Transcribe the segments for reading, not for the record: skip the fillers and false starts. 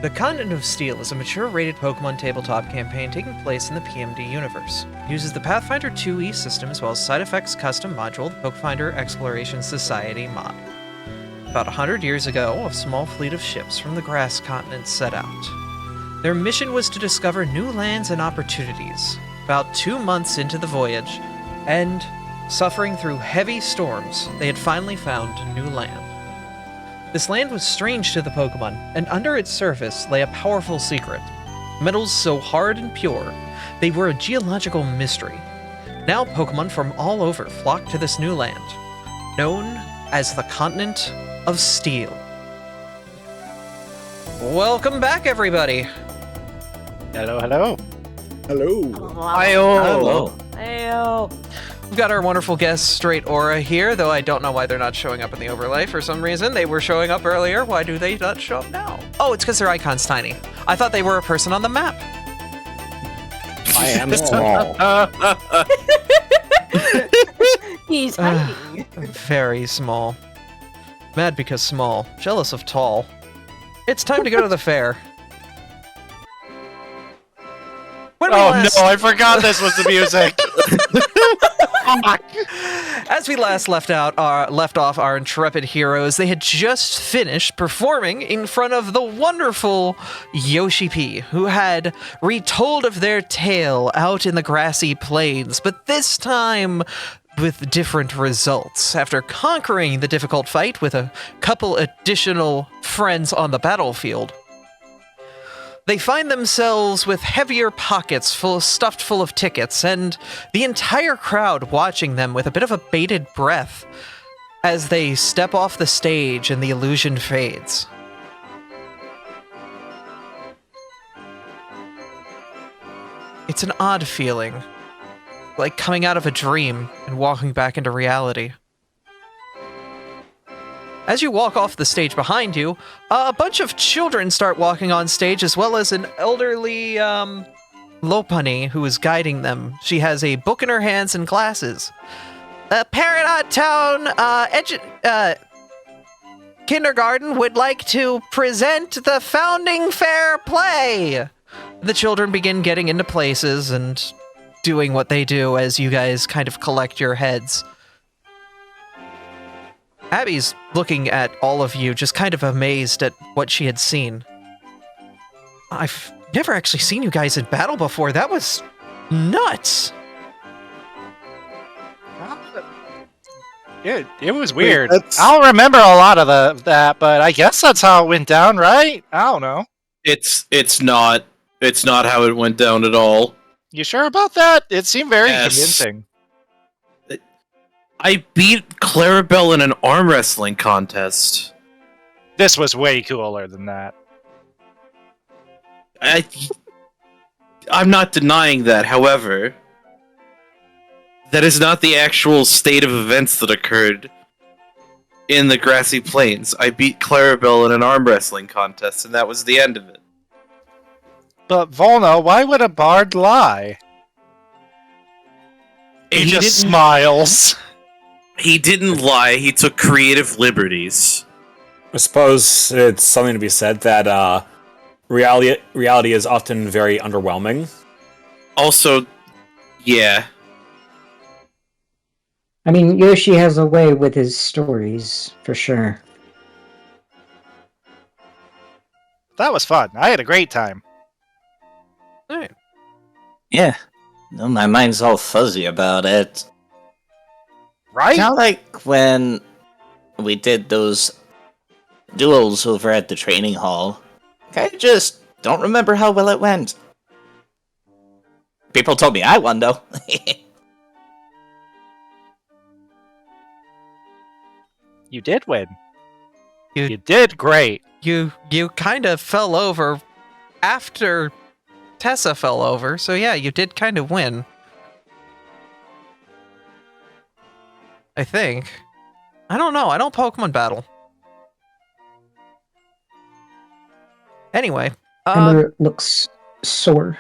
The Continent of Steel is a mature-rated Pokemon tabletop campaign taking place in the PMD universe. It uses the Pathfinder 2E system as well as Side Effects custom module, the Pathfinder Exploration Society mod. About 100 years ago, a small fleet of ships from the Grass Continent set out. Their mission was to discover new lands and opportunities. About 2 months into the voyage, and suffering through heavy storms, they had finally found new land. This land was strange to the Pokemon, and under its surface lay a powerful secret. Metals so hard and pure, they were a geological mystery. Now Pokemon from all over flocked to this new land, known as the Continent of Steel. Welcome back, everybody! Hello, hello. Hello. Hello. Heyo. We've got our wonderful guest, Straight Aura, here, though I don't know why they're not showing up in the overlay for some reason. They were showing up earlier. Why do they not show up now? Oh, it's because their icon's tiny. I thought they were a person on the map. I am small. He's hiding. Very small. Mad because small. Jealous of tall. It's time to go to the fair. Oh no, I forgot this was the music. As we last left off our intrepid heroes, they had just finished performing in front of the wonderful Yoshi P, who had retold of their tale out in the grassy plains, but this time with different results. After conquering the difficult fight with a couple additional friends on the battlefield, they find themselves with heavier pockets stuffed full of tickets, and the entire crowd watching them with a bit of a bated breath as they step off the stage and the illusion fades. It's an odd feeling, like coming out of a dream and walking back into reality. As you walk off the stage behind you, a bunch of children start walking on stage, as well as an elderly, Lopunny who is guiding them. She has a book in her hands and glasses. Paradise Town, Kindergarten would like to present the Founding Fair play! The children begin getting into places and doing what they do as you guys kind of collect your heads. Abby's looking at all of you, just kind of amazed at what she had seen. I've never actually seen you guys in battle before. That was nuts! It was weird. Wait, I don't remember a lot of that, but I guess that's how it went down, right? I don't know. It's not how it went down at all. You sure about that? It seemed very Yes. convincing. I beat Clarabelle in an arm wrestling contest. This was way cooler than that. I'm not denying that, however, that is not the actual state of events that occurred in the grassy plains. I beat Clarabelle in an arm wrestling contest, and that was the end of it. But Volna, why would a bard lie? He just didn't- smiles. He didn't lie, he took creative liberties. I suppose it's something to be said that reality is often very underwhelming. Also, yeah. I mean, Yoshi has a way with his stories, for sure. That was fun. I had a great time. Alright. Yeah. No, my mind's all fuzzy about it. Right? Kind of like when we did those duels over at the training hall. I just don't remember how well it went. People told me I won, though. You did win. You- You did great. You kind of fell over after Tessa fell over, so yeah, you did kind of win. I think. I don't know. I don't Pokemon battle. Anyway, Remember, it looks sore.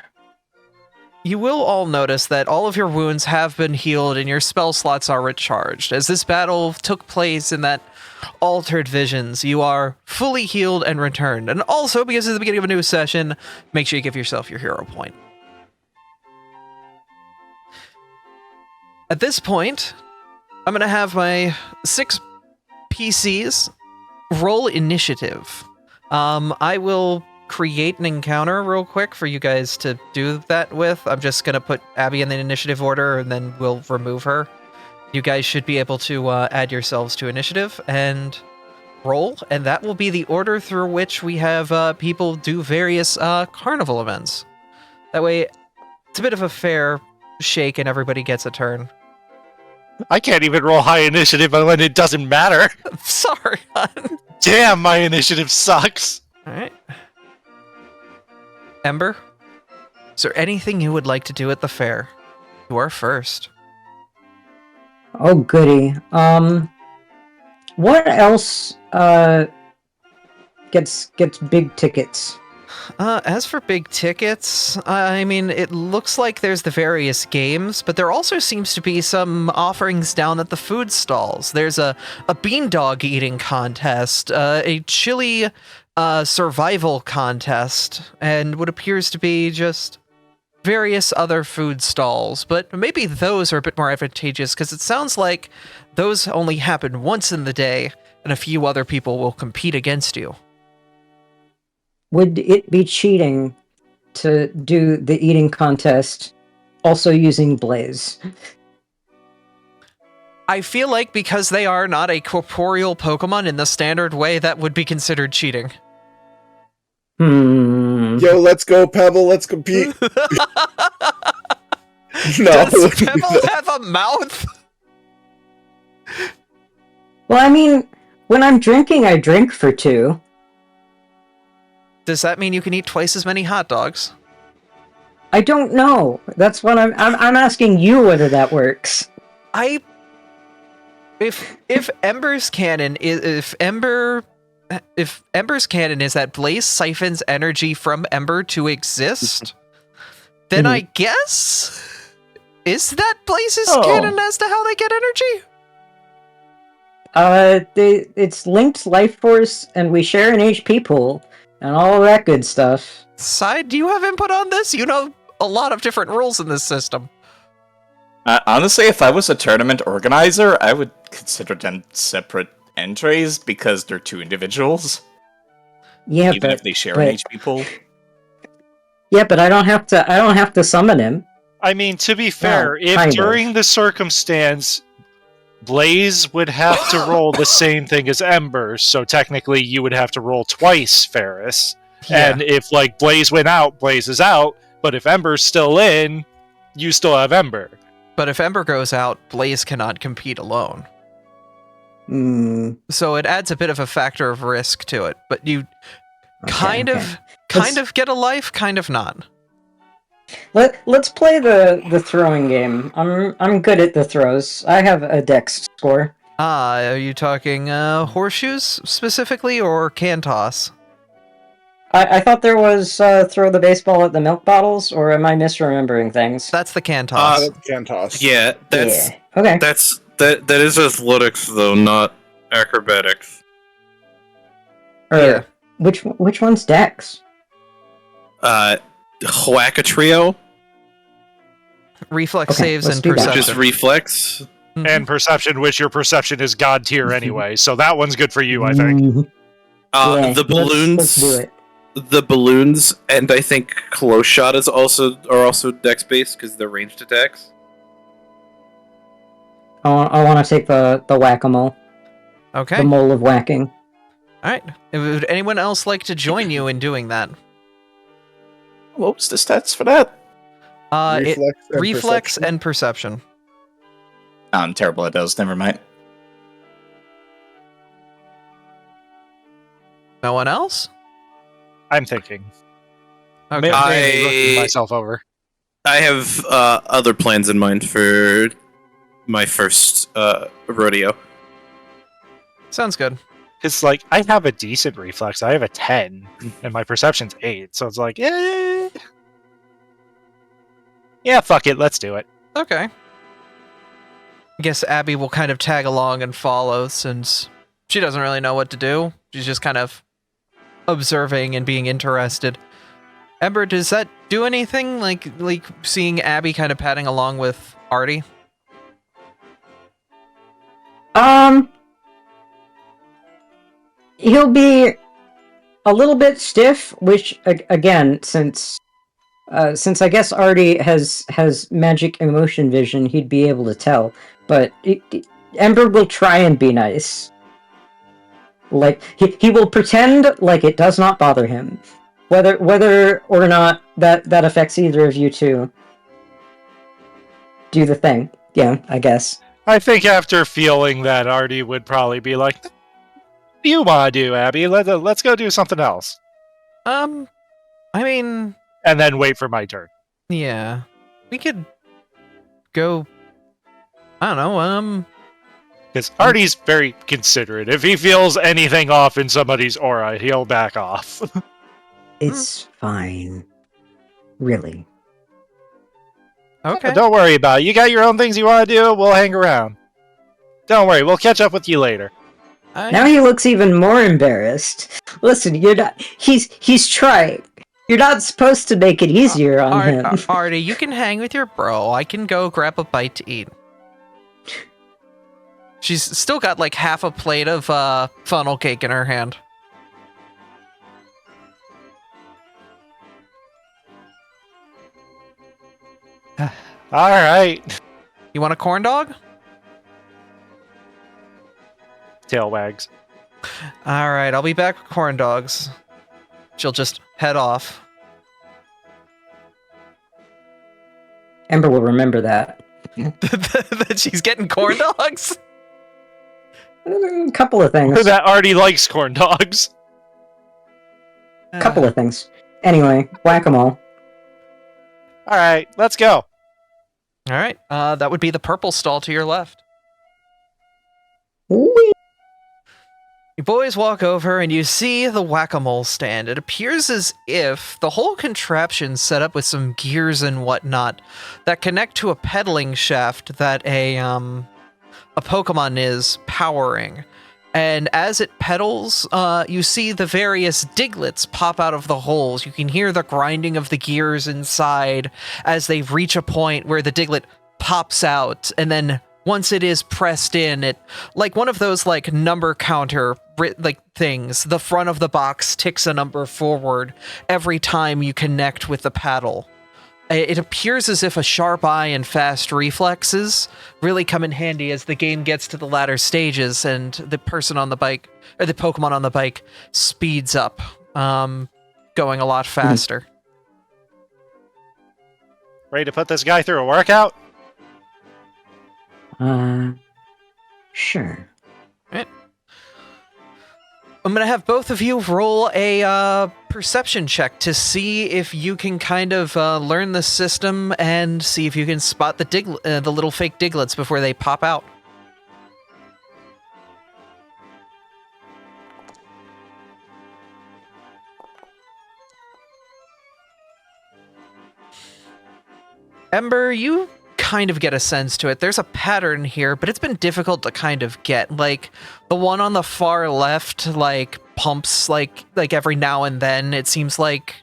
You will all notice that all of your wounds have been healed and your spell slots are recharged. As this battle took place in that altered visions, you are fully healed and returned. And also, because it's the beginning of a new session, make sure you give yourself your hero point. At this point, I'm going to have my 6 PCs roll initiative. I will create an encounter real quick for you guys to do that with. I'm just going to put Abby in the initiative order, and then we'll remove her. You guys should be able to add yourselves to initiative and roll, and that will be the order through which we have people do various carnival events. That way, it's a bit of a fair shake and everybody gets a turn. I can't even roll high initiative when it doesn't matter. Sorry, hon. Damn, my initiative sucks. Alright. Ember, is there anything you would like to do at the fair? You are first. Oh, goody. What else gets big tickets? As for big tickets, I mean, it looks like there's the various games, but there also seems to be some offerings down at the food stalls. There's a beandog eating contest, a chili survival contest, and what appears to be just various other food stalls. But maybe those are a bit more advantageous, because it sounds like those only happen once in the day, and a few other people will compete against you. Would it be cheating to do the eating contest also using Blaze? I feel like because they are not a corporeal Pokemon in the standard way, that would be considered cheating. Yo, let's go, Pebble. Let's compete. No, Does Pebble have a mouth? Well, I mean, when I'm drinking, I drink for 2. Does that mean you can eat twice as many hot dogs? I don't know. That's what I'm asking you whether that works. If Ember's canon is Ember's canon is that Blaze siphons energy from Ember to exist, then I guess is that Blaze's canon as to how they get energy? It's linked life force, and we share an HP pool, and all that good stuff. Side, do you have input on this? You know a lot of different rules in this system. Honestly, if I was a tournament organizer, I would consider them separate entries because they're 2 individuals. Yeah, even if they share an HP pool. Yeah, but I don't have to summon him. I mean, to be fair, Well, kind if of. during the circumstance, Blaze would have to roll the same thing as Ember, so technically you would have to roll twice, Ferris. Yeah. And if, like, Blaze went out, Blaze is out, but if Ember's still in, you still have Ember. But if Ember goes out, Blaze cannot compete alone. Hmm. So it adds a bit of a factor of risk to it. But you kind of get a life, kind of not. Let's play the throwing game. I'm good at the throws. I have a dex score. Are you talking horseshoes specifically, or can toss? I thought there was throw the baseball at the milk bottles, or am I misremembering things? That's the can toss. can toss. Yeah, that's Yeah. Okay. that is athletics though, not acrobatics. Yeah. Which one's dex? Whack a trio, Reflex Okay, saves let's and do that. which perception. is reflex. Mhm. And perception, which your perception is god tier anyway, so that one's good for you, I think. Mhm. Yeah, The balloons. Let's do it. The balloons, and I think close shot are also dex based because they're ranged attacks. I want to take the whack-a-mole, Okay. the mole of whacking. All right. Would anyone else like to join you in doing that? What was the stats for that? Reflex perception. and perception. I'm terrible at those, never mind. No one else? I'm thinking. Okay. Maybe looking myself over. I have other plans in mind for my first rodeo. Sounds good. It's like, I have a decent reflex. I have a 10, and my perception's 8, so it's like, eh. Yeah, fuck it, let's do it. Okay. I guess Abby will kind of tag along and follow since she doesn't really know what to do. She's just kind of observing and being interested. Ember, does that do anything? Like seeing Abby kind of padding along with Artie? He'll be a little bit stiff, which again, since I guess Artie has magic emotion vision, he'd be able to tell. But Ember will try and be nice. Like he will pretend like it does not bother him, whether or not that affects either of you two. Do the thing, yeah, I guess. I think after feeling that, Artie would probably be like, "What do you want to do, Abby? Let's go do something else." I mean, and then wait for my turn. yeah, we could go. I don't know. Because Artie's very considerate. If he feels anything off in somebody's aura, he'll back off. It's fine, really. Okay. Don't worry about it. You got your own things you want to do. We'll hang around. Don't worry. We'll catch up with you later. Now he looks even more embarrassed. Listen, you're not. He's trying. You're not supposed to make it easier on him. Artie, you can hang with your bro. I can go grab a bite to eat. She's still got like half a plate of funnel cake in her hand. All right. You want a corn dog? Tail wags. All right, I'll be back with corn dogs. She'll just head off. Ember will remember that. That she's getting corn dogs? A couple of things. That Artie likes corn dogs. Couple of things. Anyway, whack-a-mole. All right, let's go. All right, that would be the purple stall to your left. Whee! You boys walk over and you see the whack-a-mole stand. It appears as if the whole contraption's set up with some gears and whatnot that connect to a pedaling shaft that a Pokemon is powering. And as it pedals, you see the various Diglets pop out of the holes. You can hear the grinding of the gears inside as they reach a point where the Diglet pops out, and then once it is pressed in, it, like one of those like number counter like things, the front of the box ticks a number forward every time you connect with the paddle. It appears as if a sharp eye and fast reflexes really come in handy as the game gets to the latter stages and the person on the bike, or the Pokemon on the bike, speeds up, going a lot faster. Ready to put this guy through a workout? Sure. Right. I'm going to have both of you roll a perception check to see if you can kind of learn the system and see if you can spot the little fake Diglets before they pop out. Ember, you kind of get a sense to it. There's a pattern here, but it's been difficult to kind of get. Like, the one on the far left, like, pumps, like every now and then. It seems like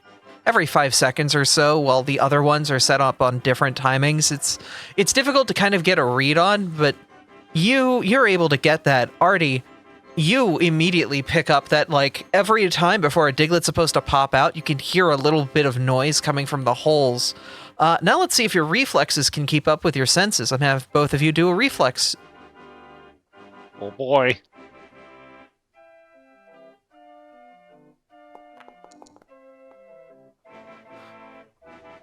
every 5 seconds or so, while the other ones are set up on different timings. It's difficult to kind of get a read on, but you're able to get that. Artie, you immediately pick up that, like, every time before a Diglet's supposed to pop out, you can hear a little bit of noise coming from the holes. Now let's see if your reflexes can keep up with your senses. I'm going to have both of you do a reflex. Oh boy.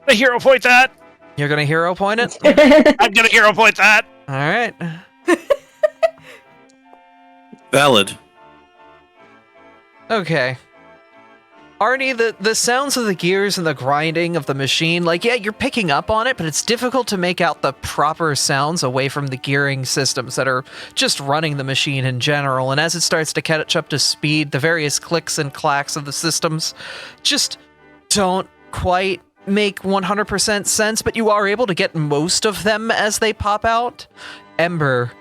A hero point that! You're going to hero point it? I'm gonna hero point that! All right. Valid. Okay. Arnie, the sounds of the gears and the grinding of the machine, like, yeah, you're picking up on it, but it's difficult to make out the proper sounds away from the gearing systems that are just running the machine in general. And as it starts to catch up to speed, the various clicks and clacks of the systems just don't quite make 100% sense, but you are able to get most of them as they pop out. Ember,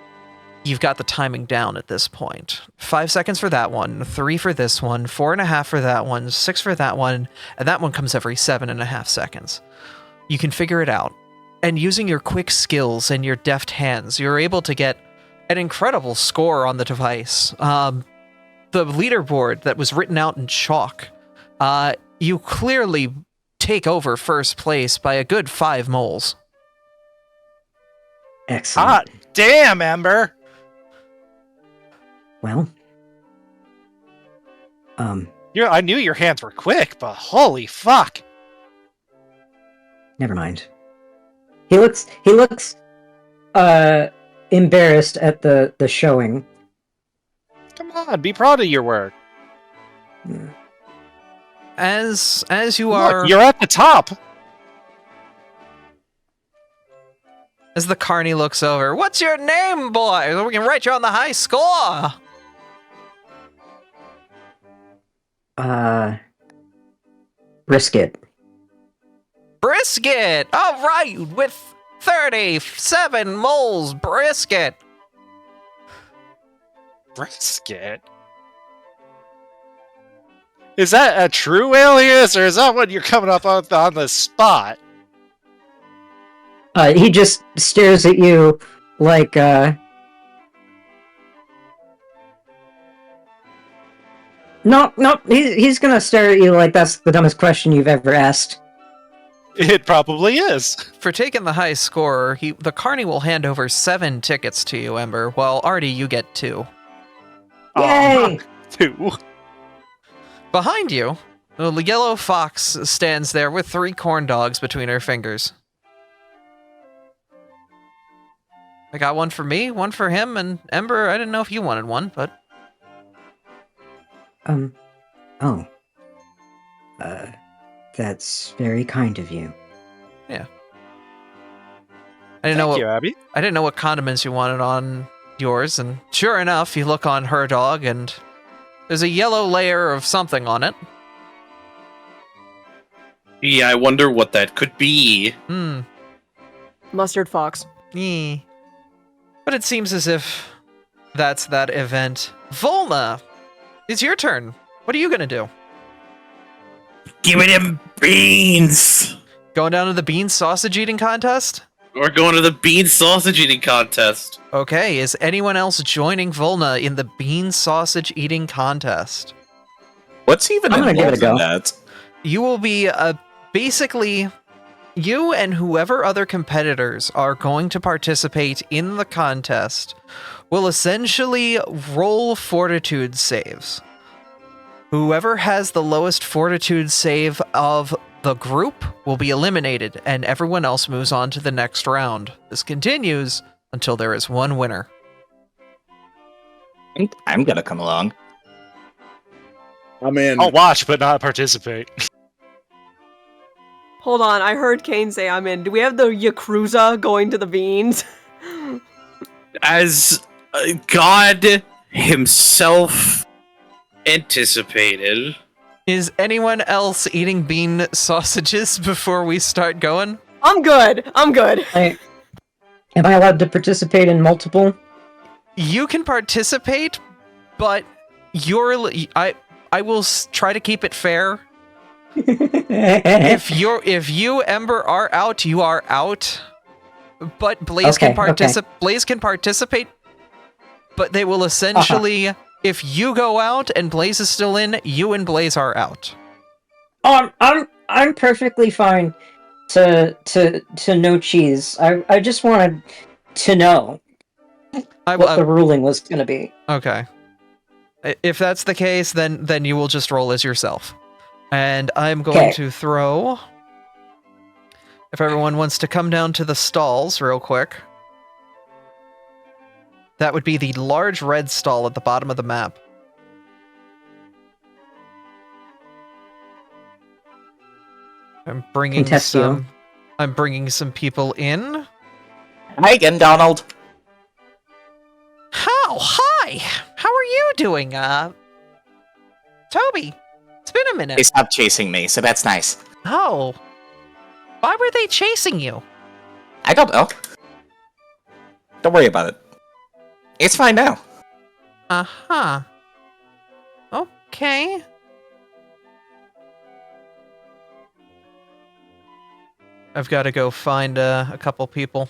you've got the timing down at this point. 5 seconds for that one, 3 for this one, 4.5 for that one, 6 for that one, and that one comes every 7.5 seconds. You can figure it out. And using your quick skills and your deft hands, you're able to get an incredible score on the device. The leaderboard that was written out in chalk, you clearly take over first place by a good 5 moles. Excellent. Hot damn, Ember! Well, I knew your hands were quick, but holy fuck! never mind. He looks embarrassed at the showing. Come on, be proud of your work. As you are... Look, you're at the top! As the carny looks over, what's your name, boy? We can write you on the high score. Brisket. Brisket! All right, with 37 moles, brisket. Brisket? Is that a true alias, or is that what you're coming up with on the spot? He just stares at you like, No, he's gonna stare at you like that's the dumbest question you've ever asked. It probably is. For taking the high score, the carny will hand over 7 tickets to you, Ember, while Artie, you get 2. Yay! 2. Behind you, the yellow fox stands there with 3 corn dogs between her fingers. I got one for me, one for him, and Ember, I didn't know if you wanted one, but... Oh. That's very kind of you. Yeah. I didn't know Thank you, Abby. I didn't know what condiments you wanted on yours, and sure enough, you look on her dog, and there's a yellow layer of something on it. Yeah, I wonder what that could be. Mustard fox. Yeah. But it seems as if that's that event. Volna, it's your turn. What are you gonna do? Give me them beans! Going down to the bean sausage eating contest? We're going to the bean sausage eating contest. Okay, is anyone else joining Volna in the bean sausage eating contest? What's even I'm gonna give it a involved in go. that? You will be basically you and whoever other competitors are going to participate in the contest will essentially roll fortitude saves. Whoever has the lowest fortitude save of the group will be eliminated, and everyone else moves on to the next round. This continues until there is one winner. I'm gonna come along. I'm in. I'll watch, but not participate. Hold on, I heard Kane say I'm in. Do we have the Yakuza going to the beans? As God himself anticipated. Is anyone else eating bean sausages before we start going? I'm good. I'm good. Am I allowed to participate in multiple? You can participate, but I will try to keep it fair. If you Ember are out, you are out. But Blaze can participate. Blaze can participate, but they will essentially. If you go out and Blaze is still in, you and Blaze are out. I'm perfectly fine to no cheese. I just wanted to know what the ruling was going to be. Okay. If that's the case, then you will just roll as yourself. And I'm going to throw... If everyone wants to come down to the stalls real quick. That would be the large red stall at the bottom of the map. I'm bringing some people in. Hi again, Donald. Oh, hi! How are you doing, Toby? It's been a minute. They stopped chasing me, so that's nice. Oh. Why were they chasing you? I don't know. Don't worry about it. It's fine now. Uh-huh. Okay. I've got to go find a couple people.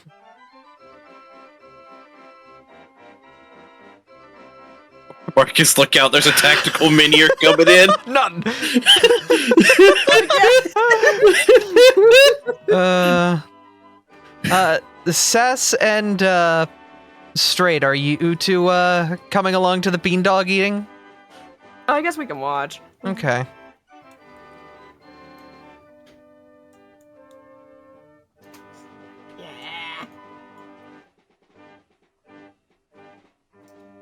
Marcus, look out! There's a tactical minier coming in. None. Sass and Straight, are you two coming along to the beandog eating? I guess we can watch. Okay.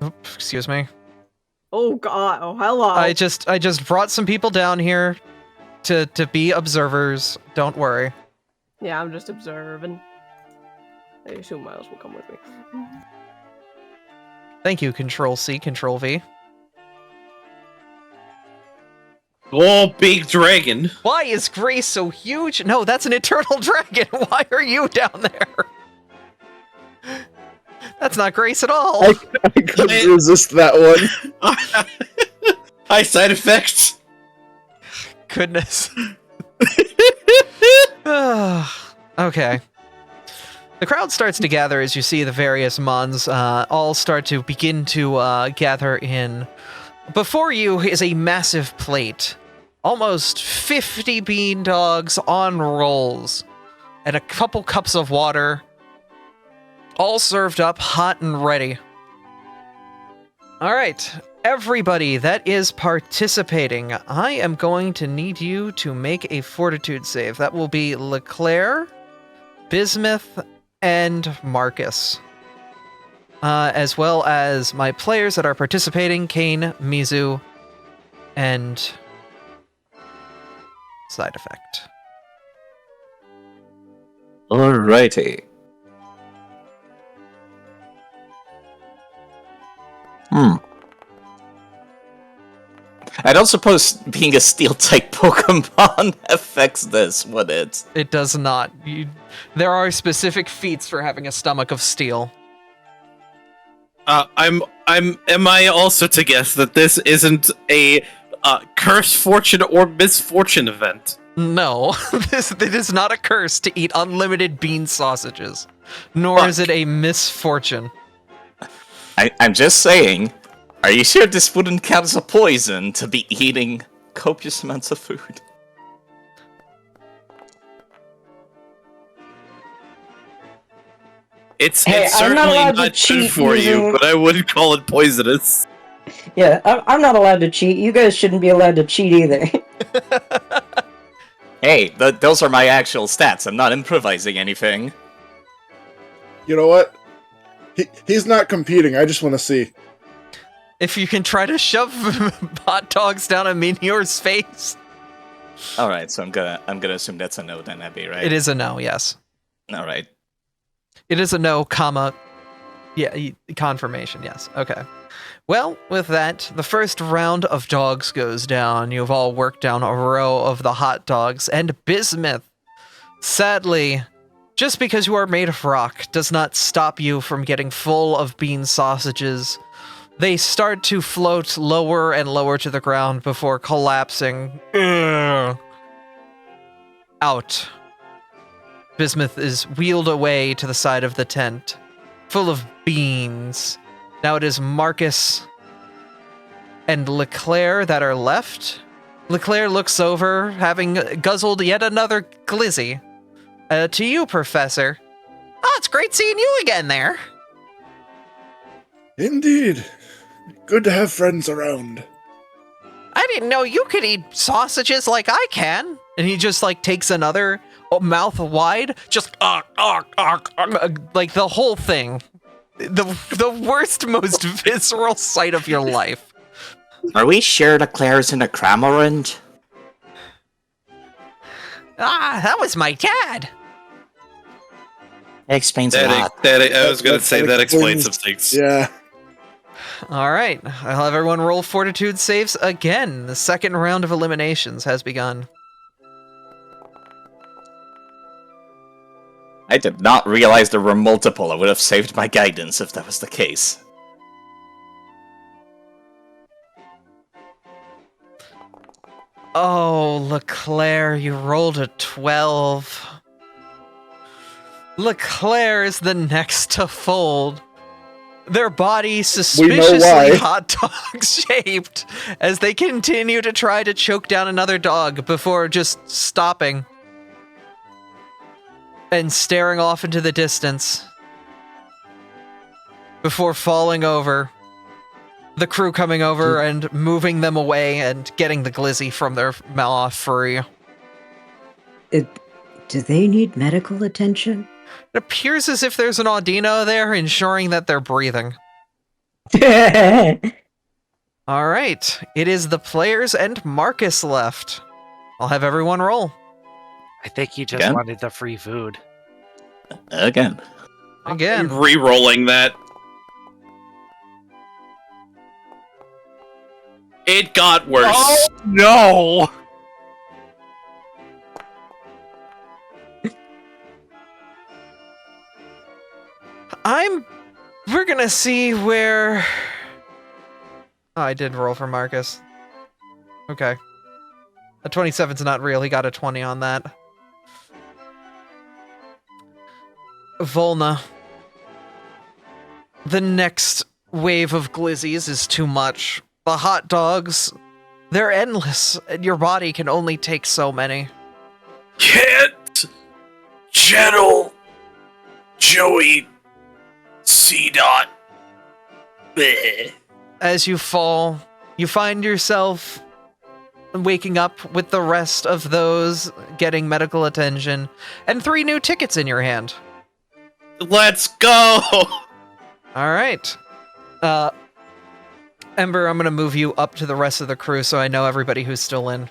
Oops, excuse me. Oh god. Oh hello. I just brought some people down here to be observers. Don't worry. Yeah, I'm just observing. I assume Miles will come with me. Thank you, Control C, Control V. Oh, big dragon! Why is Grace so huge? No, that's an eternal dragon. Why are you down there? That's not Grace at all. I couldn't resist that one. High side effects. Goodness. Okay. The crowd starts to gather as you see the various Mons all start to begin to gather in. Before you is a massive plate. Almost 50 bean dogs on rolls. And a couple cups of water. All served up hot and ready. Alright. Everybody that is participating, I am going to need you to make a fortitude save. That will be Leclerc, Bismuth, and Marcus. As well as my players that are participating, Kane, Mizu, and Side Effect. Alrighty. I don't suppose being a steel-type Pokemon affects this, would it? It does not. There are specific feats for having a stomach of steel. Am I also to guess that this isn't a curse, fortune, or misfortune event? No, it is not a curse to eat unlimited bean sausages, nor is it a misfortune. I'm just saying, are you sure this wouldn't count as a poison to be eating copious amounts of food? It's Hey, I'm not certainly allowed to not good cheat for you, using- but I wouldn't call it poisonous. Yeah, I'm not allowed to cheat. You guys shouldn't be allowed to cheat either. Hey, those are my actual stats. I'm not improvising anything. You know what? He's not competing. I just want to see. If you can try to shove hot dogs down a Meteor's face. All right, so I'm gonna assume that's a no then, Abby, right? It is a no, yes. All right. It is a no, comma, yeah, confirmation, yes. Okay. Well, with that, the first round of dogs goes down. You've all worked down a row of the hot dogs, and Bismuth, sadly, just because you are made of rock does not stop you from getting full of bean sausages. They start to float lower and lower to the ground before collapsing. Out. Bismuth is wheeled away to the side of the tent, full of beans. Now it is Marcus and Leclerc that are left. Leclerc looks over, having guzzled yet another glizzy. To you, Professor. Oh, it's great seeing you again there. Indeed. Good to have friends around. I didn't know you could eat sausages like I can. And he just, like, takes another mouth wide, just, like, the whole thing. The worst, most visceral sight of your life. Are we sure Leclerc's in a Cramorant? Ah, that was my dad. That explains a lot. I was gonna say that explains some explains- things. Yeah. All right, I'll have everyone roll fortitude saves again. The second round of eliminations has begun. I did not realize there were multiple. I would have saved my guidance if that was the case. Oh, LeClaire, you rolled a 12. LeClaire is the next to fold. Their body suspiciously why. hot dog shaped as they continue to try to choke down another dog before just stopping and staring off into the distance before falling over. The crew coming over and moving them away and getting the glizzy from their mouth free. Do they need medical attention? It appears as if there's an Audino there ensuring that they're breathing. All right, it is the players and Marcus left. I'll have everyone roll. I think he just Again? wanted the free food. Again. Again. I'm re-rolling that. It got worse. Oh no! We're gonna see where... Oh, I did roll for Marcus. Okay. A 27's not real, he got a 20 on that. Volna. The next wave of glizzies is too much. The hot dogs, they're endless, and your body can only take so many. Can't channel Joey C. Dot. Bleh. As you fall, you find yourself waking up with the rest of those getting medical attention, and 3 new tickets in your hand. Let's go! Alright. Ember, I'm gonna move you up to the rest of the crew so I know everybody who's still in.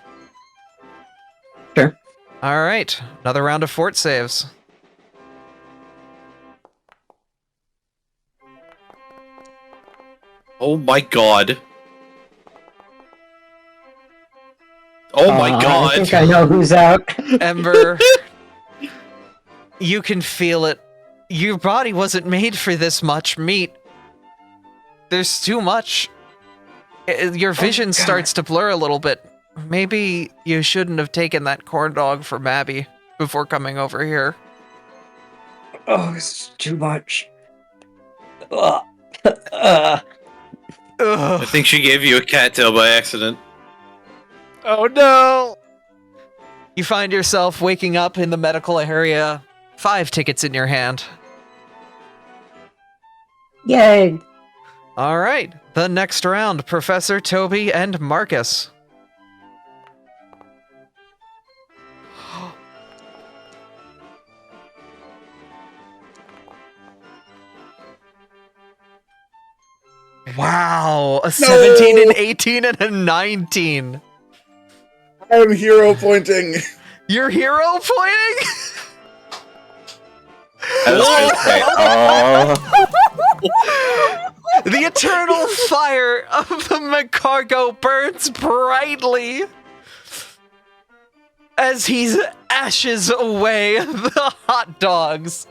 Sure. Alright, another round of fort saves. Oh my god. Oh my god. I think I know who's out. Ember, you can feel it. Your body wasn't made for this much meat. There's too much. Your vision starts to blur a little bit. Maybe you shouldn't have taken that corn dog from Abby before coming over here. Oh, this is too much. I Ugh. think she gave you a cattail by accident. Oh no! You find yourself waking up in the medical area, 5 tickets in your hand. Yay! All right, the next round, Professor Toby and Marcus. Wow, a 17, an 18, and a 19. I'm hero pointing. You're hero pointing? I was gonna say, oh. The eternal fire of the McCargo burns brightly as he ashes away the hot dogs,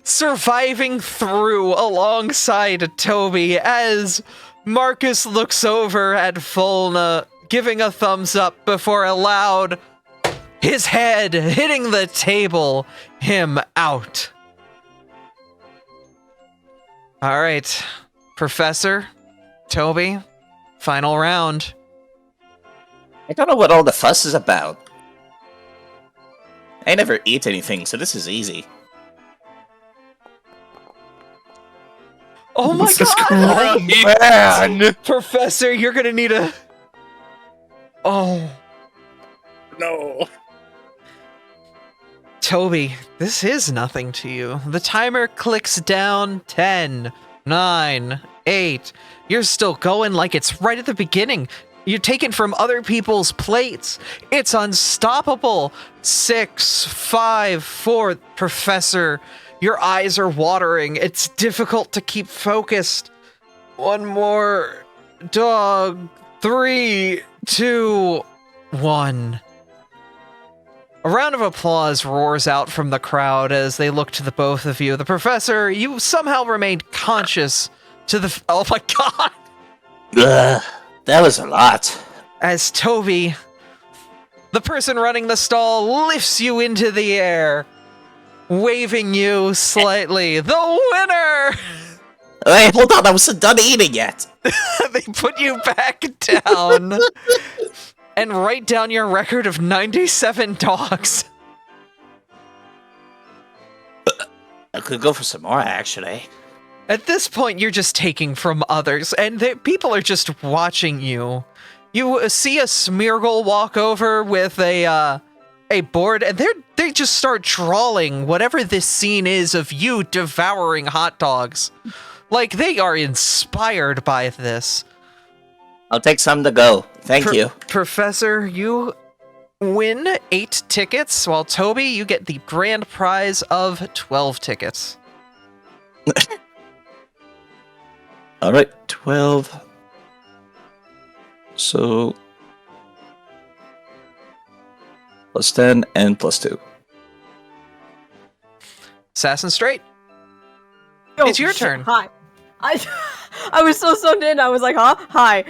surviving through alongside Toby as Marcus looks over at Volna, giving a thumbs up before a loud, his head hitting the table, him out. All right. Professor, Toby, final round. I don't know what all the fuss is about. I never eat anything, so this is easy. Oh my Jesus god! Christ. Man! Professor, you're gonna need a... Oh. No. Toby, this is nothing to you. The timer clicks down 10, 9, 8. You're still going like it's right at the beginning. You're taken from other people's plates. It's unstoppable. 6, 5, 4. Professor, your eyes are watering. It's difficult to keep focused. 1 more. Dog. 3, 2, 1. A round of applause roars out from the crowd as they look to the both of you. The professor, you somehow remained conscious to the... Oh my god! Ugh, that was a lot. As Toby, the person running the stall, lifts you into the air, waving you slightly. The winner! Wait, hold on, I wasn't done eating yet. They put you back down and write down your record of 97 dogs. I could go for some more, actually. At this point, you're just taking from others, and people are just watching you. You see a Smeargle walk over with a board, and they just start trawling whatever this scene is of you devouring hot dogs. Like, they are inspired by this. I'll take some to go. Thank you. Professor, you win 8 tickets, while Toby, you get the grand prize of 12 tickets. All right, 12. So plus 10 and plus 2. Assassin Straight, Oh, it's your shit, turn. Hi. I was so zoned in. I was like, huh? Hi.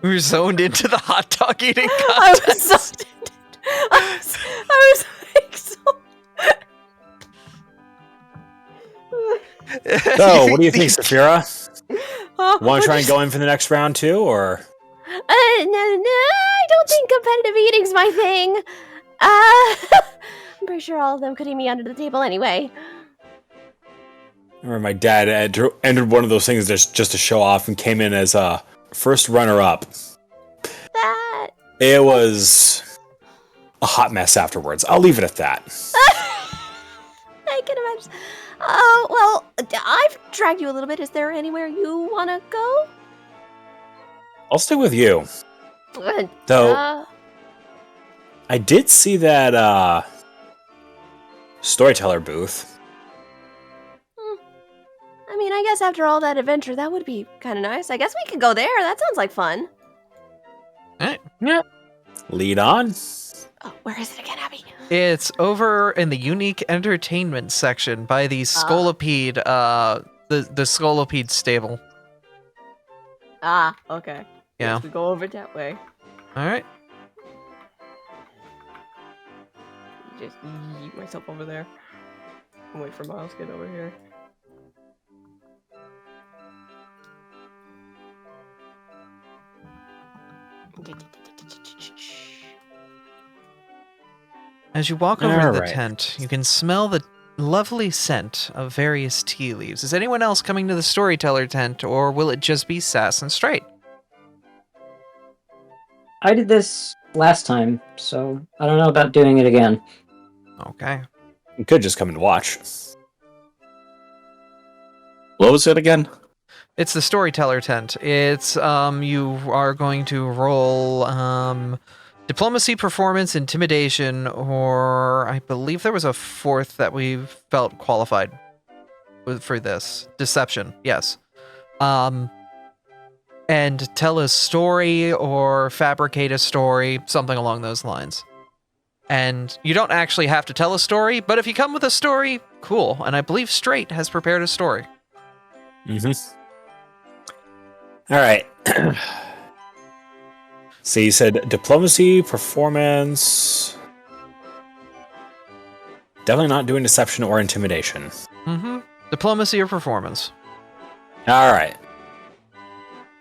We're zoned into the hot dog eating I contest. was zoned in. I was like, so. So, what do you think, Saphira? Huh? Want to try and go in for the next round too, or? No, I don't think competitive eating's my thing. I'm pretty sure all of them could eat me under the table anyway. I remember my dad entered one of those things just to show off and came in as a first runner-up. That... It was a hot mess afterwards. I'll leave it at that. I can imagine. Oh, well, I've dragged you a little bit. Is there anywhere you want to go? I'll stick with you. Though, Uh, I did see that storyteller booth. I mean, I guess after all that adventure, that would be kind of nice. I guess we could go there. That sounds like fun. Yeah. Lead on. Oh, where is it again, Abby? It's over in the unique entertainment section by the Scolopede, the Scolopede stable. Ah, okay. Yeah. We go over that way. All right. Just yeet myself over there. And wait for Miles to get over here. As you walk over to the Alright. tent, you can smell the lovely scent of various tea leaves. Is anyone else coming to the storyteller tent, or will it just be Sass and Straight? I did this last time, so I don't know about doing it again. Okay. You could just come and watch. What was it again? It's the storyteller tent. It's you are going to roll diplomacy, performance, intimidation, or I believe there was a fourth that we felt qualified for this. Deception, yes. And tell a story or fabricate a story, something along those lines. And you don't actually have to tell a story, but if you come with a story, cool. And I believe Straight has prepared a story. Mm-hmm. All right. So you said diplomacy, performance. Definitely not doing deception or intimidation. Mm-hmm. Diplomacy or performance. All right.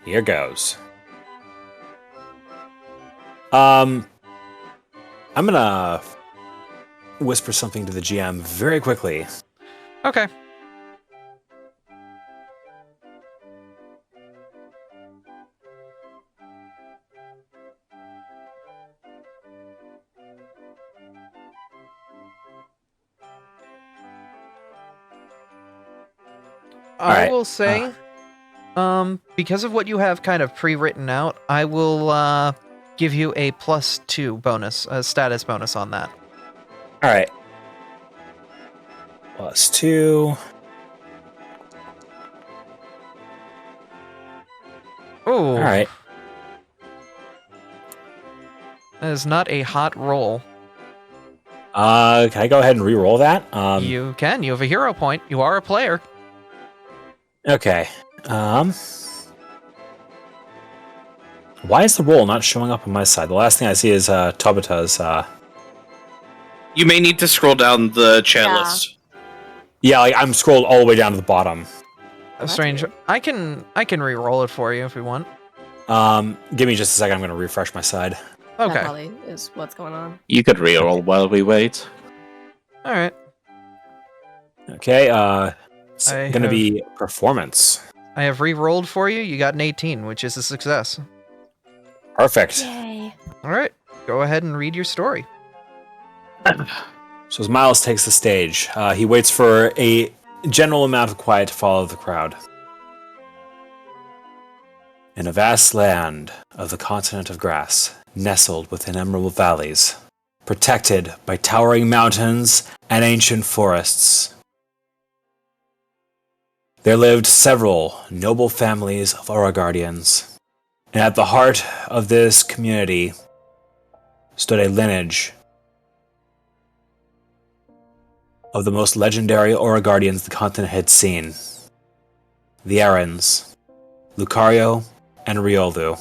Here goes. I'm gonna whisper something to the GM very quickly. Okay. I Alright, will say, because of what you have kind of pre-written out, I will give you a +2 bonus, a status bonus on that. All right. +2. Oh, All right. that is not a hot roll. Can I go ahead and re-roll that? You can. You have a hero point. You are a player. Okay. Why is the roll not showing up on my side? The last thing I see is Tobita's. You may need to scroll down the chat Yeah. list. Yeah, like I'm scrolled all the way down to the bottom. that's Strange. weird. I can re-roll it for you if we want. Give me just a second. I'm going to refresh my side. That Okay. probably is what's going on. You could reroll while we wait. All right. Okay. It's I going to have- be performance. I have re-rolled for you. You got an 18, which is a success. Perfect. Yay. All right. Go ahead and read your story. So as Miles takes the stage, he waits for a general amount of quiet to follow the crowd. In a vast land of the continent of grass, nestled within emerald valleys, protected by towering mountains and ancient forests, there lived several noble families of Aura Guardians, and at the heart of this community stood a lineage of the most legendary Aura Guardians the continent had seen. The Arans, Lucario, and Riolu.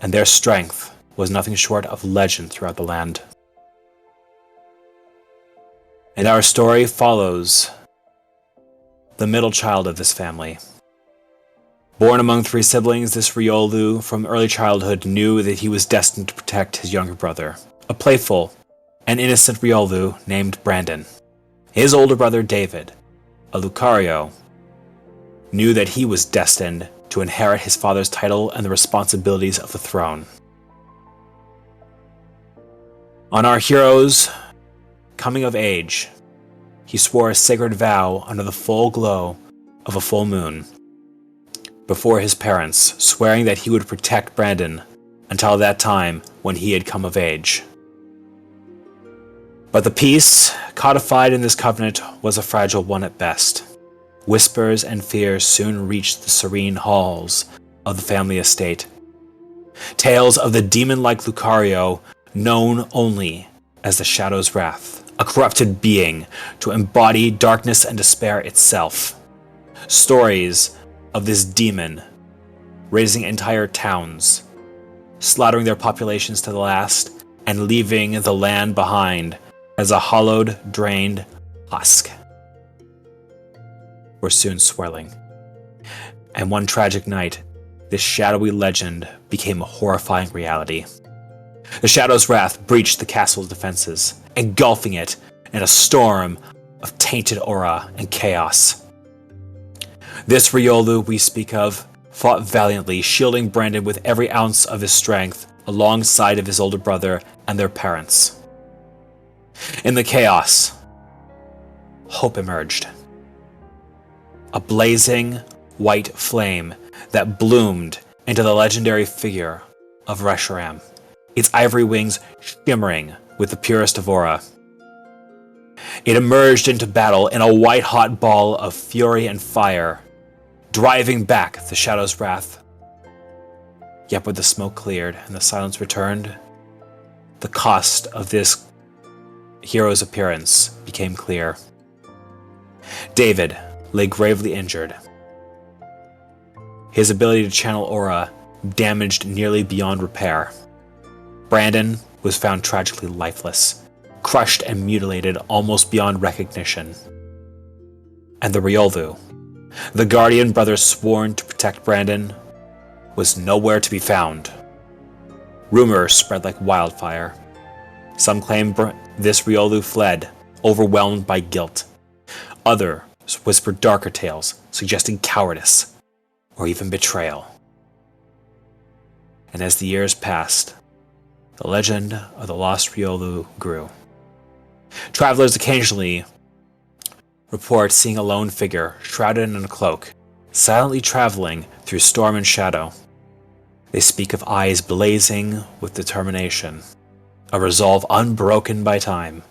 And their strength was nothing short of legend throughout the land. And our story follows the middle child of this family. Born among 3 siblings, this Riolu from early childhood knew that he was destined to protect his younger brother, a playful and innocent Riolu named Brandon. His older brother David, a Lucario, knew that he was destined to inherit his father's title and the responsibilities of the throne. On our hero's coming of age, he swore a sacred vow under the full glow of a full moon before his parents, swearing that he would protect Brandon until that time when he had come of age. But the peace codified in this covenant was a fragile one at best. Whispers and fears soon reached the serene halls of the family estate. Tales of the demon-like Lucario, known only as the Shadow's Wrath, a corrupted being to embody darkness and despair itself. Stories of this demon raising entire towns, slaughtering their populations to the last, and leaving the land behind as a hollowed, drained husk, were soon swirling. And one tragic night, this shadowy legend became a horrifying reality. The Shadow's Wrath breached the castle's defenses, engulfing it in a storm of tainted aura and chaos. This Riolu we speak of fought valiantly, shielding Brandon with every ounce of his strength alongside of his older brother and their parents. In the chaos, hope emerged. A blazing white flame that bloomed into the legendary figure of Reshiram, its ivory wings shimmering with the purest of aura. It emerged into battle in a white-hot ball of fury and fire, driving back the Shadow's Wrath. Yet when the smoke cleared and the silence returned, the cost of this hero's appearance became clear. David lay gravely injured. His ability to channel aura damaged nearly beyond repair. Brandon was found tragically lifeless, crushed and mutilated almost beyond recognition. And the Riolu, the guardian brother sworn to protect Brandon, was nowhere to be found. Rumors spread like wildfire. Some claimed this Riolu fled, overwhelmed by guilt. Others whispered darker tales, suggesting cowardice, or even betrayal. And as the years passed, the legend of the lost Riolu grew. Travelers occasionally report seeing a lone figure, shrouded in a cloak, silently traveling through storm and shadow. They speak of eyes blazing with determination, a resolve unbroken by time.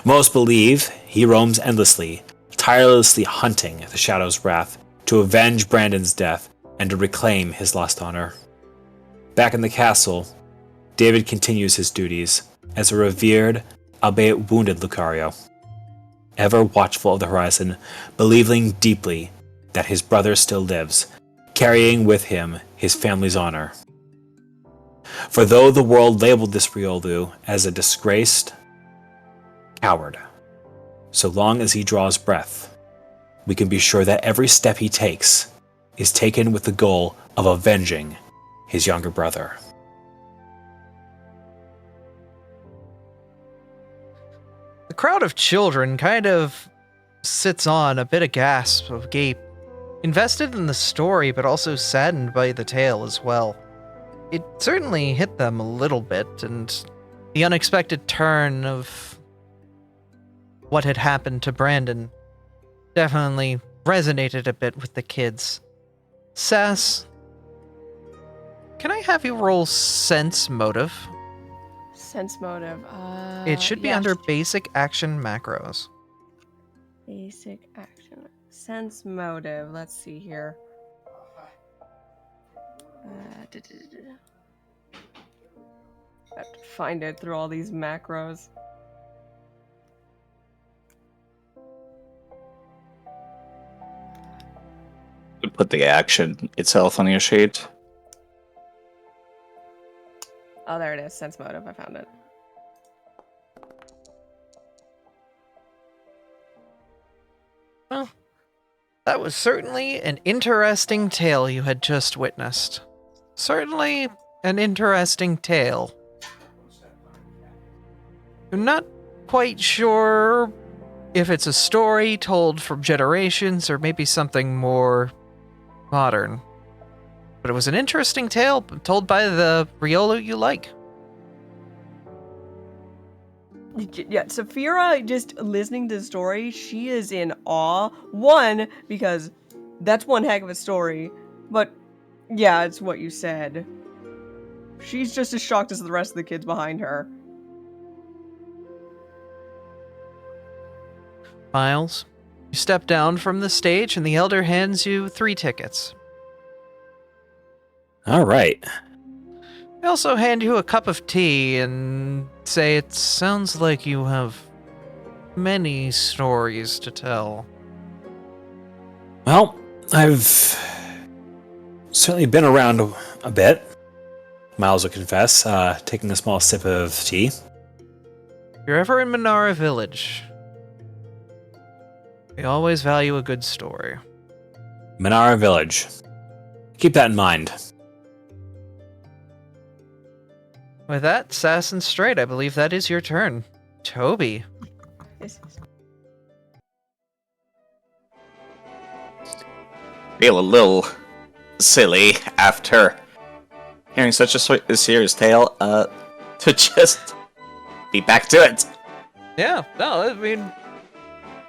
Most believe he roams endlessly, tirelessly hunting the Shadow's Wrath to avenge Brandon's death and to reclaim his lost honor. Back in the castle, David continues his duties as a revered albeit wounded Lucario, ever watchful of the horizon, believing deeply that his brother still lives, carrying with him his family's honor. For though the world labeled this Riolu as a disgraced coward, so long as he draws breath, we can be sure that every step he takes is taken with the goal of avenging his younger brother. The crowd of children kind of sits on a bit of gasp of gape, invested in the story but also saddened by the tale as well. It certainly hit them a little bit, and the unexpected turn of what had happened to Brandon definitely resonated a bit with the kids. Sass, can I have you roll sense motive? Sense motive. It should be yeah. under basic action macros. Basic action. Sense motive. Let's see here. I have to find it through all these macros. Put the action itself on your sheet. Oh, there it is. Sense motive. I found it. Well, that was certainly an interesting tale you had just witnessed. Certainly an interesting tale. I'm not quite sure if it's a story told from generations or maybe something more modern. But it was an interesting tale told by the Riolu you like. Yeah, Saphira, just listening to the story, she is in awe. One, because that's one heck of a story. But, yeah, it's what you said. She's just as shocked as the rest of the kids behind her. Miles, you step down from the stage and the elder hands you 3 tickets. All right. They also hand you a cup of tea and say it sounds like you have many stories to tell. Well, I've certainly been around a bit, Miles will confess, taking a small sip of tea. If you're ever in Minara Village, we always value a good story. Minara Village. Keep that in mind. With that, Sass and Straight, I believe that is your turn. Toby. Feel a little silly after hearing such a serious tale, to just be back to it. Yeah, no, I mean,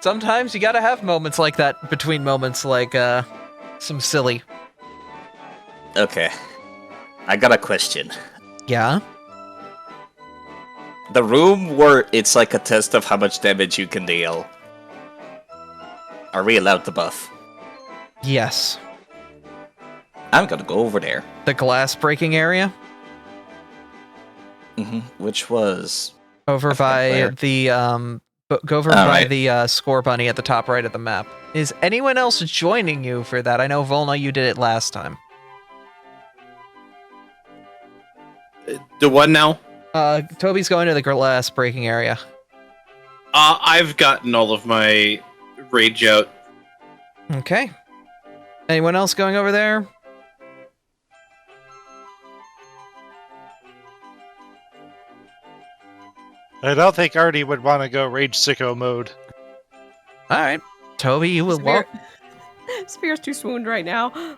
sometimes you gotta have moments like that between moments like, some silly. Okay. I got a question. Yeah? The room where it's like a test of how much damage you can deal. Are we allowed to buff? Yes. I'm gonna go over there. The glass breaking area? Which was... Over by where. the, go over All by right. the, score bunny at the top right of the map. Is anyone else joining you for that? I know, Volna, you did it last time. The what now? Toby's going to the glass breaking area. I've gotten all of my rage out. Okay. Anyone else going over there? I don't think Artie would want to go Rage Sicko mode. Alright. Toby, you will walk. Spear's too swooned right now.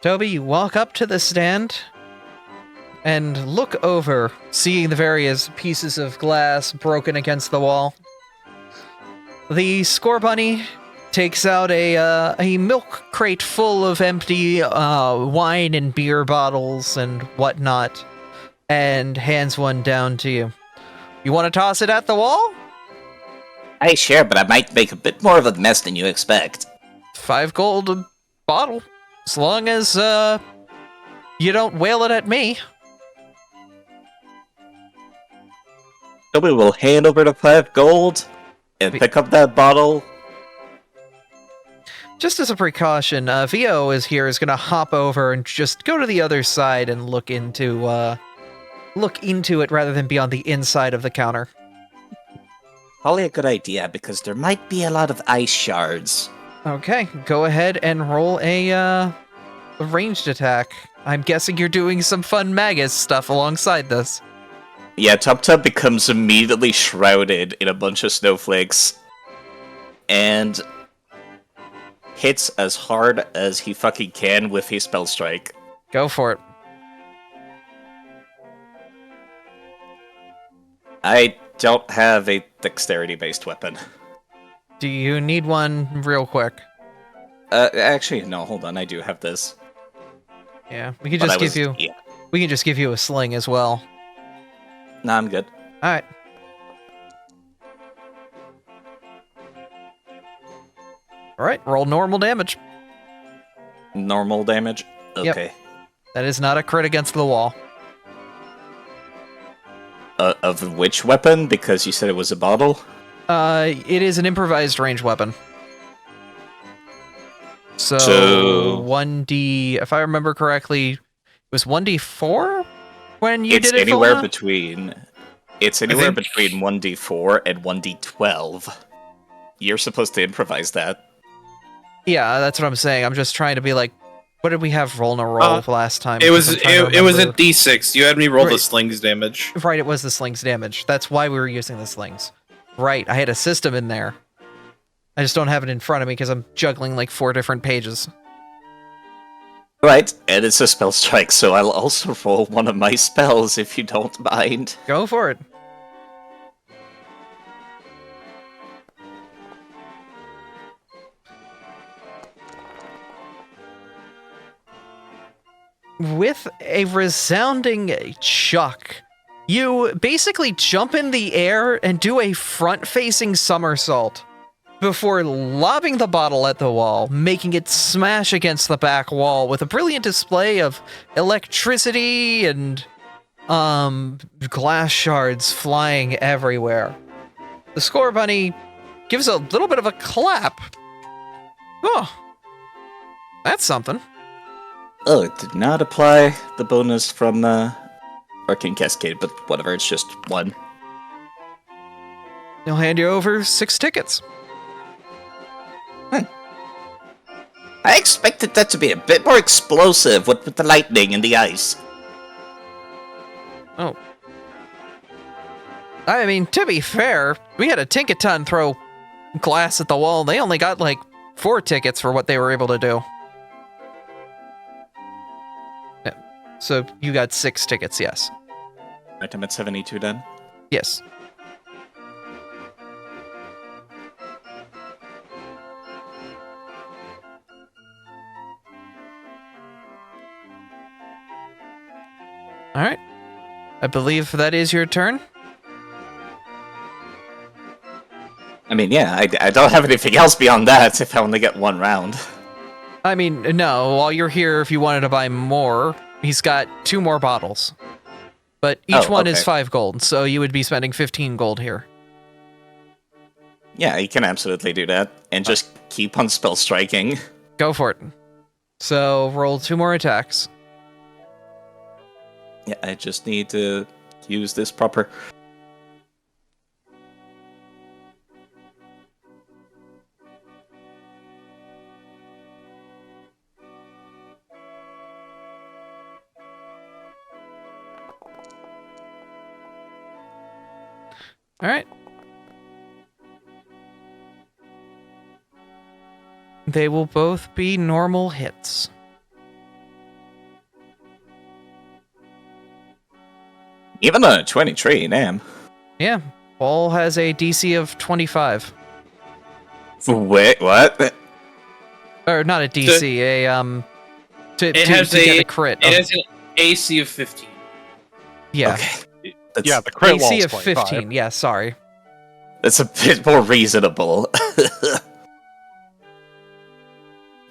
Toby, you walk up to the stand and look over, seeing the various pieces of glass broken against the wall. The score bunny takes out a milk crate full of empty wine and beer bottles and whatnot, and hands one down to you. You want to toss it at the wall? Hey, sure, but I might make a bit more of a mess than you expect. 5 gold a bottle. As long as, you don't whale it at me. Toby will hand over the 5 gold and Wait. pick up that bottle. Just as a precaution, VO is going to hop over and just go to the other side and look into it rather than be on the inside of the counter. Probably a good idea because there might be a lot of ice shards. Okay, go ahead and roll a ranged attack. I'm guessing you're doing some fun Magus stuff alongside this. Yeah, Tub Tub becomes immediately shrouded in a bunch of snowflakes and hits as hard as he fucking can with his spell strike. Go for it. I don't have a dexterity-based weapon. Do you need one real quick? Actually, no, hold on, I do have this. Yeah, we can But just I was- give you Yeah. we can just give you a sling as well. Nah, I'm good. All right. All right, roll normal damage. Normal damage? Yep. Okay. That is not a crit against the wall. Of which weapon? Because you said it was a bottle? It is an improvised range weapon. So So- 1d, if I remember correctly, it was 1d4 when you It's did it. anywhere Philna? between... It's anywhere think- between 1d4 and 1d12. You're supposed to improvise that. Yeah, that's what I'm saying. I'm just trying to be like, what did we have roll in a roll last time? It was Because I'm trying to it was a remember. D6. You had me roll the Right. slings damage. Right, it was the slings damage. That's why we were using the slings. Right, I had a system in there. I just don't have it in front of me because I'm juggling like 4 different pages. Right, and it's a spell strike, so I'll also roll one of my spells if you don't mind. Go for it. With a resounding chuck, you basically jump in the air and do a front-facing somersault before lobbing the bottle at the wall, making it smash against the back wall with a brilliant display of electricity and glass shards flying everywhere. The score bunny gives a little bit of a clap. Oh, that's something. Oh, it did not apply the bonus from Arcane Cascade, but whatever, it's just 1. He'll hand you over 6 tickets. I expected that to be a bit more explosive with the lightning and the ice. Oh. I mean, to be fair, we had a Tinkaton throw glass at the wall. They only got like 4 tickets for what they were able to do. Yeah. So you got 6 tickets, yes. Right, I'm at 72 then. Yes. All right. I believe that is your turn. I mean, yeah, I don't have anything else beyond that if I only get 1 round. I mean, no, while you're here, if you wanted to buy more, he's got 2 more bottles. But each Oh, one is okay. 5 gold, so you would be spending 15 gold here. Yeah, you can absolutely do that, and just keep on spell striking. Go for it. So roll 2 more attacks. Yeah, I just need to use this proper. All right. They will both be normal hits. Even a 23, damn. Yeah, Paul has a DC of 25. Wait, what? Or not a DC, to has get a- a crit. It has an AC of 15. Yeah, Okay. That's, Yeah, the crit AC wall's of 25. 15. Yeah, sorry. that's a bit more reasonable.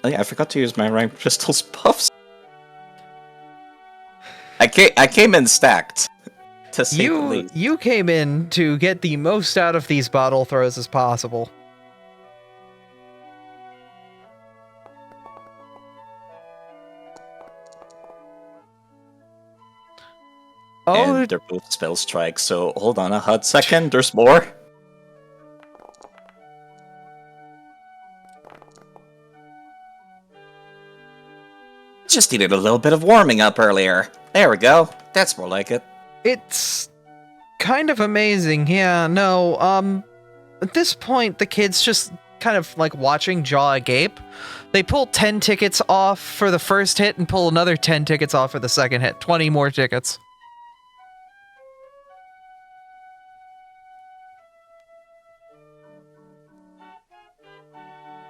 Oh yeah, I forgot to use my rank crystals buffs. I came in stacked. to say the least. You came in to get the most out of these bottle throws as possible. Oh, And they're both spell strikes, so hold on a hot second, there's more. Just needed a little bit of warming up earlier. There we go. That's more like it. it's kind of amazing. Yeah, no, at this point, the kid's just kind of like watching, jaw agape. They pull 10 tickets off for the first hit and pull another 10 tickets off for the second hit. 20 more tickets.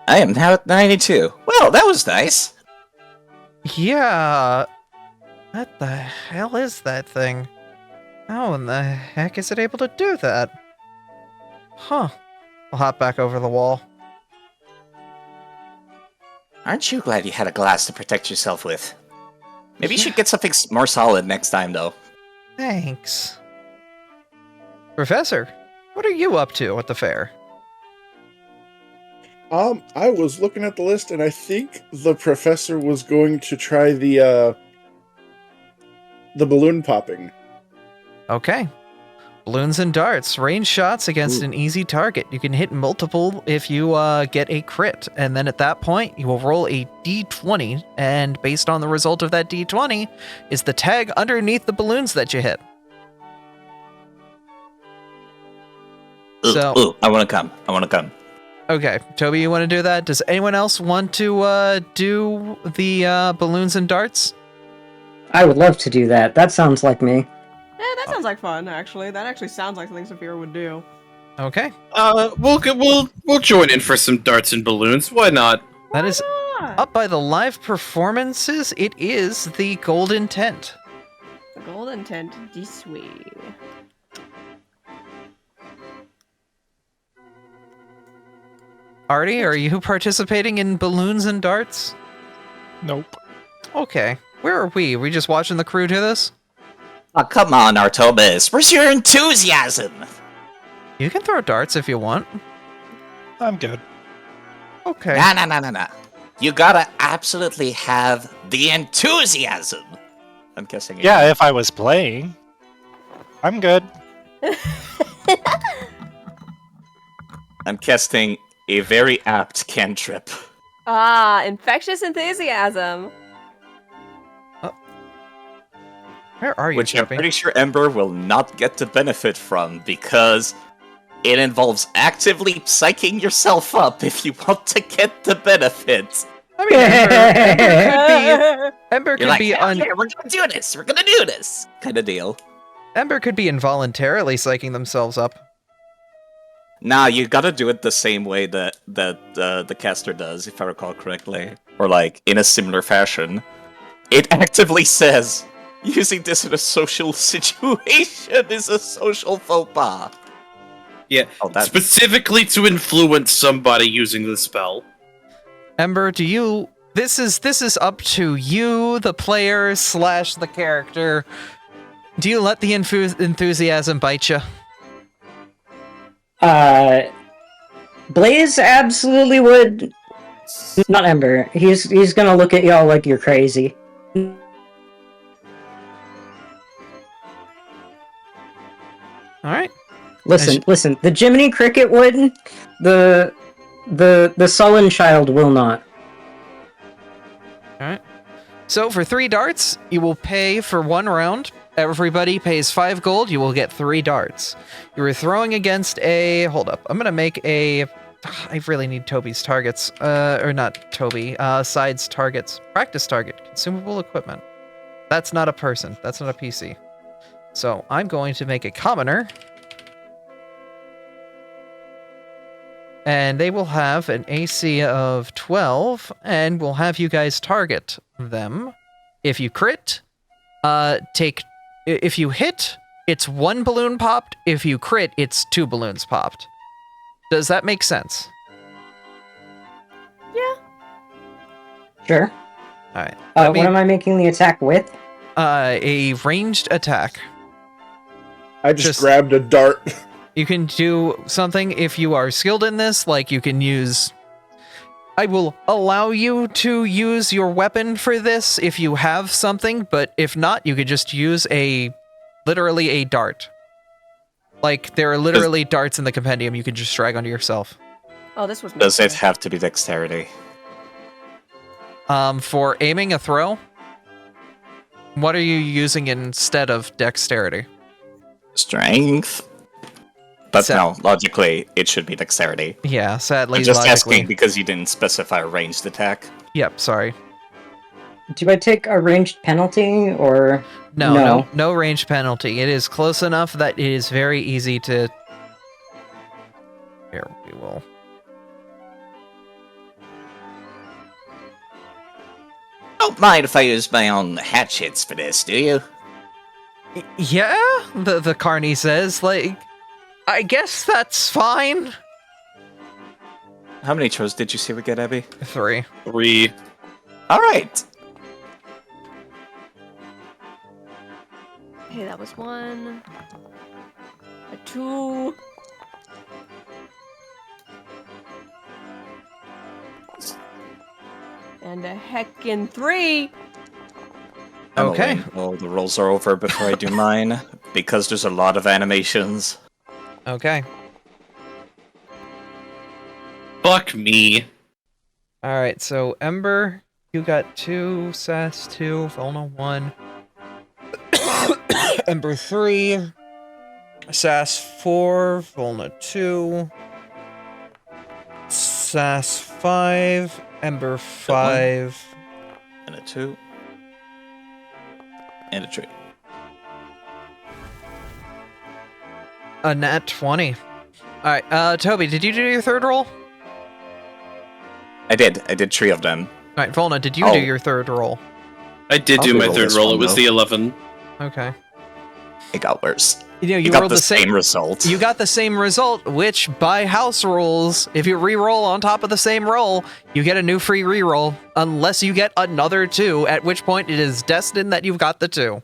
I am now at 92. Well, that was nice. Yeah. What the hell is that thing? How in the heck is it able to do that? Huh. I'll hop back over the wall. Aren't you glad you had a glass to protect yourself with? Maybe you should get something more solid next time, though. Thanks. Professor, what are you up to at the fair? I was looking at the list, and I think the professor was going to try the balloon popping. Okay. Balloons and darts. Range shots against an easy target. You can hit multiple if you get a crit. And then at that point, you will roll a d20. And based on the result of that d20 is the tag underneath the balloons that you hit. So- I want to come. Okay. Toby, you want to do that? Does anyone else want to do the balloons and darts? I would love to do that. That sounds like me. Yeah, that sounds like fun, actually. That actually sounds like something Saphira would do. Okay. We'll join in for some darts and balloons. Why not? That is up by the live performances. It is the Golden Tent. The golden tent this way. Artie, are you participating in balloons and darts? Nope. Okay. Where are we? Are we just watching the crew do this? Oh, come on, Artobis. Where's your enthusiasm? You can throw darts if you want. I'm good. Okay. Nah. You gotta absolutely have the enthusiasm. I'm guessing. Yeah, if I was playing. I'm good. I'm casting a very apt cantrip. Ah, infectious enthusiasm. Where are you, Which I'm Toby? pretty sure Ember will not get to benefit from because it involves actively psyching yourself up if you want to get the benefits. I mean, Ember You're could like, be "Hell yeah, we're gonna do this. We're gonna do this," kind of deal. Ember could be involuntarily psyching themselves up. Nah, you gotta do it the same way that the caster does, if I recall correctly, or like in a similar fashion. It actively says using this in a social situation is a social faux pas. Yeah, Oh, that's specifically to influence somebody using the spell. Ember, do you? This is up to you, the player / the character. Do you let the enthusiasm bite you? Blaze absolutely would. Not Ember. He's gonna look at y'all like you're crazy. All right. Listen. The Jiminy Cricket would. The sullen child will not. All right. So for 3 darts, you will pay for 1 round. Everybody pays 5 gold. You will get 3 darts. You were throwing against a. Hold up. I'm gonna make a. I really need Toby's targets. Or not Toby. Side's targets. Practice target. Consumable equipment. That's not a person. That's not a PC. So I'm going to make a commoner. And they will have an AC of 12, and we'll have you guys target them. If you crit, if you hit, it's 1 balloon popped. If you crit, it's 2 balloons popped. Does that make sense? Yeah. Sure. All right. What am I making the attack with? A ranged attack. I just grabbed a dart. You can do something if you are skilled in this, like you can use... I will allow you to use your weapon for this if you have something, but if not, you could just use literally a dart. Like, there are literally darts in the compendium you can just drag onto yourself. Oh, this was. Does it have to be dexterity? For aiming a throw, what are you using instead of dexterity? Strength. But no, logically, it should be dexterity. Yeah, sadly, I'm just logically. asking because you didn't specify a ranged attack. Yep, sorry. Do I take a ranged penalty, or... No range penalty. It is close enough that it is very easy to... Here, we will... Don't mind if I use my own hatchets for this, do you? Yeah, the carny says, like... I guess that's fine. How many chores did you see we get, Abby? 3. 3. Alright. Okay, that was 1. A 2. And a heckin' 3. Okay. Well, the rolls are over before I do mine, because there's a lot of animations. Okay. Fuck me. Alright, so Ember, you got 2, Sass 2, Volna 1. Ember 3, Sass 4, Volna 2, Sass 5, Ember 5. And a 2. And a 3. A nat 20. Alright, Toby, did you do your third roll? I did 3 of them. Alright, Volna, did you do your third roll? I did do I'll my roll third this roll. one, It was though. the 11. Okay. It got worse. You know, you It got rolled the same result. You got the same result, which by house rules, if you re-roll on top of the same roll, you get a new free re-roll, unless you get another 2, at which point it is destined that you've got the 2.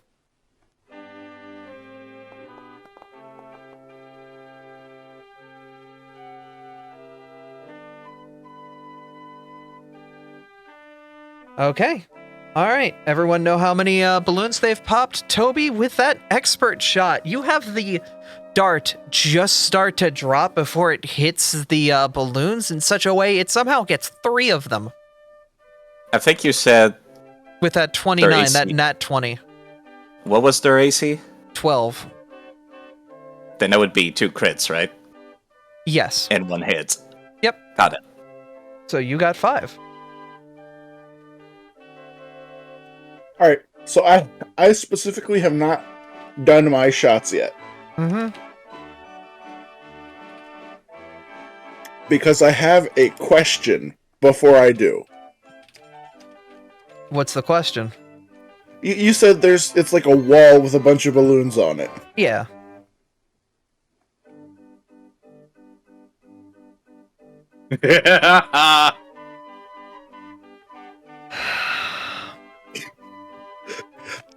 Okay. All right. Everyone know how many balloons they've popped? Toby, with that expert shot, you have the dart just start to drop before it hits the balloons in such a way it somehow gets 3 of them. I think you said... With that 29, that nat 20. What was their AC? 12. Then that would be 2 crits, right? Yes. And 1 hit. Yep. Got it. So you got 5. All right, so I specifically have not done my shots yet. Mm-hmm. Because I have a question before I do. What's the question? You said it's like a wall with a bunch of balloons on it. Yeah.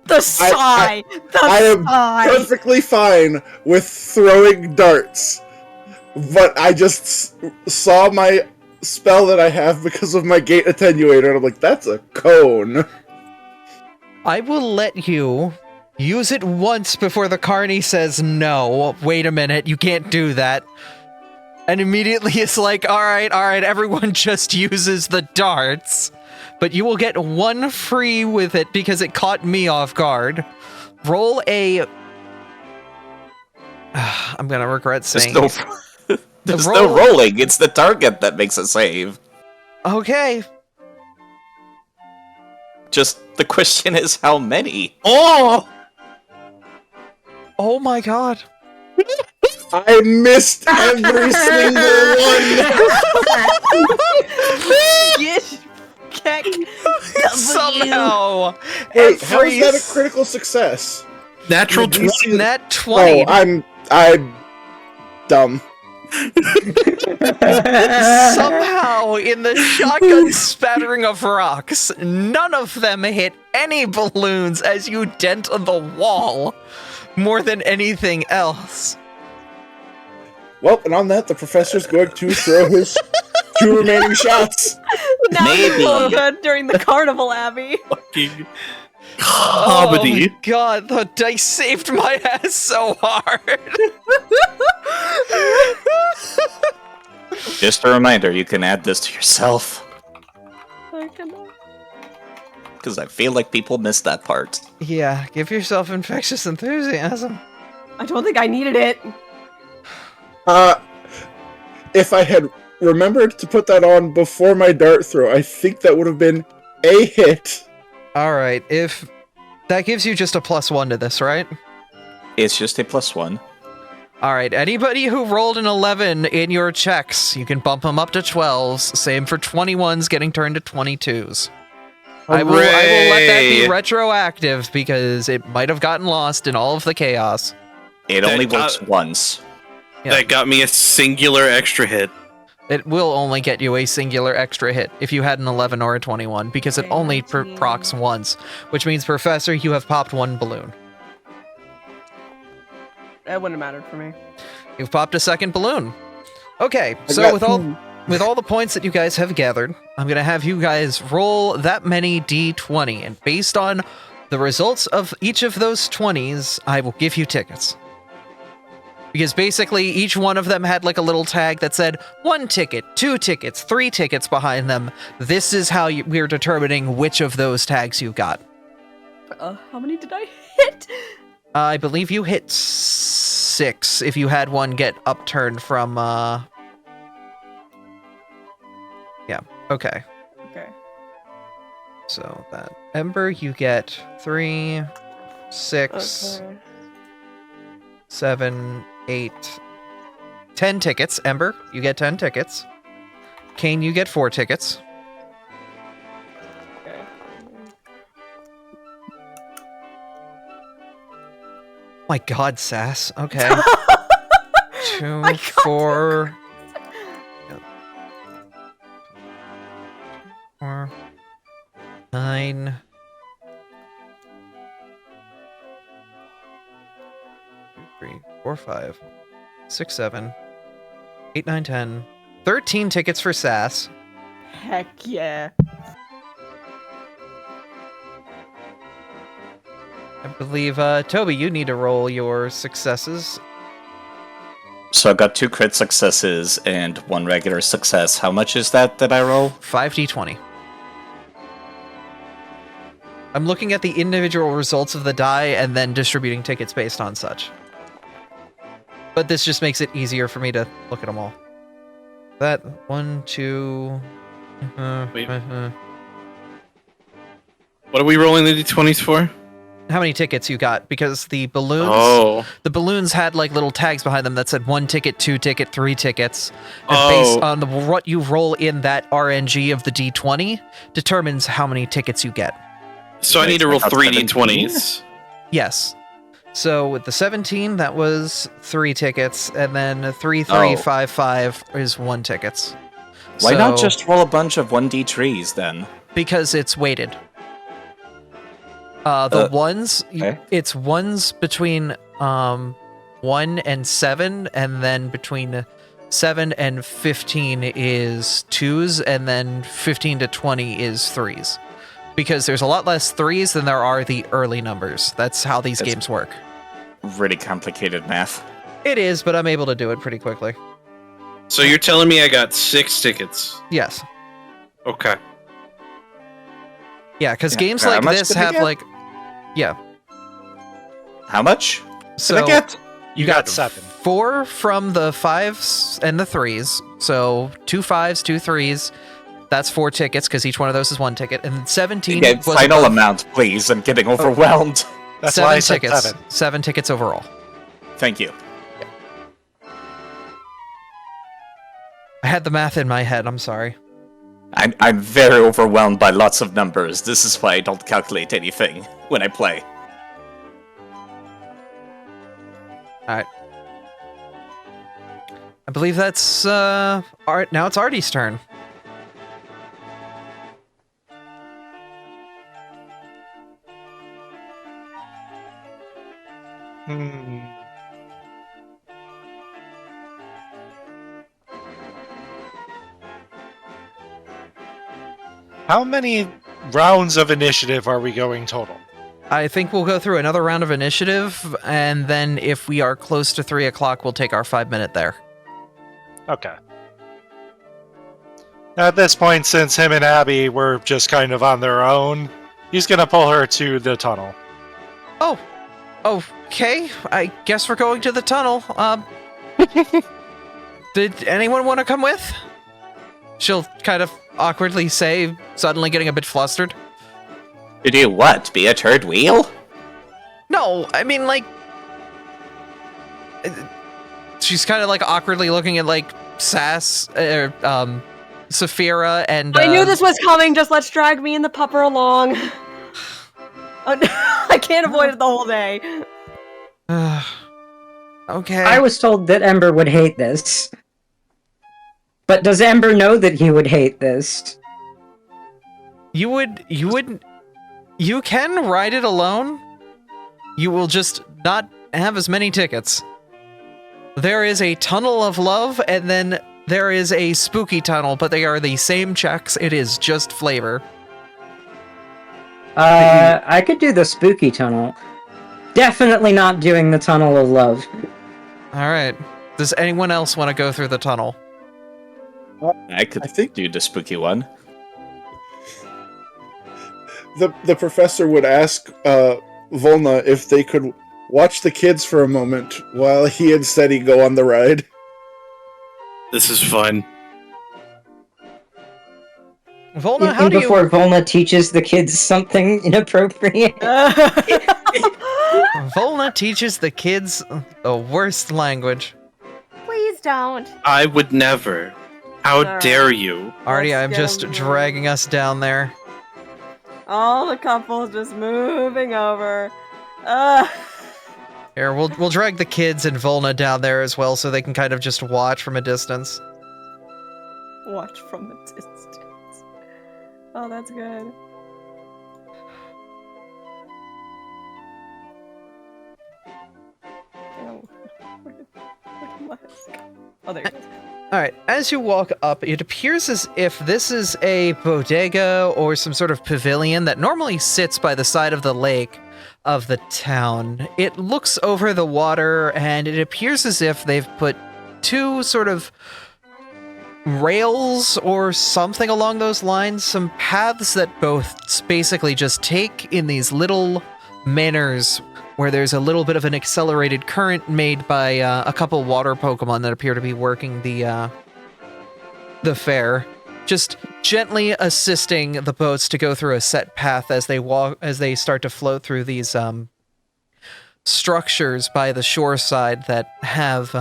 The sigh! I am perfectly fine with throwing darts, but I just saw my spell that I have because of my gate attenuator, and I'm like, that's a cone. I will let you use it once before the carny says, no, wait a minute, you can't do that. And immediately it's like, all right, everyone just uses the darts. But you will get 1 free with it because it caught me off guard. Roll a... I'm gonna regret saying There's no rolling, it's the target that makes a save. Okay. Just, the question is how many? Oh! Oh my god. I missed every single one! Yes! Keck. Somehow. Wait, how is that a critical success? Natural 20. Nat 20. Oh, I'm dumb. Somehow, in the shotgun spattering of rocks, none of them hit any balloons as you dent the wall more than anything else. Well, and on that, the professor's going to throw his 2 remaining shots. Now Maybe. you feel good during the carnival, Abby. Fucking Oh comedy. my god, the dice saved my ass so hard. Just a reminder, you can add this to yourself. I cannot. Because I feel like people miss that part. Yeah, give yourself infectious enthusiasm. I don't think I needed it. If I had remembered to put that on before my dart throw, I think that would have been a hit. Alright, if that gives you just a +1 to this, right? It's just a +1. Alright, anybody who rolled an 11 in your checks, you can bump them up to 12s. Same for 21s getting turned to 22s. I will let that be Hooray! retroactive because it might have gotten lost in all of the chaos. It That only got- works once. Yeah. That got me a singular extra hit. It will only get you a singular extra hit if you had an 11 or a 21 because it Okay, only 19. procs once, which means, Professor, you have popped 1 balloon. That wouldn't have mattered for me. You've popped a second balloon. Okay, I so got with all the points that you guys have gathered, I'm gonna have you guys roll that many d20, and based on the results of each of those 20s, I will give you tickets. Because basically, each one of them had like a little tag that said 1 ticket, 2 tickets, 3 tickets behind them. This is how we're determining which of those tags you got. How many did I hit? I believe you hit 6 if you had one get upturned from, Yeah, okay. Okay. So that Ember, you get 3, 6, Okay. 7, 8, 10 tickets. Ember, you get 10 tickets. Kane, you get 4 tickets. Okay. My god, Sass. Okay. 2, My God. 4. 4, 9. 2, 3, 4, 5, 6, 7, 8, 9, 10. 13 tickets for Sass. Heck yeah. I believe, Toby, you need to roll your successes. So I got 2 crit successes and 1 regular success. How much is that I roll? 5d20. I'm looking at the individual results of the die and then distributing tickets based on such. But this just makes it easier for me to look at them all. That 1, 2. Wait. What are we rolling the d20s for? How many tickets you got? Because the balloons, Oh. the balloons had like little tags behind them that said 1 ticket, 2 ticket, 3 tickets. And Oh. based on what you roll in that RNG of the D20 determines how many tickets you get. So I need to roll About 3 17? d20s. Yes. So with the 17, that was 3 tickets, and then 3, 3, Oh. 5, 5 is 1 tickets. Why not So- just roll a bunch of 1d3s then? Because it's weighted. The ones, okay. it's ones between 1 and 7, and then between 7 and 15 is 2s, and then 15 to 20 is 3s. Because there's a lot less 3s than there are the early numbers. That's how these That's- games work. Really complicated math. It is, but I'm able to do it pretty quickly. So you're telling me I got 6 tickets. Yes. Okay. Yeah, because Yeah. games How like much this did we have get? like, yeah. How much So did I get? you got got 7. 4 from the 5s and the 3s. So 2 5s, 2 3s. That's 4 tickets because each one of those is 1 ticket. And 17 Okay, was final above amount, please. I'm getting overwhelmed. That's why I 7 said tickets. 7. 7 tickets overall. Thank you. I had the math in my head. I'm sorry. I'm very overwhelmed by lots of numbers. This is why I don't calculate anything when I play. I believe that's Art. Now it's Artie's turn. Hmm. How many rounds of initiative are we going total? I think we'll go through another round of initiative, and then if we are close to 3 o'clock, we'll take our 5-minute there. Okay. At this point, since him and Abby were just kind of on their own, he's gonna pull her to the tunnel. Oh, okay. I guess we're going to the tunnel. Did anyone want to come with? She'll kind of awkwardly say, suddenly getting a bit flustered. To do what? Be a third wheel? No, I mean, like... She's kind of, like, awkwardly looking at, like, Saphira, and... I knew this was coming, just let's drag me and the pupper along. I can't avoid it the whole day. Okay. I was told that Ember would hate this. But does Ember know that he would hate this? You can ride it alone. You will just not have as many tickets. There is a tunnel of love, and then there is a spooky tunnel, but they are the same checks. It is just flavor. I could do the spooky tunnel. Definitely not doing the tunnel of love. Alright. Does anyone else want to go through the tunnel? I think do the spooky one. The professor would ask Volna if they could watch the kids for a moment while he and Steady go on the ride. This is fun. Volna, how Even do you... before Volna teaches the kids something inappropriate. Volna teaches the kids the worst language. Please don't. I would never. How Alright. dare you? Artie, Let's I'm get just him going. dragging us down there. All the couples just moving over. Here, we'll drag the kids and Volna down there as well, so they can kind of just watch from a distance. Watch from a distance. Oh, that's good. Oh, where did my mask go? Oh, there it is. Alright, as you walk up, it appears as if this is a bodega or some sort of pavilion that normally sits by the side of the lake of the town. It looks over the water, and it appears as if they've put two sort of rails or something along those lines, some paths that both basically just take in these little manners where there's a little bit of an accelerated current made by a couple water Pokemon that appear to be working the fair, just gently assisting the boats to go through a set path as they start to float through these structures by the shore side that have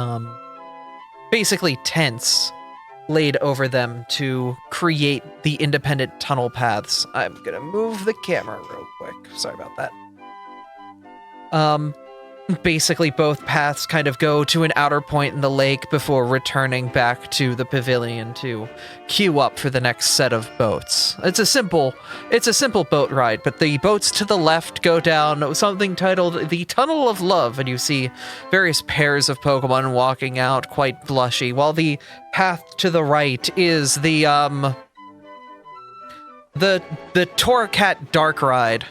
basically tents laid over them to create the independent tunnel paths. I'm gonna move the camera real quick. Sorry about that. Basically both paths kind of go to an outer point in the lake before returning back to the pavilion to queue up for the next set of boats. It's a simple boat ride, but the boats to the left go down something titled the Tunnel of Love, and you see various pairs of Pokemon walking out quite blushy, while the path to the right is the Torracat Dark Ride.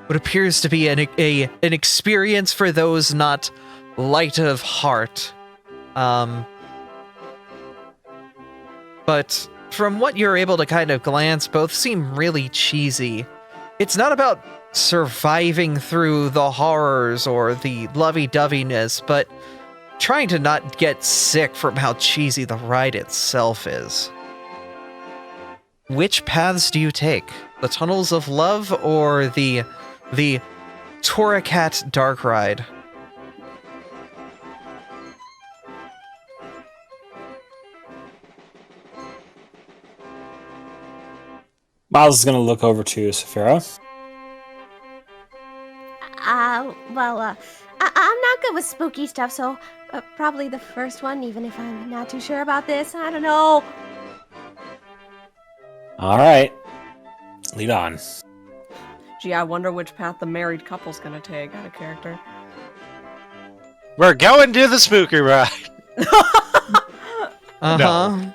What appears to be an experience for those not light of heart. But from what you're able to kind of glance, both seem really cheesy. It's not about surviving through the horrors or the lovey-doveyness, but trying to not get sick from how cheesy the ride itself is. Which paths do you take? The Tunnels of Love or the Torracat Dark Ride? Miles is going to look over to Saphira. I'm not good with spooky stuff, so probably the first one, even if I'm not too sure about this. I don't know. All right. Lead on. Gee, I wonder which path the married couple's gonna take out of character. We're going to the spooky ride. Uh-huh. No.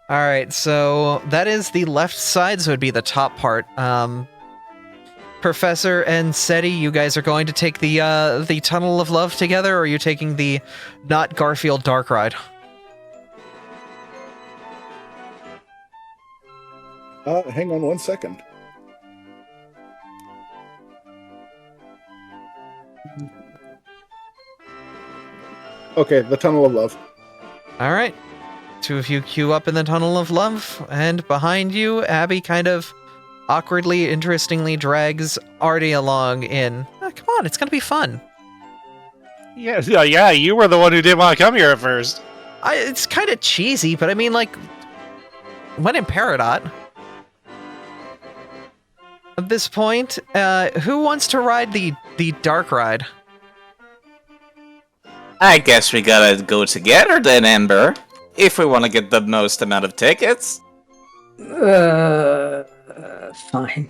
Alright, so that is the left side, so it'd be the top part. Professor and Seti, you guys are going to take the Tunnel of Love together, or are you taking the not Garfield Dark Ride? Hang on 1 second. Okay, the Tunnel of Love. Alright. Two of you queue up in the Tunnel of Love, and behind you, Abby kind of awkwardly, interestingly drags Artie along in. Oh, come on, it's gonna be fun. Yeah, you were the one who didn't want to come here at first. It's kind of cheesy, but I mean, like, when in Peridot. At this point, who wants to ride the dark ride? I guess we gotta go together then, Ember. If we want to get the most amount of tickets. Fine.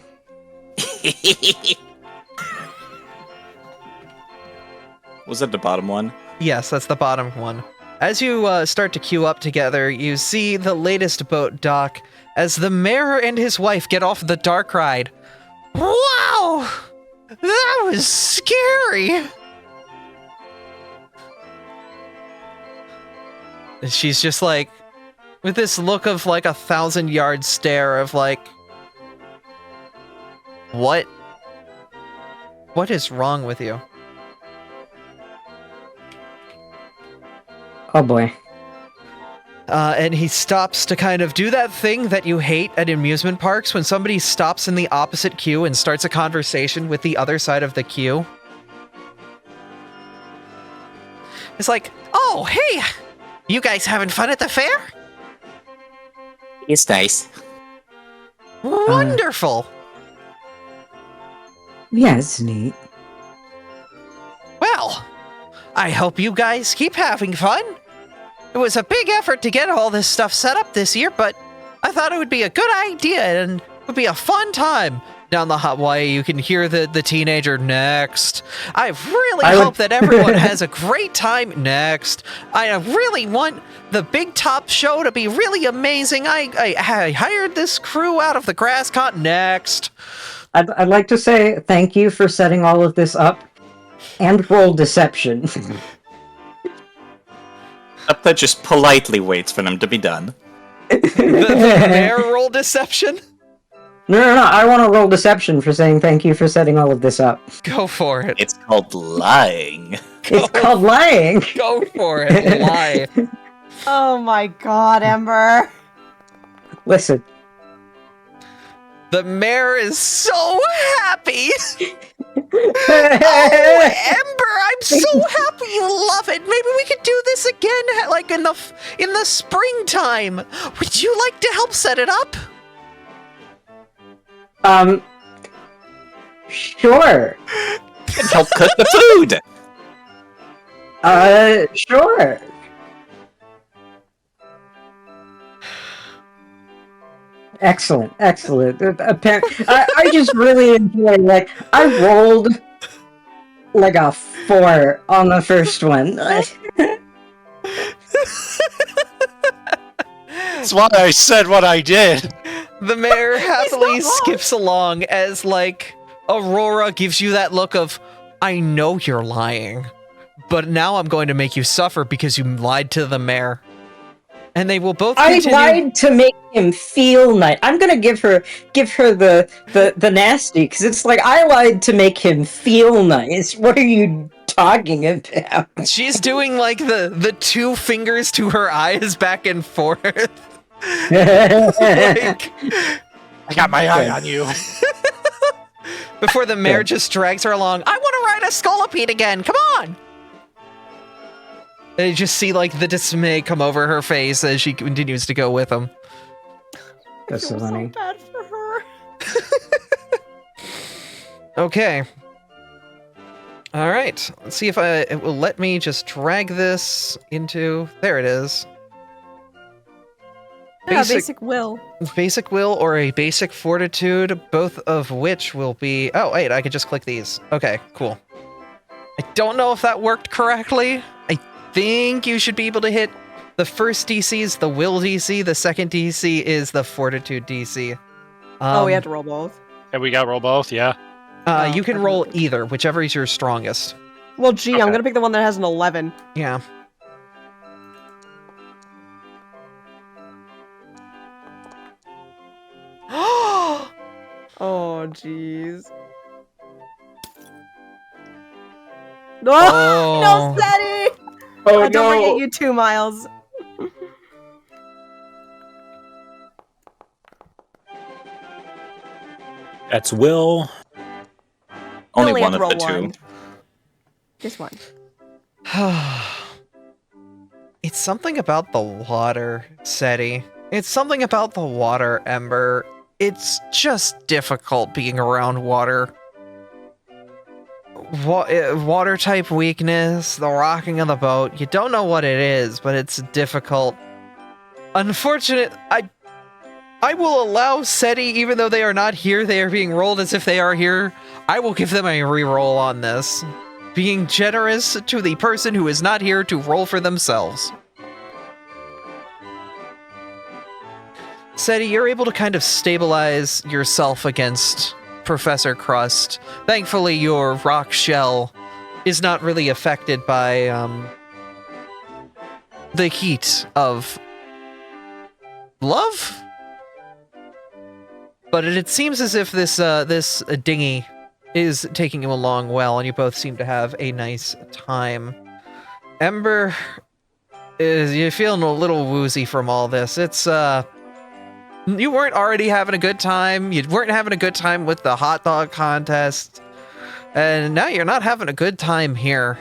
Was it the bottom one? Yes, that's the bottom one. As you start to queue up together, you see the latest boat dock as the mayor and his wife get off the dark ride. Wow! That was scary! And she's just like, with this look of like 1,000-yard stare of like, what? What is wrong with you? Oh boy. And he stops to kind of do that thing that you hate at amusement parks when somebody stops in the opposite queue and starts a conversation with the other side of the queue. It's like, oh, hey, you guys having fun at the fair? It's nice. Wonderful. Yeah, it's neat. Well, I hope you guys keep having fun. It was a big effort to get all this stuff set up this year, but I thought it would be a good idea and would be a fun time. Down the hallway, you can hear the teenager, next. I really hope that everyone has a great time, next. I really want the Big Top show to be really amazing. I hired this crew out of the grass cot, next. I'd like to say thank you for setting all of this up and roll deception. That just politely waits for them to be done. the mayor roll deception? No, I want to roll deception for saying thank you for setting all of this up. Go for it. It's called lying. It's called lying. Go for it. Lie. Oh my god, Ember. Listen. The mayor is so happy. Oh, Ember, I'm so happy you love it. Maybe we could do this again, like in the springtime. Would you like to help set it up? Sure. Help cook the food. Sure. Excellent. I just really enjoy, like, I rolled like a 4 on the first one. That's why I said what I did. The mayor happily skips along as, like, Aurora gives you that look of, I know you're lying, but now I'm going to make you suffer because you lied to the mayor. And they will both continue. I lied to make him feel nice. I'm gonna give her the nasty, because it's like, I lied to make him feel nice. What are you talking about? She's doing like the 2 fingers to her eyes back and forth. Like, I got my eye on you. Before the mayor just drags her along. I want to ride a Scolipede again. Come on. And you just see like the dismay come over her face as she continues to go with him. That's so funny. So bad for her. Okay. All right. Let's see if it will let me just drag this into. There it is. Yeah, basic will. Basic will or a basic fortitude, both of which will be. Oh wait, I could just click these. Okay, cool. I don't know if that worked correctly. I think you should be able to hit the first DC is the will DC, the second DC is the fortitude DC. We have to roll both. And we got roll both, yeah. You can roll either, whichever is your strongest. Well, gee, I'm gonna pick the one that has an 11. Yeah. Oh, jeez. No, Oh. no, Sadie! Oh Don't forget no! you 2 miles. That's will. Only have one to of the roll two. one. Just one. It's something about the water, Seti. It's something about the water, Ember. It's just difficult being around water. Water type weakness, the rocking of the boat. You don't know what it is, but it's difficult. Unfortunate, I will allow Seti, even though they are not here, they are being rolled as if they are here. I will give them a reroll on this. Being generous to the person who is not here to roll for themselves. Seti, you're able to kind of stabilize yourself against Professor Crust. Thankfully, your rock shell is not really affected by the heat of love? But it seems as if this dinghy is taking you along well, and you both seem to have a nice time. Ember, you're feeling a little woozy from all this. It's you weren't already having a good time. You weren't having a good time with the hot dog contest, and now you're not having a good time here.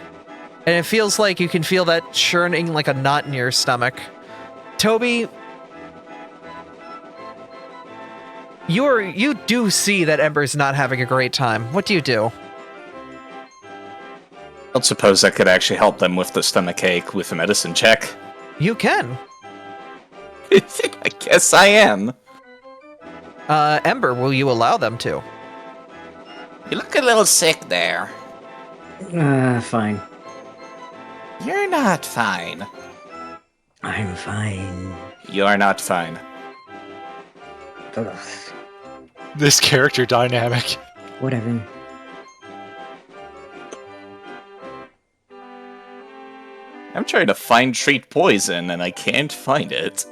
And it feels like you can feel that churning like a knot in your stomach. Toby, you do see that Ember's not having a great time. What do you do? I don't suppose I could actually help them with the stomachache with a medicine check. You can. I guess I am. Ember, will you allow them to? You look a little sick there. Fine. You're not fine. I'm fine. You're not fine. Ugh, This character dynamic. whatever. I'm trying to treat poison and I can't find it.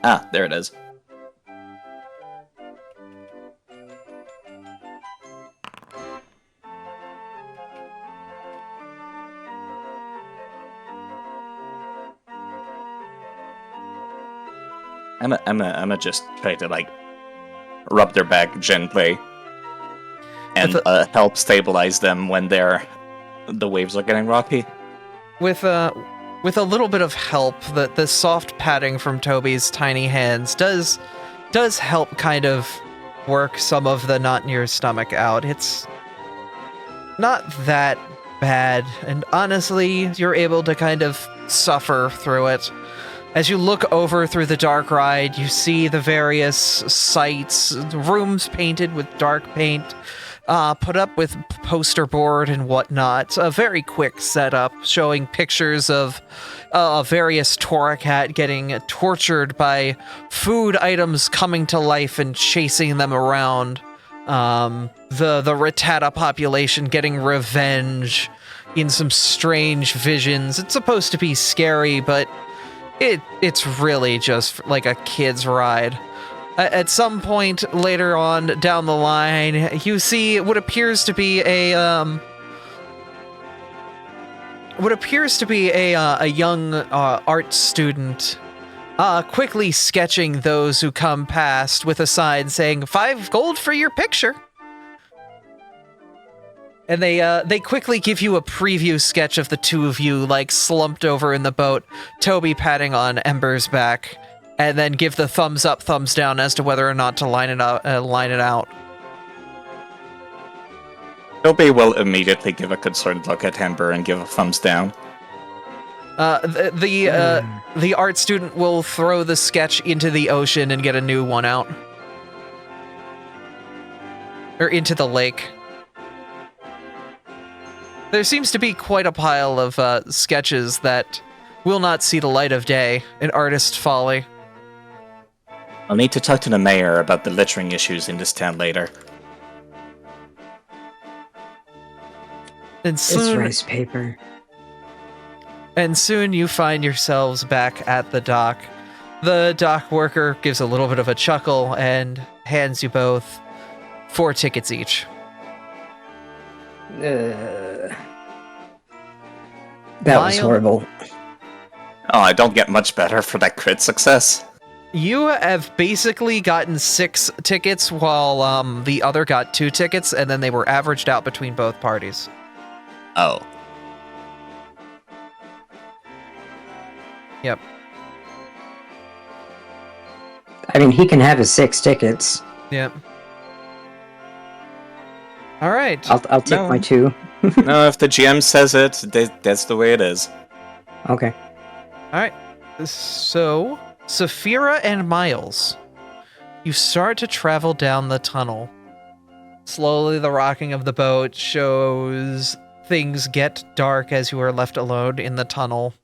Ah, there it is. I'm gonna just try to like rub their back gently and help stabilize them when the waves are getting rocky. With a little bit of help, the soft patting from Toby's tiny hands does help kind of work some of the knot in your stomach out. It's not that bad, and honestly, you're able to kind of suffer through it. As you look over through the dark ride, you see the various sights, rooms painted with dark paint, put up with poster board and whatnot. A very quick setup showing pictures of various Toracat getting tortured by food items coming to life and chasing them around. The Rattata population getting revenge in some strange visions. It's supposed to be scary, but it's really just like a kid's ride. At some point later on down the line, you see what appears to be a young art student quickly sketching those who come past with a sign saying 5 gold for your picture. And they quickly give you a preview sketch of the two of you, like, slumped over in the boat, Toby patting on Ember's back, and then give the thumbs up, thumbs down as to whether or not to line it out. Toby will immediately give a concerned look at Amber and give a thumbs down. The art student will throw the sketch into the ocean and get a new one out. Or into the lake. There seems to be quite a pile of sketches that will not see the light of day, an artist's folly. I'll need to talk to the mayor about the littering issues in this town later. And It's soon, rice paper. and soon you find yourselves back at the dock. The dock worker gives a little bit of a chuckle and hands you both 4 tickets each. That was Miles- horrible. Oh, I don't get much better for that crit success. You have basically gotten 6 tickets while the other got 2 tickets, and then they were averaged out between both parties. Oh. Yep. I mean, he can have his 6 tickets. Yep. All right. I'll take my 2. No, if the GM says it, that's the way it is. Okay. All right. So, Saphira and Miles, you start to travel down the tunnel. Slowly, the rocking of the boat shows things get dark as you are left alone in the tunnel.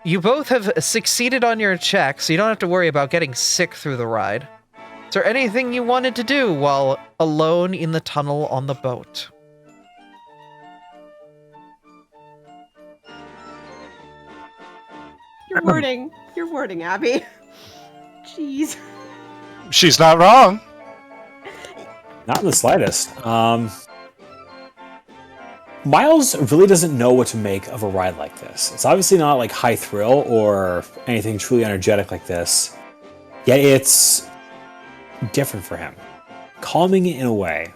You both have succeeded on your check, so you don't have to worry about getting sick through the ride. Is there anything you wanted to do while alone in the tunnel on the boat? Your wording, Abby. Jeez. She's not wrong. Not in the slightest. Miles really doesn't know what to make of a ride like this. It's obviously not like high thrill or anything truly energetic like this. Yet it's different for him. Calming in a way.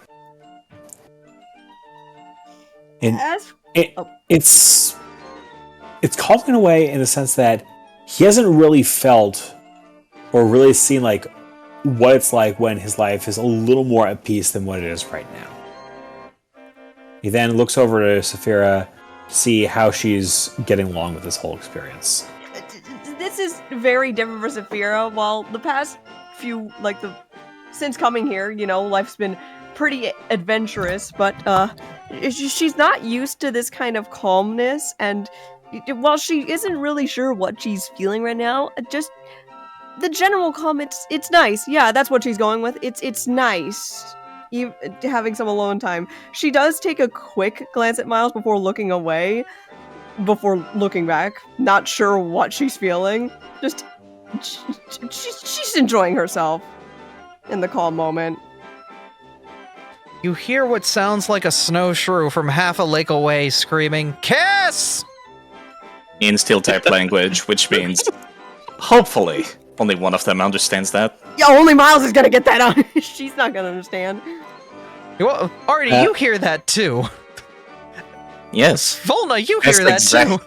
And it's calming in a way in the sense that he hasn't really felt or really seen like what it's like when his life is a little more at peace than what it is right now. He then looks over to Saphira to see how she's getting along with this whole experience. This is very different for Saphira. While the past few, since coming here, life's been pretty adventurous, but she's not used to this kind of calmness, and while she isn't really sure what she's feeling right now, just the general calm, it's nice. Yeah, that's what she's going with. It's nice. Having some alone time. She does take a quick glance at Miles before looking away, before looking back, not sure what she's feeling. Just she's enjoying herself in the calm moment. You hear what sounds like a snow shrew from half a lake away screaming, "Kiss!" In steel-type language, which means, hopefully, only one of them understands that. Yeah, only Miles is gonna get that on. She's not gonna understand. Well, Artie, you hear that too. Yes. Volna, you hear that too.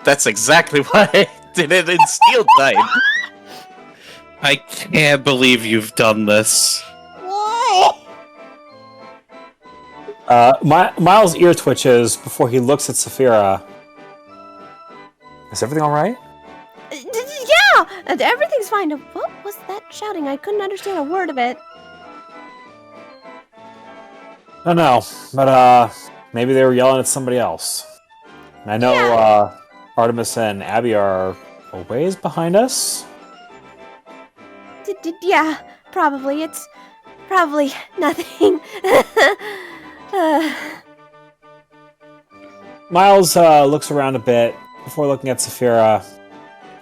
That's exactly why I did it in steel type. I can't believe you've done this. Miles' ear twitches before he looks at Saphira. Is everything all right? Yeah, everything's fine. What was that shouting? I couldn't understand a word of it. I don't know, but maybe they were yelling at somebody else. I know Artemis and Abby are a ways behind us. Yeah, probably. It's probably nothing. Miles looks around a bit before looking at Saphira.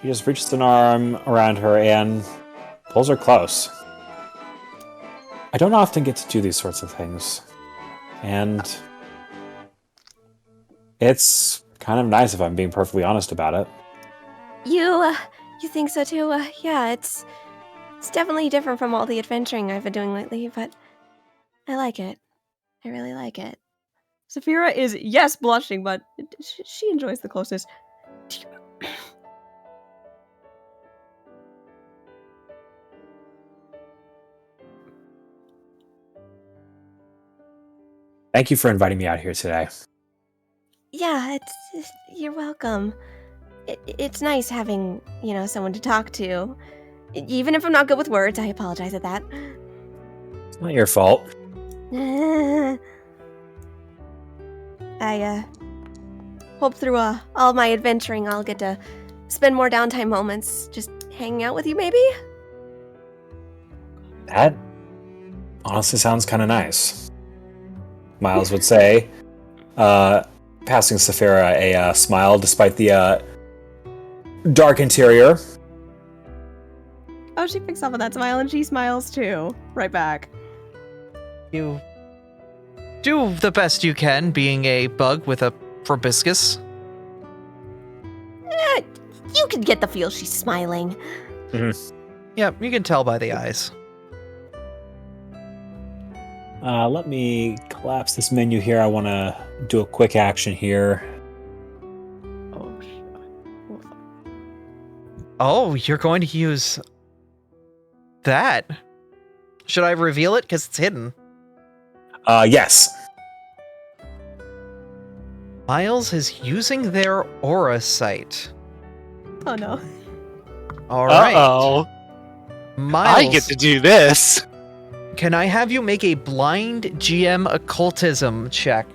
He just reaches an arm around her and pulls her close. I don't often get to do these sorts of things. And it's kind of nice if I'm being perfectly honest about it. You think so too? Yeah, it's definitely different from all the adventuring I've been doing lately, but I like it. I really like it. Saphira is, yes, blushing, but she enjoys the closest. Thank you for inviting me out here today. Yeah, you're welcome. It's nice having, someone to talk to. Even if I'm not good with words, I apologize at that. It's not your fault. I hope through all my adventuring I'll get to spend more downtime moments just hanging out with you, maybe? That honestly sounds kind of nice. Miles would say, passing Saphira a smile despite the dark interior. Oh, she picks up on that smile and she smiles too. Right back. You do the best you can, being a bug with a proboscis. You can get the feel she's smiling. Yeah, you can tell by the eyes. Let me collapse this menu here. I want to do a quick action here. Oh, shit. Oh, you're going to use that? Should I reveal it? Because it's hidden. Yes. Miles is using their aura sight. Oh no. All right. Uh-oh. Miles, I get to do this. can I have you make a blind GM occultism check?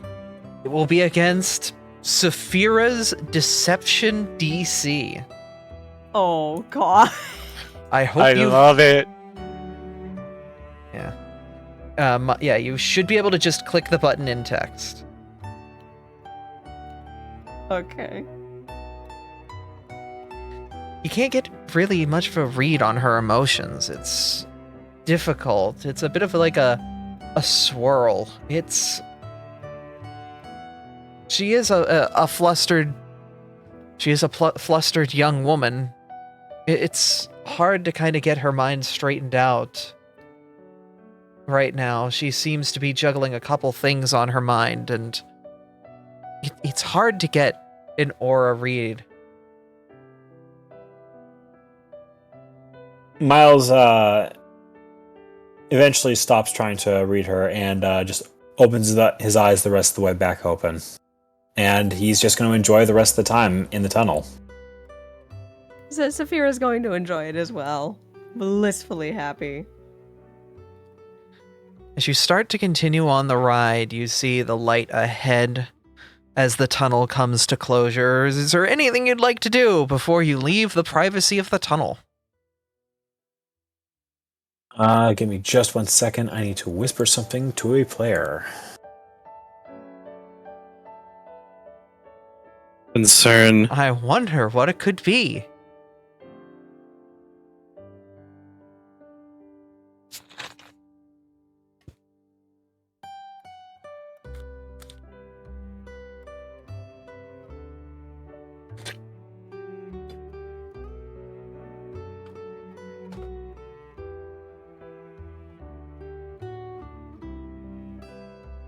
It will be against Saphira's deception DC. Oh god. I hope I you love it. Yeah, you should be able to just click the button in text. Okay. You can't get really much of a read on her emotions. It's difficult. It's a bit of like a swirl. She is a flustered flustered young woman. It's hard to kind of get her mind straightened out. Right now, she seems to be juggling a couple things on her mind, and it's hard to get an aura read. Miles eventually stops trying to read her and just opens his eyes the rest of the way back open. And he's just going to enjoy the rest of the time in the tunnel. So Saphira's going to enjoy it as well. Blissfully happy. As you start to continue on the ride, you see the light ahead as the tunnel comes to closure. Is there anything you'd like to do before you leave the privacy of the tunnel? Give me just 1 second. I need to whisper something to a player. Concern. I wonder what it could be.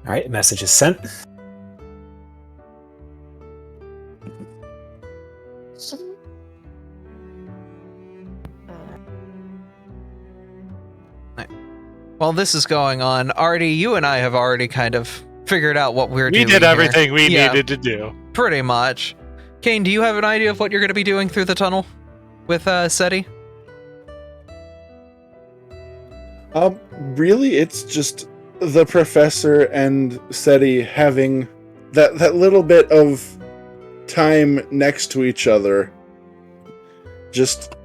All right, message is sent. While this is going on, Artie, you and I have already kind of figured out what we're doing. We did here. everything we Yeah, needed to do. pretty much. Kane, do you have an idea of what you're going to be doing through the tunnel with SETI? Really, it's just the professor and SETI having that little bit of time next to each other. Just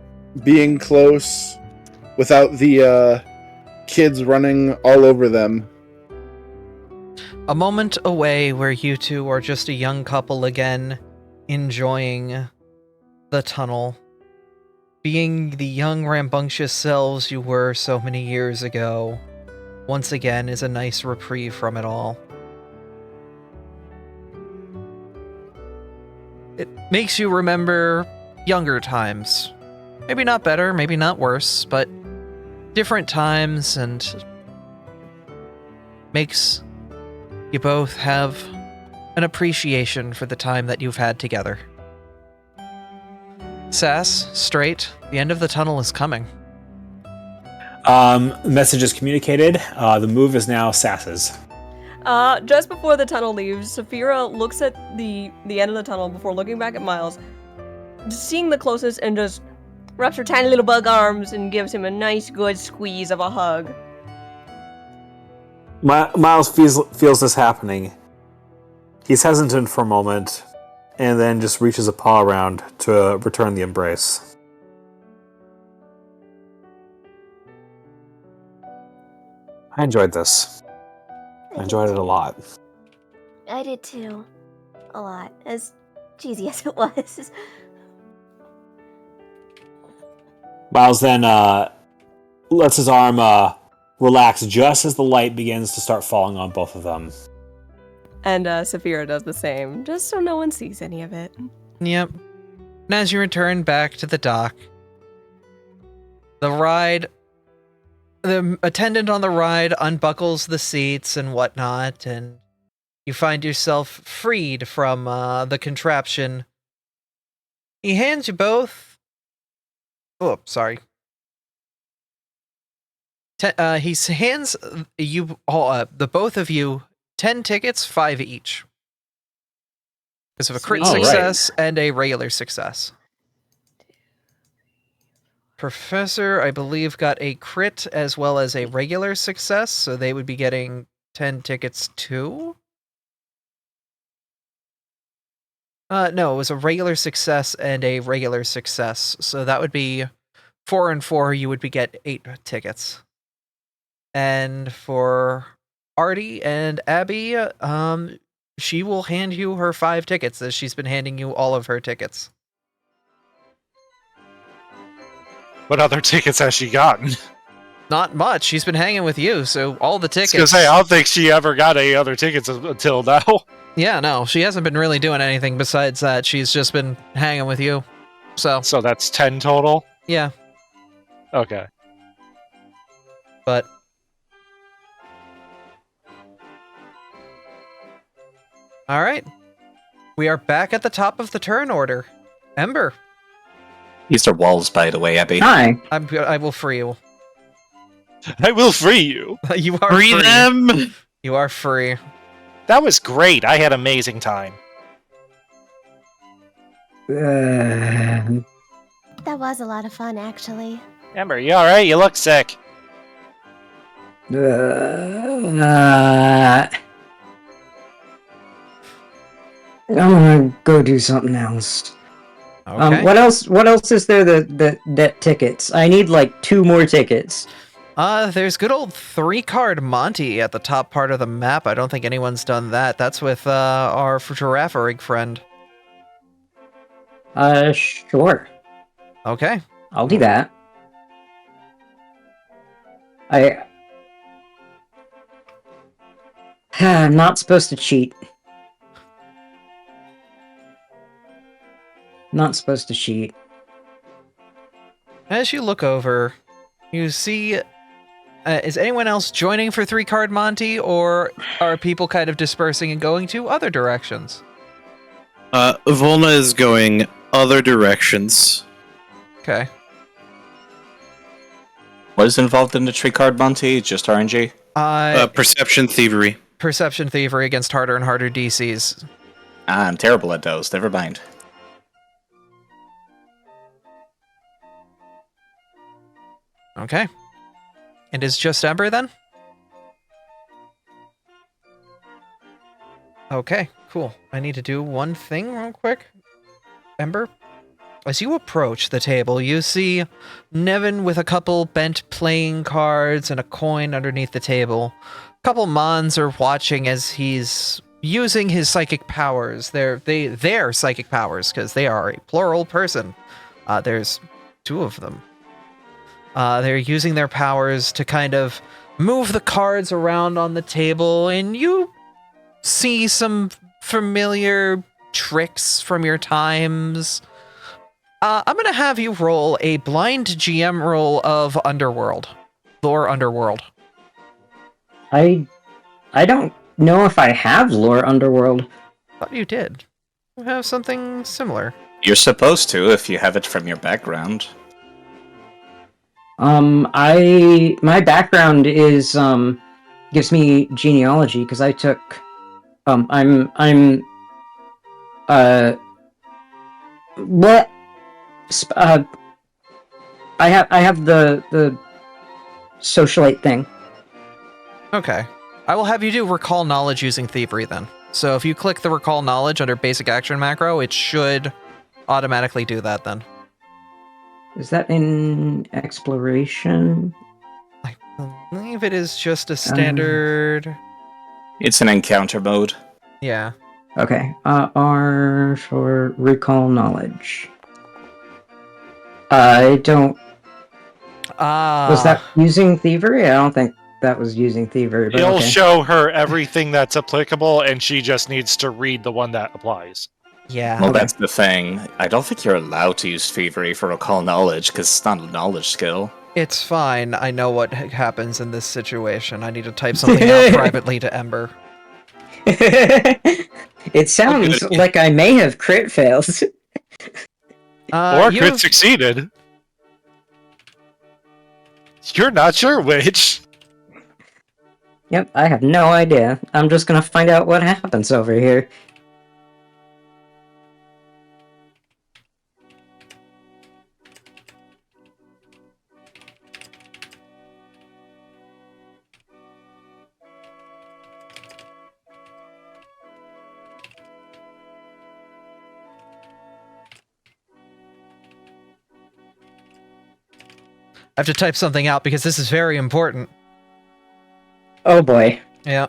being close without the kids running all over them. A moment away where you two are just a young couple again, enjoying the tunnel. Being the young, rambunctious selves you were so many years ago, once again is a nice reprieve from it all. It makes you remember younger times. Maybe not better, maybe not worse, but different times, and makes you both have an appreciation for the time that you've had together. Sass, straight, the end of the tunnel is coming. Message is communicated. The move is now Sass's. Just before the tunnel leaves, Saphira looks at the end of the tunnel before looking back at Miles, seeing the closest, and just wraps her tiny little bug arms and gives him a nice, good squeeze of a hug. Miles feels this happening. He's hesitant for a moment, and then just reaches a paw around to return the embrace. I enjoyed this. I enjoyed it a lot. I did too. A lot. As cheesy as it was. Miles then lets his arm relax just as the light begins to start falling on both of them. And Saphira does the same, just so no one sees any of it. Yep. And as you return back to the dock, the attendant on the ride unbuckles the seats and whatnot, and you find yourself freed from the contraption. He hands you both... Oh, sorry. He hands you all, the both of you, 10 tickets, 5 each. Because of a crit success and a regular success. Professor, I believe, got a crit as well as a regular success, so they would be getting 10 tickets too? No, it was a regular success and a regular success, so that would be 4 and 4, you would get 8 tickets. And for Artie and Abby, she will hand you her 5 tickets, as she's been handing you all of her tickets. What other tickets has she gotten? Not much. She's been hanging with you, so all the tickets... I was gonna say, I don't think she ever got any other tickets until now. Yeah, no, she hasn't been really doing anything besides that. She's just been hanging with you. So that's 10 total? Yeah. Okay. But... Alright. We are back at the top of the turn order. Ember. These are walls, by the way, Abby. Hi. I will free you. I will free you. You are Free free. them! You are free. That was great. I had amazing time. That was a lot of fun, actually. Ember, you alright? You look sick. I'm gonna go do something else. Okay. What else is there that tickets? I need like 2 more tickets. There's good old 3-card Monty at the top part of the map. I don't think anyone's done that. That's with our giraffe rig friend. Sure. Okay. I'll do that. I'm not supposed to cheat. Not supposed to cheat. As you look over, you see... is anyone else joining for 3-card Monty, or are people kind of dispersing and going to other directions? Volna is going other directions. Okay. What is involved in the 3-card Monty? Just RNG? Perception thievery. Perception thievery against harder and harder DCs. I'm terrible at those. Never mind. Okay. And is just Ember then? Okay, cool. I need to do one thing real quick. Ember, as you approach the table, you see Nevin with a couple bent playing cards and a coin underneath the table. A couple Mons are watching as he's using his psychic powers. They're psychic powers, because they are a plural person. There's 2 of them. They're using their powers to kind of move the cards around on the table, and you see some familiar tricks from your times. I'm going to have you roll a blind GM roll of Underworld. Lore Underworld. I don't know if I have lore Underworld. Thought you did. You have something similar. You're supposed to if you have it from your background. My background is gives me genealogy because I took. I'm. What? I have the socialite thing. Okay. I will have you do recall knowledge using thievery then. So if you click the recall knowledge under basic action macro, it should automatically do that then. Is that in exploration? I believe it is just a standard. It's an encounter mode. Yeah. Okay. R for recall knowledge. I don't. Was that using thievery? I don't think that was using thievery. But It'll okay. show her everything that's applicable, and she just needs to read the one that applies. Yeah. Well, Okay. that's the thing. I don't think you're allowed to use thievery for recall knowledge because it's not a knowledge skill. It's fine. I know what happens in this situation. I need to type something out privately to Ember. It sounds like I may have crit failed. Or you crit succeeded. You're not sure which. Yep, I have no idea. I'm just gonna find out what happens over here. I have to type something out because this is very important. Oh boy. Yeah.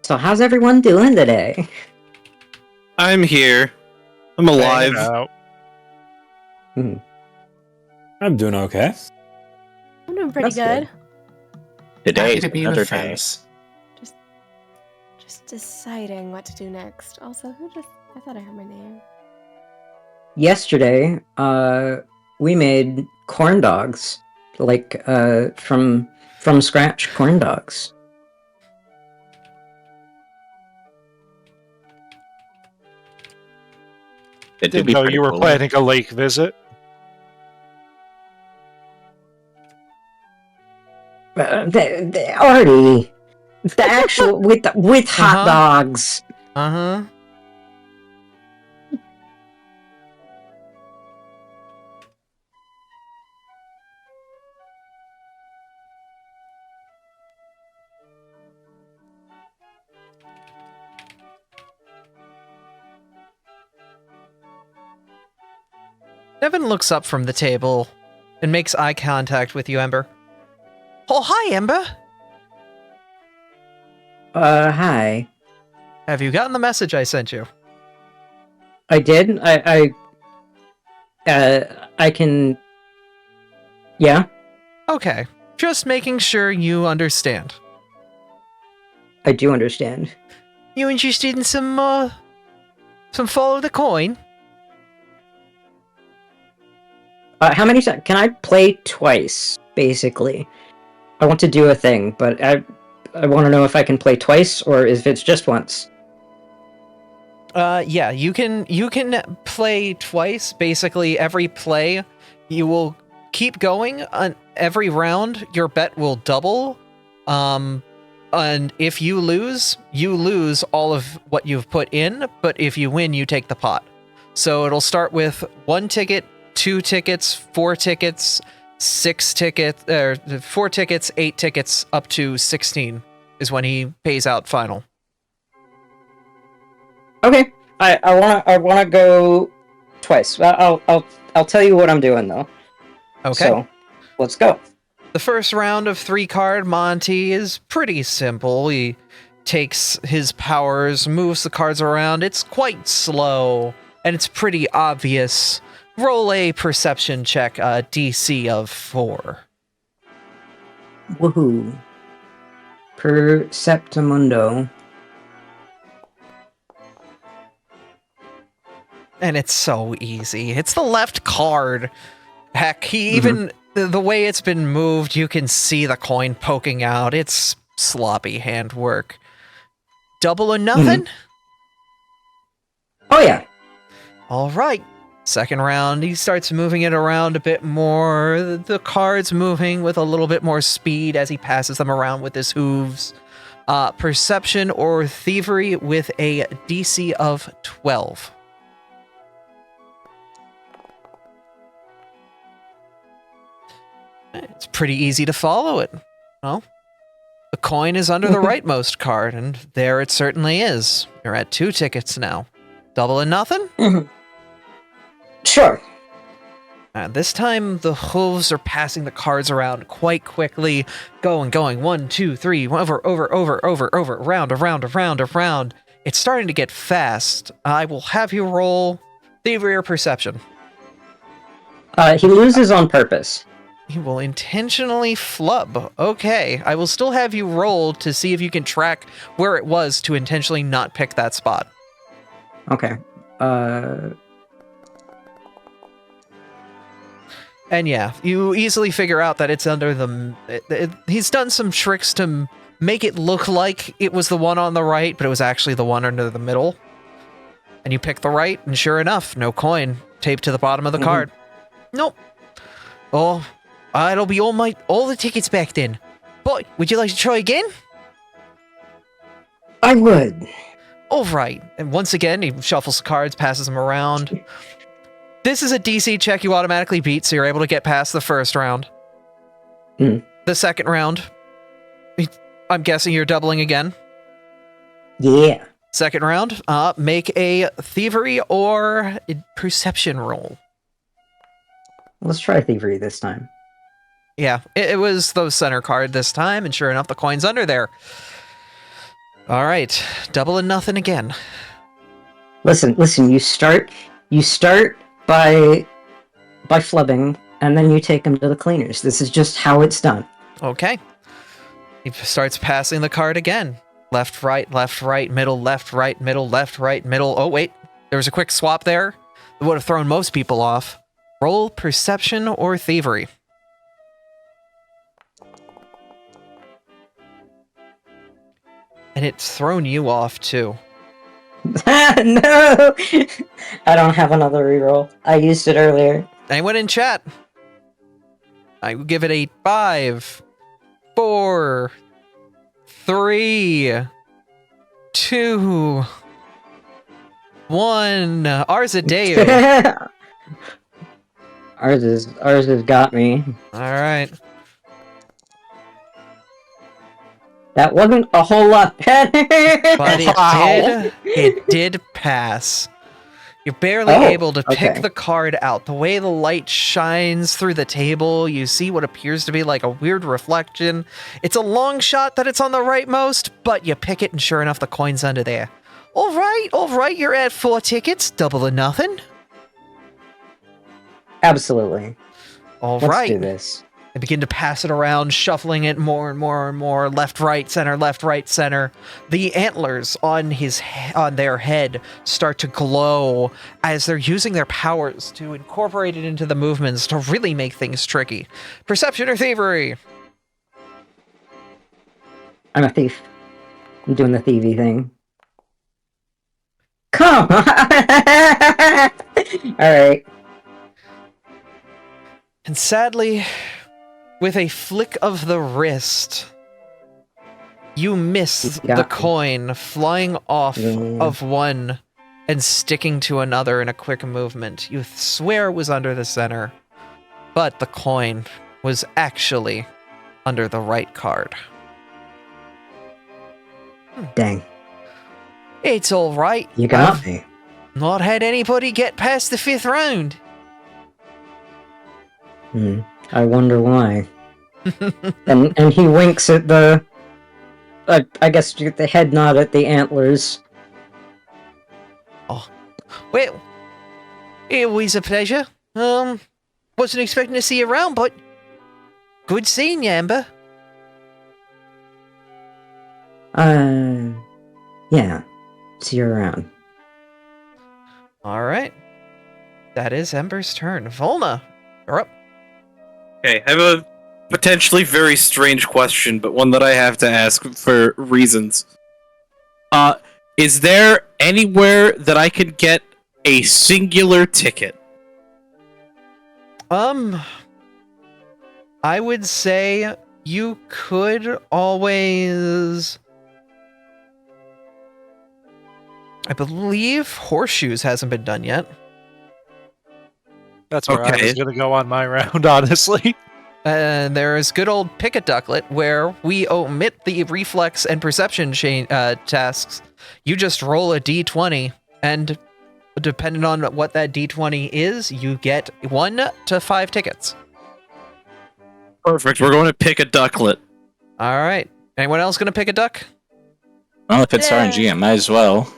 So how's everyone doing today? I'm here. I'm alive. Hanging out. I'm doing okay. I'm doing pretty That's good. Today's to be another with day. friends. Just deciding what to do next. Also, I thought I heard my name. Yesterday, we made corn dogs. Like, from scratch corn dogs. It did Didn't be know pretty you were cool. planning a lake visit. Already. The actual, with hot dogs. Uh-huh. Nevin looks up from the table and makes eye contact with you, Ember. Oh, hi, Ember. Hi. Have you gotten the message I sent you? I did. I can. Yeah. Okay. Just making sure you understand. I do understand. You interested in some follow the coin? How many times can I play twice? Basically, I want to do a thing, but I want to know if I can play twice or if it's just once. Yeah, you can play twice. Basically, every play, you will keep going. On every round, your bet will double. And if you lose all of what you've put in. But if you win, you take the pot. So it'll start with 1 ticket, 2 tickets, 4 tickets, 6 tickets, 4 tickets, 8 tickets, up to 16 is when he pays out final. Okay, I wanna go twice. I'll tell you what I'm doing though. Okay. So, let's go. The first round of 3-card Monty is pretty simple. He takes his powers, moves the cards around. It's quite slow, and it's pretty obvious. Roll a perception check, DC of 4. Woohoo! Perceptamundo. And it's so easy. It's the left card. Heck, he even the way it's been moved, you can see the coin poking out. It's sloppy handwork. Double or nothing? Oh yeah. All right. Second round, he starts moving it around a bit more. The card's moving with a little bit more speed as he passes them around with his hooves. Perception or thievery with a DC of 12. It's pretty easy to follow it. Well, the coin is under the rightmost card, and there it certainly is. You're at 2 tickets now. Double and nothing? Sure. This time, the hooves are passing the cards around quite quickly. Going. 1, 2, 3, over, around. It's starting to get fast. I will have you roll thievery or perception. He loses on purpose. He will intentionally flub. Okay, I will still have you roll to see if you can track where it was to intentionally not pick that spot. Okay. And yeah, you easily figure out that it's under the... he's done some tricks to make it look like it was the one on the right, but it was actually the one under the middle. And you pick the right, and sure enough, no coin taped to the bottom of the card. Nope. Oh, it'll be all the tickets back then. But would you like to try again? I would. All right. And once again, he shuffles the cards, passes them around. This is a DC check you automatically beat, so you're able to get past the first round. The second round, I'm guessing you're doubling again. Yeah. Second round, make a thievery or a perception roll. Let's try thievery this time. Yeah, it was the center card this time, and sure enough, the coin's under there. All right, double and nothing again. Listen, you start by flubbing, and then you take them to the cleaners. This is just how it's done. Okay. He starts passing the card again. Left, right, middle, left, right, middle. Oh, wait. There was a quick swap there. It would have thrown most people off. Roll perception or thievery. And it's thrown you off, too. No! I don't have another reroll. I used it earlier. Anyone in chat? I will give it a 5, 4, 3, 2, 1. Arzadeu. Ours has got me. All right. That wasn't a whole lot better. But it did pass. You're barely able to pick the card out. The way the light shines through the table, you see what appears to be like a weird reflection. It's a long shot that it's on the rightmost, but you pick it and sure enough, the coin's under there. All right, you're at 4 tickets, double or nothing. Absolutely. All Let's right. do this. They begin to pass it around, shuffling it more and more, left, right, center. The antlers on their head start to glow as they're using their powers to incorporate it into the movements to really make things tricky. Perception or thievery? I'm a thief. I'm doing the thievy thing. Come on! Alright. And sadly, with a flick of the wrist, you miss the coin flying off of one and sticking to another in a quick movement. You swear it was under the center, but the coin was actually under the right card. Dang. It's all right. You got me. Not had anybody get past the 5th round. I wonder why. and he winks at the... I guess the head nod at the antlers. Oh. Well, always a pleasure. Wasn't expecting to see you around, but good seeing you, Amber. Yeah. See you around. All right. That is Ember's turn. Volna, you're up. Okay, I have a potentially very strange question, but one that I have to ask for reasons. Is there anywhere that I could get a singular ticket? I would say you could always... I believe Horseshoes hasn't been done yet. That's where I Okay. was going to go on my round, honestly. And there is good old Pick a Ducklet, where we omit the reflex and perception tasks. You just roll a d20, and depending on what that d20 is, you get 1 to 5 tickets. Perfect. We're going to pick a ducklet. All right. Anyone else going to pick a duck? Well, if it's RNG, I might as well.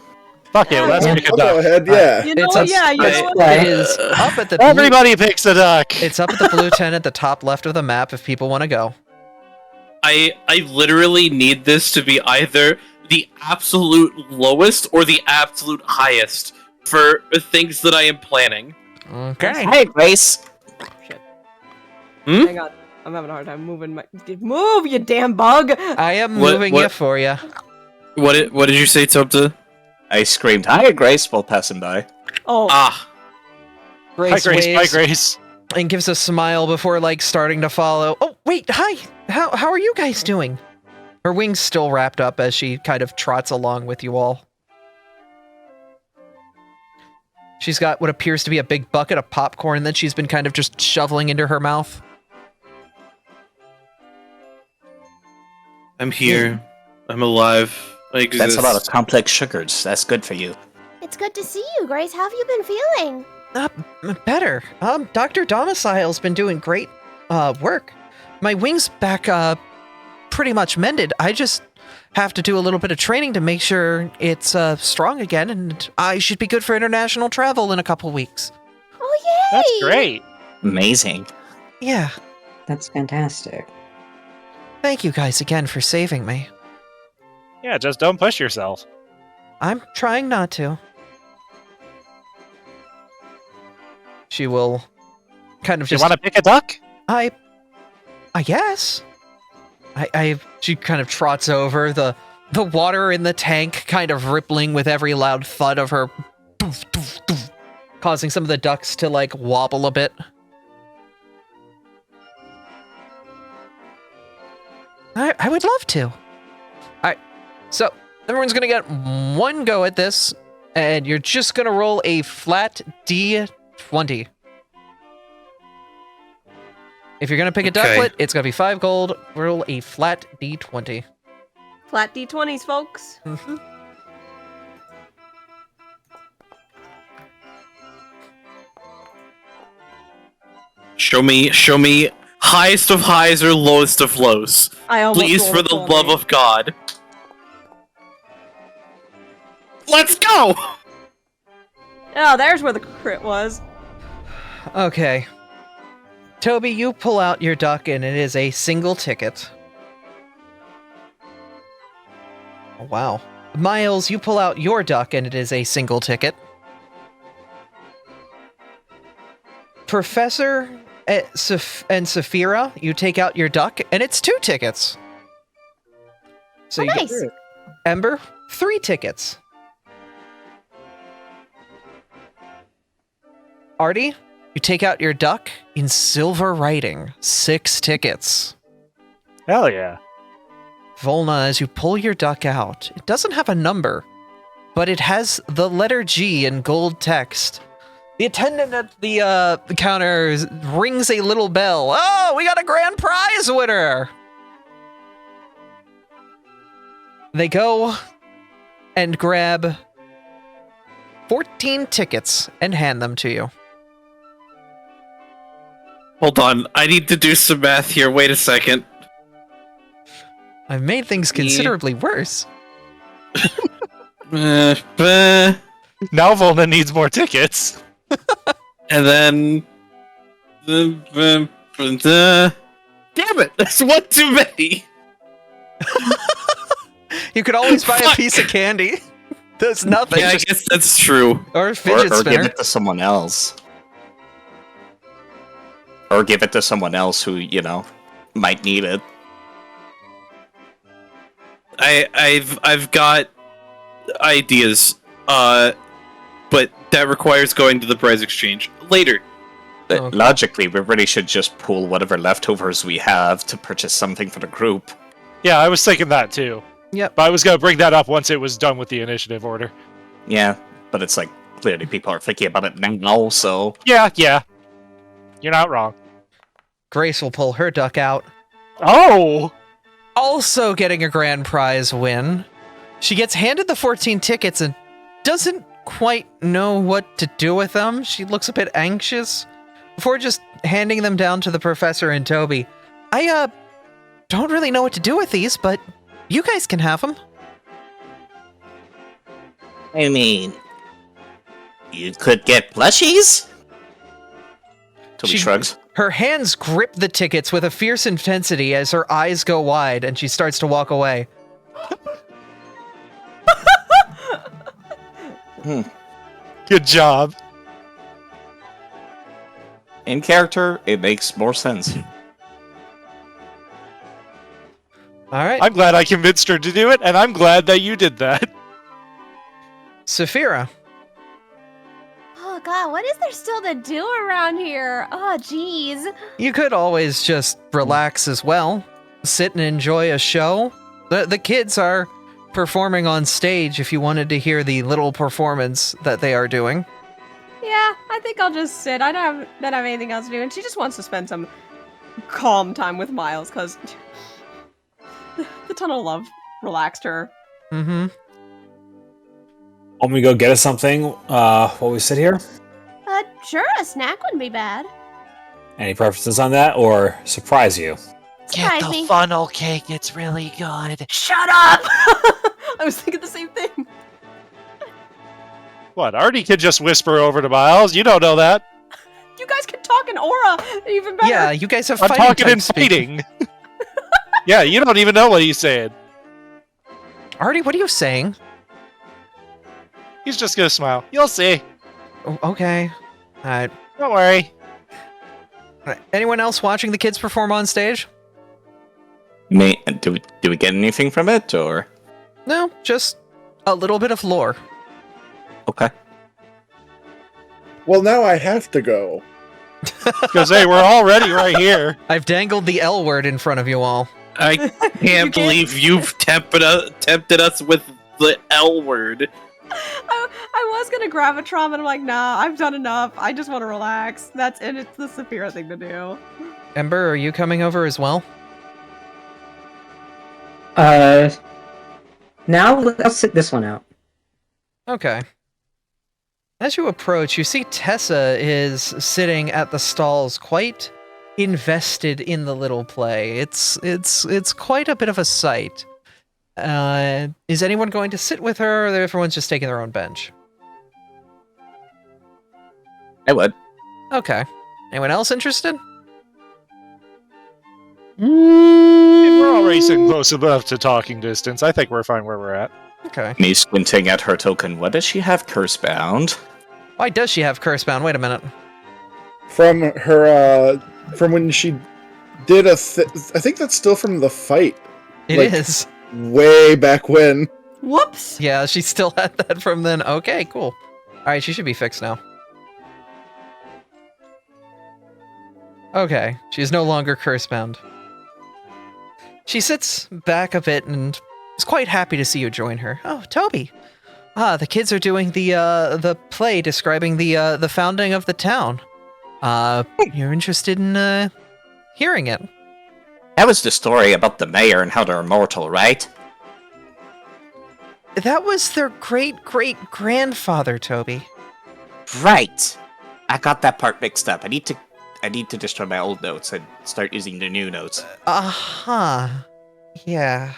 Fuck it, let's Yeah. pick a I'll go duck. ahead, yeah. You know It's what? a- Yeah, you I- know what? Right. It is up at the blue, Everybody picks a duck. it's up at the blue tent at the top left of the map if people want to go. I literally need this to be either the absolute lowest or the absolute highest for things that I am planning. Okay. Hey, Grace. Shit. Hmm? Hang on. I'm having a hard time moving my... Move, you damn bug! I am What- moving what- you for you. What did you say, Tubta? I screamed, "Hi, Grace," while passing by. Oh, Ah, Grace Hi, Grace. Bye, waves Grace. and gives a smile before like starting to follow. Oh wait, hi. How are you guys doing? Her wings still wrapped up as she kind of trots along with you all. She's got what appears to be a big bucket of popcorn that she's been kind of just shoveling into her mouth. I'm here. I'm alive. I exist. That's a lot of complex sugars. That's good for you. It's good to see you, Grace. How have you been feeling? Better. Dr. Domicile's been doing great work. My wing's back pretty much mended. I just have to do a little bit of training to make sure it's strong again, and I should be good for international travel in a couple weeks. Oh, yay! That's great. Amazing. Yeah. That's fantastic. Thank you guys again for saving me. Yeah, just don't push yourself. I'm trying not to. She will kind of Do you just... want to pick a duck? I guess. She kind of trots over, the water in the tank kind of rippling with every loud thud of her doof, doof, doof, causing some of the ducks to like wobble a bit. I would love to. Alright, so everyone's gonna get one go at this, and you're just gonna roll a flat D20. If you're gonna pick a Okay. ducklet, it's gonna be 5 gold. Roll a flat D20. flat D20s, folks. Mm-hmm. Show me highest of highs or lowest of lows. I almost Please, rolled for a the 20. love of God. Let's go! Oh, there's where the crit was. Okay. Toby, you pull out your duck and it is a single ticket. Oh, wow. Miles, you pull out your duck and it is a single ticket. Professor and Saphira, you take out your duck and it's 2 tickets. So Oh, you nice. get Ember, 3 tickets. Artie, you take out your duck in silver writing, 6 tickets. Hell yeah. Volna, as you pull your duck out, it doesn't have a number, but it has the letter G in gold text. The attendant at the counter rings a little bell. Oh, we got a grand prize winner! They go and grab 14 tickets and hand them to you. Hold on, I need to do some math here. Wait a second. I've made things considerably worse. And Now Volna needs more tickets. then... Damn it! That's one too many! You could always buy a Fuck. piece of candy. There's nothing. Yeah, I guess that's true. Or a Or, fidget or give spinner. it to someone else. Or give it to someone else who, might need it. I've got ideas, but that requires going to the prize exchange later. Okay. Logically, we really should just pool whatever leftovers we have to purchase something for the group. Yeah, I was thinking that too. Yep. But I was going to bring that up once it was done with the initiative order. Yeah, but it's like, clearly people are thinking about it now, so... Yeah. You're not wrong. Grace will pull her duck out. Oh! Also getting a grand prize win. She gets handed the 14 tickets and doesn't quite know what to do with them. She looks a bit anxious before just handing them down to the professor and Toby. I, don't really know what to do with these, but you guys can have them. I mean... You could get plushies? Toby shrugs. Her hands grip the tickets with a fierce intensity as her eyes go wide and she starts to walk away. Good job. In character, it makes more sense. All right. I'm glad I convinced her to do it, and I'm glad that you did that. Saphira. Oh god, what is there still to do around here? Oh jeez. You could always just relax as well. Sit and enjoy a show. The kids are performing on stage if you wanted to hear the little performance that they are doing. Yeah, I think I'll just sit. I don't have anything else to do, and she just wants to spend some calm time with Miles, because the tunnel of love relaxed her. Mm-hmm. Want me to go get us something while we sit here? Sure, a snack wouldn't be bad. Any preferences on that, or surprise you? Surprise me. funnel cake, it's really good. Shut up! I was thinking the same thing. What, Artie could just whisper over to Miles? You don't know that. You guys can talk in aura even better. Yeah, you guys have I'm fighting talking type and speak. fighting. Yeah, you don't even know what he's saying. Artie, what are you saying? He's just gonna smile. You'll see. Oh, okay. Alright. Don't worry. Anyone else watching the kids perform on stage? Do we get anything from it, or...? No, just a little bit of lore. Okay. Well, now I have to go. Because, hey, we're already right here. I've dangled the L word in front of you all. I can't believe you've tempted us with the L word. I was gonna grab a trauma, and I'm like, nah, I've done enough. I just want to relax. That's it. It's the Saphira thing to do. Ember, are you coming over as well? Now let's sit this one out. Okay. As you approach, you see Tessa is sitting at the stalls, quite invested in the little play. It's quite a bit of a sight. Is anyone going to sit with her, or everyone's just taking their own bench? I would. Okay. Anyone else interested? We're all racing close enough to talking distance. I think we're fine where we're at. Okay. Me squinting at her token. What does she have curse-bound? Why does she have Cursebound? Wait a minute. From her, from when she did I think that's still from the fight. It is. Way back when. Whoops. Yeah, she still had that from then. Okay, cool. Alright, she should be fixed now. Okay, she's no longer Cursebound. She sits back a bit and is quite happy to see you join her. Oh, Toby. Ah, the kids are doing the play describing the founding of the town. You're interested in hearing it? That was the story about the mayor and how they're immortal, right? That was their great-great-grandfather, Toby. Right. I got that part mixed up. I need to destroy my old notes and start using the new notes. Uh-huh. Yeah.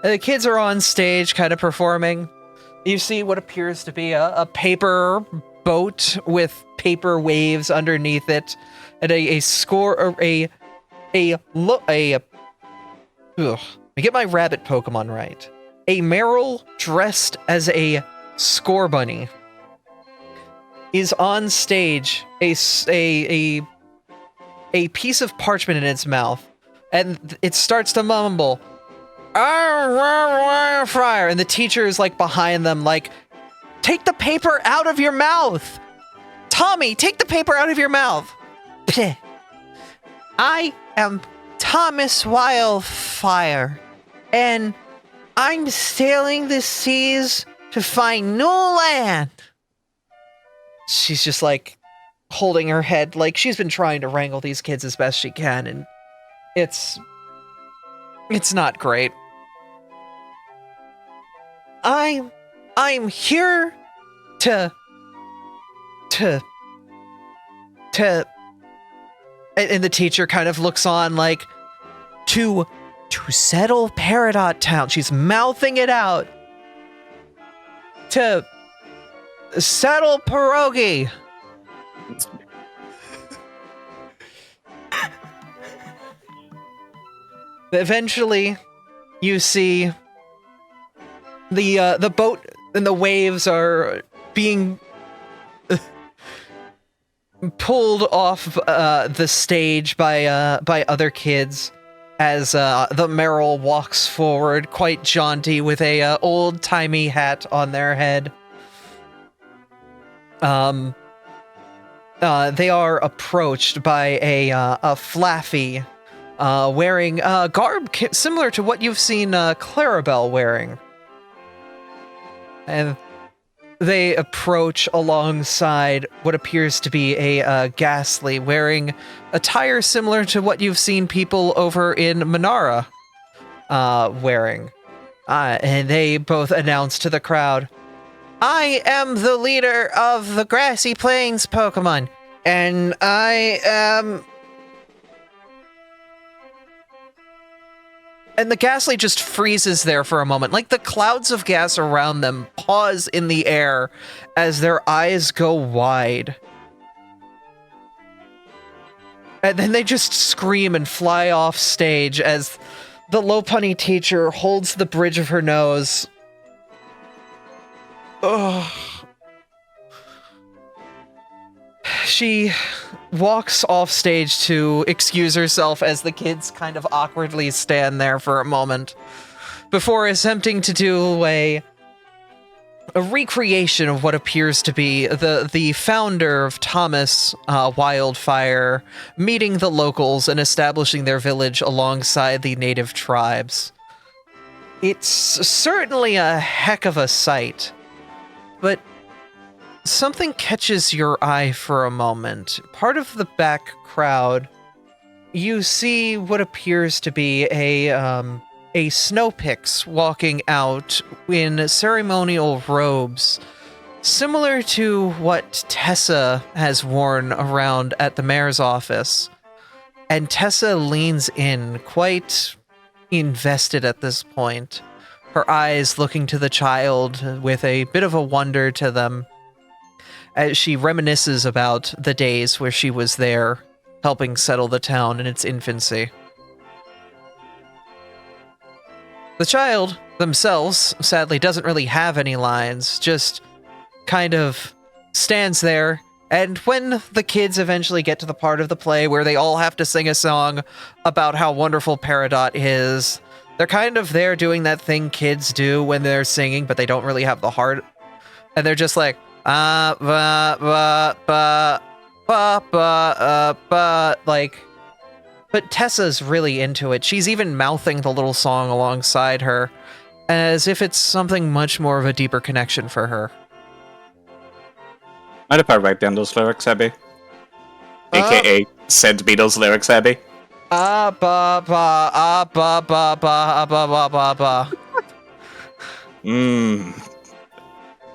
The kids are on stage, kind of performing. You see what appears to be a paper boat with paper waves underneath it, and let me get my rabbit Pokemon right. A Meryl dressed as a score bunny is on stage. A a piece of parchment in its mouth, and it starts to mumble, fire, and the teacher is like behind them, like, take the paper out of your mouth! Tommy, take the paper out of your mouth! I am Thomas Wildfire, and I'm sailing the seas to find new land. She's just like holding her head, like she's been trying to wrangle these kids as best she can, and it's not great. I'm here to and the teacher kind of looks on like to settle Peridot Town. She's mouthing it out. To settle Pierogi. Eventually, you see the boat and the waves are being pulled off the stage by other kids as the Merrill walks forward, quite jaunty, with a old-timey hat on their head. They are approached by a Flaffy wearing garb similar to what you've seen Clarabelle wearing. And they approach alongside what appears to be a Ghastly wearing attire similar to what you've seen people over in Manara wearing. And they both announce to the crowd, I am the leader of the Grassy Plains Pokemon, and I am... And the Ghastly just freezes there for a moment, like the clouds of gas around them pause in the air as their eyes go wide. And then they just scream and fly off stage as the Lopunny teacher holds the bridge of her nose. Ugh. She walks off stage to excuse herself as the kids kind of awkwardly stand there for a moment before attempting to do a recreation of what appears to be the founder of Thomas Wildfire meeting the locals and establishing their village alongside the native tribes. It's certainly a heck of a sight, but something catches your eye for a moment. Part of the back crowd, you see what appears to be a Snowpix walking out in ceremonial robes, similar to what Tessa has worn around at the mayor's office. And Tessa leans in, quite invested at this point, her eyes looking to the child with a bit of a wonder to them, as she reminisces about the days where she was there, helping settle the town in its infancy. The child themselves, sadly, doesn't really have any lines, just kind of stands there, and when the kids eventually get to the part of the play where they all have to sing a song about how wonderful Peridot is, they're kind of there doing that thing kids do when they're singing, but they don't really have the heart, and they're just like, like, but Tessa's really into it. She's even mouthing the little song alongside her, as if it's something much more of a deeper connection for her. Mind if I write down those lyrics, Abby? AKA, send me those lyrics, Abby?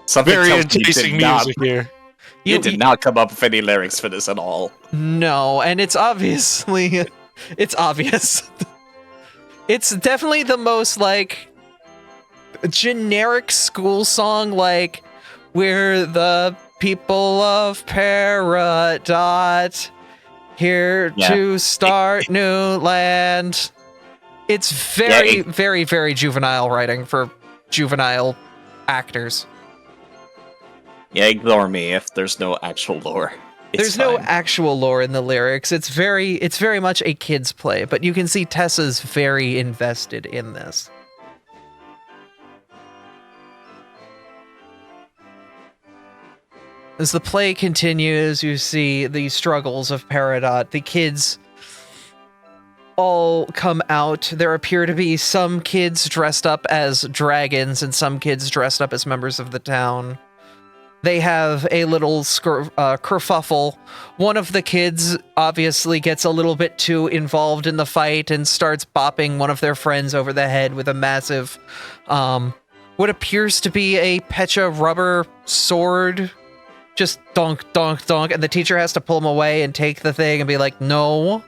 Something Very tells me enticing music here. You did not come up with any lyrics for this at all. No, and it's obviously... It's obvious. It's definitely the most, like, generic school song, like, we're the people of Peridot, here to start new land. It's very, very, very juvenile writing for juvenile actors. Yeah, ignore me if there's no actual lore. There's no fine. actual lore in the lyrics. It's very much a kid's play, but you can see Tessa's very invested in this. As the play continues, you see the struggles of Peridot. The kids all come out. There appear to be some kids dressed up as dragons and some kids dressed up as members of the town. They have a little kerfuffle. One of the kids obviously gets a little bit too involved in the fight and starts bopping one of their friends over the head with a massive, what appears to be a Pecha rubber sword. Just donk, donk, donk, and the teacher has to pull him away and take the thing and be like, no.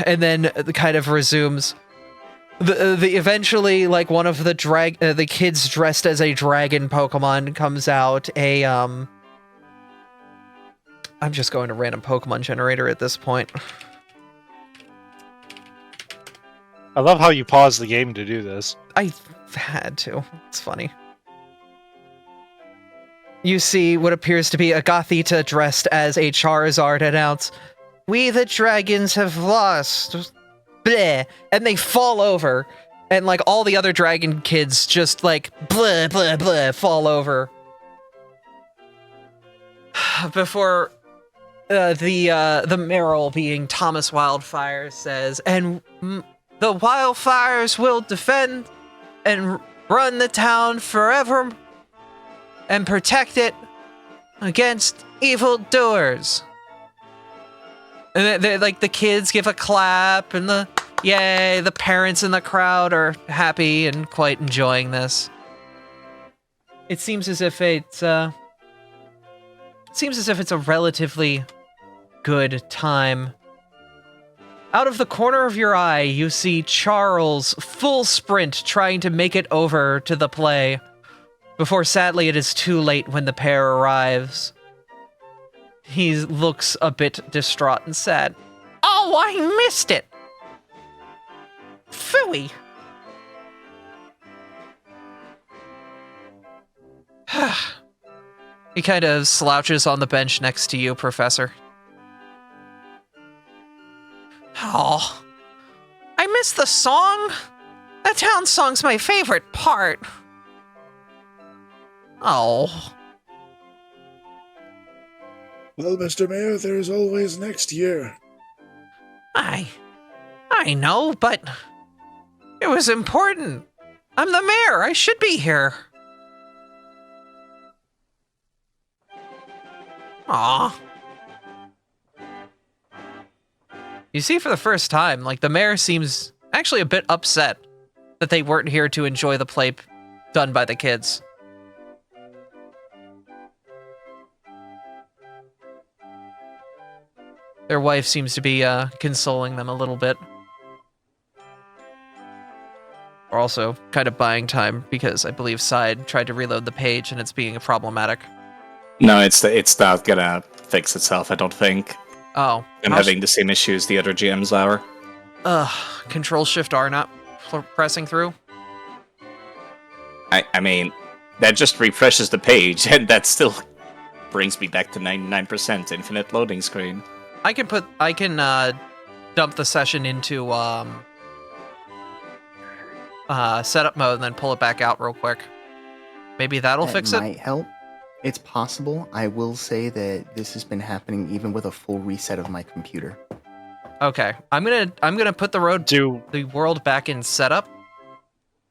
And then it kind of resumes. The eventually, like, one of the the kids dressed as a dragon Pokemon comes out. I'm just going to random Pokemon generator at this point. I love how you pause the game to do this. I had to. It's funny. You see what appears to be a Gothita dressed as a Charizard announce, "We the dragons have lost." Bleh. And they fall over. And like all the other dragon kids just like bleh, bleh, bleh, fall over. Before the Merrill, being Thomas Wildfire, says, "And the Wildfires will defend and run the town forever and protect it against evildoers." And they like the kids give a clap, and the parents in the crowd are happy and quite enjoying this. It seems as if it's a relatively good time. Out of the corner of your eye, you see Charles full sprint trying to make it over to the play, before sadly it is too late when the pair arrives. He looks a bit distraught and sad. "Oh, I missed it! Phooey!" He kind of slouches on the bench next to you, Professor. "Oh, I missed the song? The town song's my favorite part." "Oh." Well, Mr. Mayor, there is always next year. I know, but it was important. I'm the mayor. I should be here. Aw. You see, for the first time, like, the mayor seems actually a bit upset that they weren't here to enjoy the play done by the kids. Their wife seems to be consoling them a little bit. Or also kind of buying time, because I believe Side tried to reload the page and it's being problematic. No, it's not gonna fix itself, I don't think. Oh. I'm having the same issues the other GMs are. Control-Shift-R not pressing through? I mean, that just refreshes the page, and that still brings me back to 99% infinite loading screen. I can dump the session into setup mode and then pull it back out real quick. Maybe that'll fix it. Might help. It's possible. I will say that this has been happening even with a full reset of my computer. Okay, I'm gonna put the world back in setup,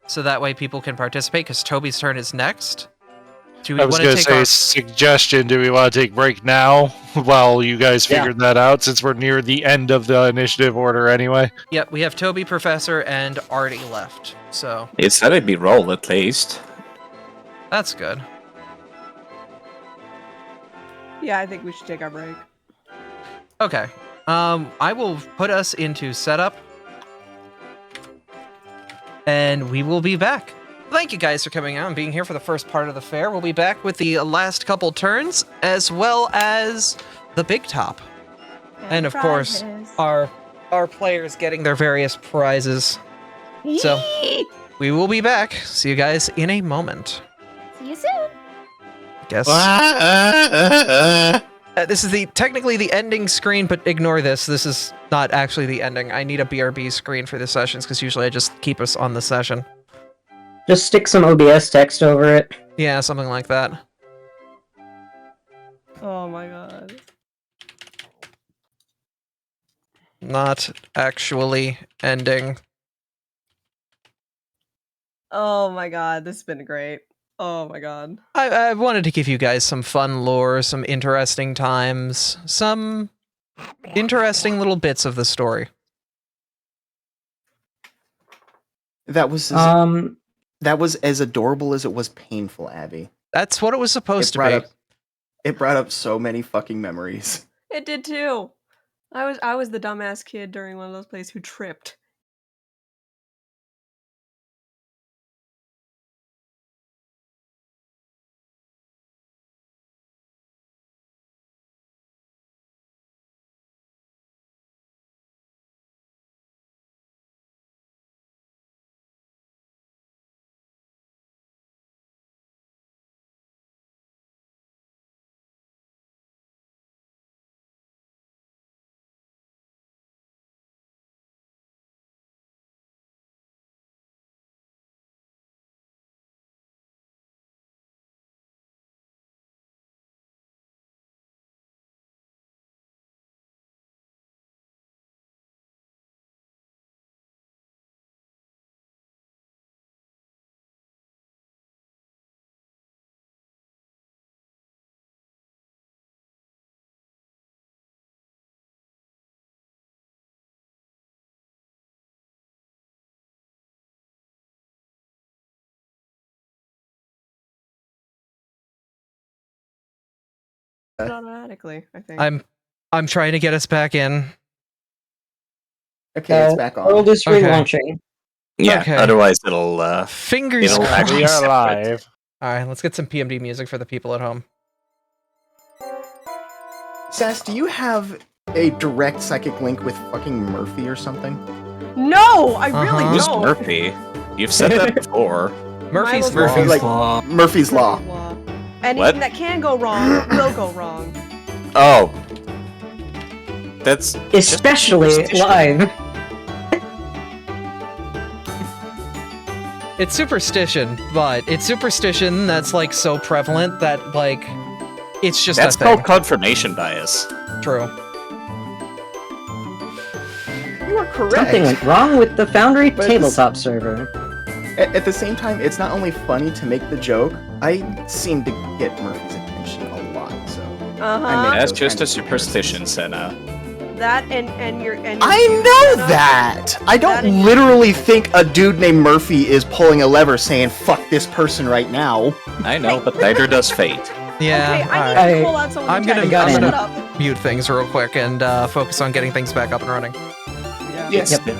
so that way people can participate. Because Toby's turn is next. Do we I was want going to to take say, our suggestion, do we want to take a break now while you guys figured that out, since we're near the end of the initiative order anyway? Yep, we have Toby, Professor, and Artie left, so... It said it'd be roll, at least. That's good. Yeah, I think we should take our break. Okay, I will put us into setup, and we will be back. Thank you guys for coming out and being here for the first part of the fair. We'll be back with the last couple turns, as well as the big top. And of course, our players getting their various prizes. So, we will be back. See you guys in a moment. See you soon. guess. This is technically the ending screen, but ignore this. This is not actually the ending. I need a BRB screen for the sessions, because usually I just keep us on the session. Just stick some OBS text over it. Yeah, something like that. Oh my god. Not actually ending. Oh my god, this has been great. Oh my god. I wanted to give you guys some fun lore, some interesting times, some interesting little bits of the story. That was as adorable as it was painful, Abby. That's what it was supposed to be. It brought up so many fucking memories. It did too. I was the dumbass kid during one of those plays who tripped. Automatically, I think. I'm trying to get us back in. Okay, it's back on. World is Okay. relaunching. Yeah, Okay. other's it'll Fingers it'll crossed. actually We are separate. live. All right, let's get some PMD music for the people at home. Sass, do you have a direct psychic link with fucking Murphy or something? No, I really Uh-huh. Who's don't. Murphy? You've said that before. Murphy's Milo's Law. Like Murphy's Law. Anything What? that can go wrong will go wrong. Oh. That's Especially superstition. live. It's superstition, but it's superstition that's like so prevalent that like it's just That's a thing. called confirmation bias. True. You are correct. Something went wrong with the Foundry But tabletop server. At the same time, it's not only funny to make the joke, I seem to get Murphy's attention a lot, so... Uh-huh. That's those just kinds a of superstition, Senna. That and your I know that! I That don't and- literally think a dude named Murphy is pulling a lever saying, fuck this person right now. I know, but neither does fate. Yeah. Okay, I all need right. to pull out someone I'm to gonna, try to I'm shut gonna- up. mute things real quick and focus on getting things back up and running. Yeah. Yes. Yep.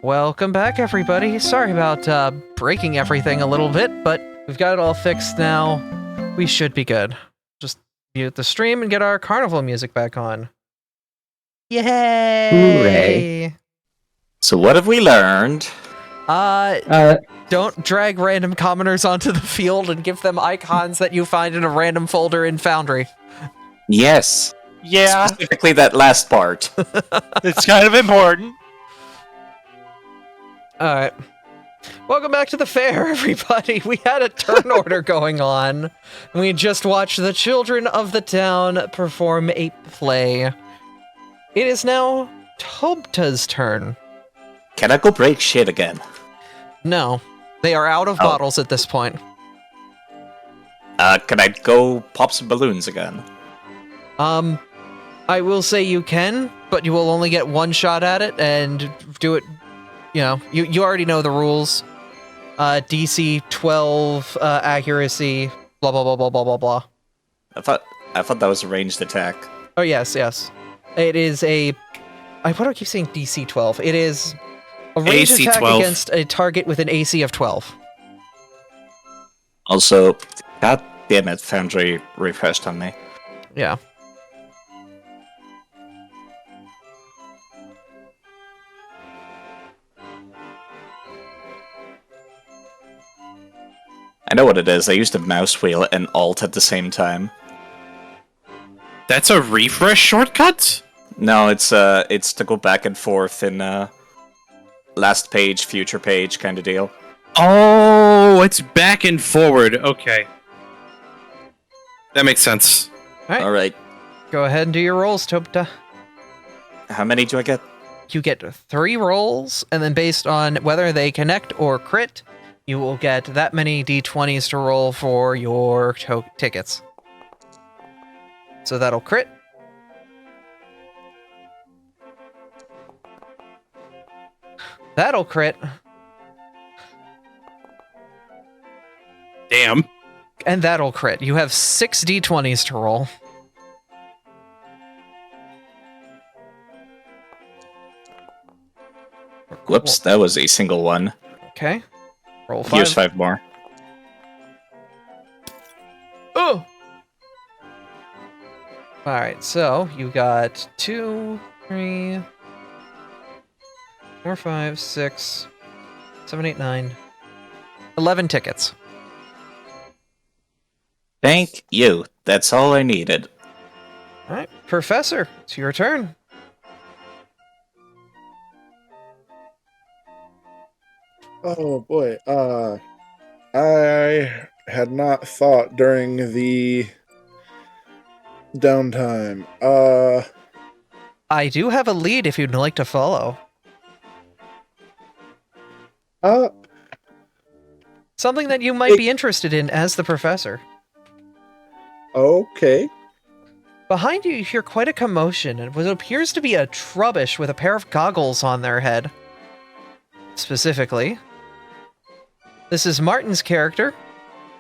Welcome back, everybody. Sorry about breaking everything a little bit, but we've got it all fixed now. We should be good. Just mute the stream and get our carnival music back on. Yay! Hooray. So what have we learned? Don't drag random commoners onto the field and give them icons that you find in a random folder in Foundry. Yes. Yeah, Specifically that last part. it's kind of important. Alright. Welcome back to the fair, everybody. We had a turn order going on. And we just watched the children of the town perform a play. It is now Tobta's turn. Can I go break shit again? No. They are out of bottles at this point. Can I go pop some balloons again? I will say you can, but you will only get one shot at it, and do it, you know, you already know the rules. DC 12, accuracy, blah, blah, blah, blah, blah, blah, blah. I thought that was a ranged attack. Oh, yes. It is a... why do I keep saying DC 12? It is a ranged AC attack 12. against a target with an AC of 12. Also, god damn it, Foundry refreshed on me. Yeah. I know what it is. I used a mouse wheel and alt at the same time. That's a refresh shortcut? No, it's to go back and forth in last page, future page kind of deal. Oh, it's back and forward. Okay. That makes sense. All right. Go ahead and do your rolls, Tobta. How many do I get? You get 3 rolls, and then based on whether they connect or crit, you will get that many d20s to roll for your tickets. So that'll crit. That'll crit. Damn. And that'll crit. You have 6 d20s to roll. Whoops, that was a single one. Okay. Roll 5. Here's 5 more. Oh! Alright, so you got 2, 3, 4, 5, 6, 7, 8, 9, 11 tickets. Thank you. That's all I needed. Alright, Professor, it's your turn. Oh boy, I had not thought during the downtime. I do have a lead if you'd like to follow. Something that you might be interested in as the professor. Okay. Behind you, you hear quite a commotion, and what appears to be a trubbish with a pair of goggles on their head. Specifically, this is Martin's character,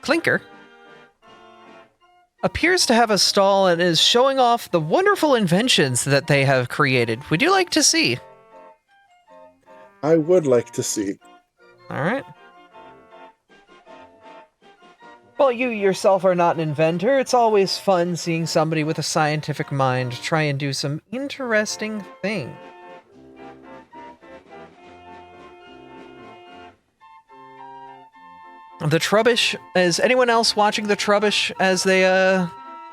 Clinker. Appears to have a stall and is showing off the wonderful inventions that they have created. Would you like to see? I would like to see. Alright. Well, you yourself are not an inventor. It's always fun seeing somebody with a scientific mind try and do some interesting things. The Trubbish, is anyone else watching the Trubbish as they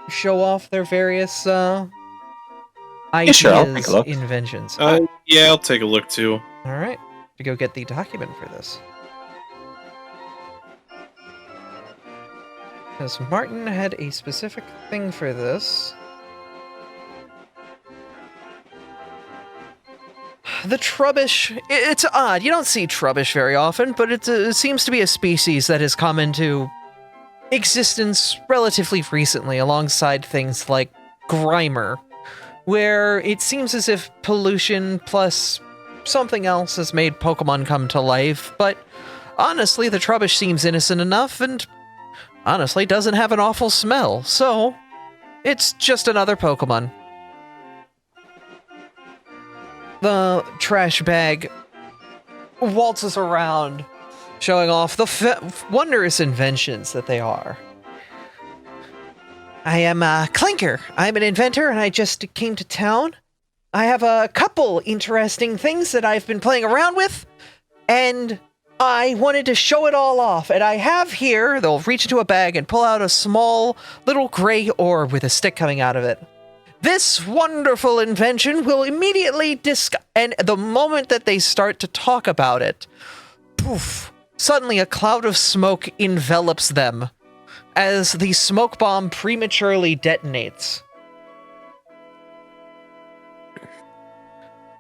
show off their various ideas, sure, I'll take a look. inventions? Yeah, I'll take a look too. Alright, to go get the document for this. Because Martin had a specific thing for this. The Trubbish, it's odd. You don't see Trubbish very often, but it seems to be a species that has come into existence relatively recently alongside things like Grimer, where it seems as if pollution plus something else has made Pokemon come to life, but honestly, the Trubbish seems innocent enough and honestly doesn't have an awful smell, so it's just another Pokemon. The trash bag waltzes around, showing off the wondrous inventions that they are. I am Clinker. I'm an inventor, and I just came to town. I have a couple interesting things that I've been playing around with, and I wanted to show it all off. And I have here, they'll reach into a bag and pull out a small little gray orb with a stick coming out of it. This wonderful invention will immediately and the moment that they start to talk about it, poof, suddenly a cloud of smoke envelops them as the smoke bomb prematurely detonates.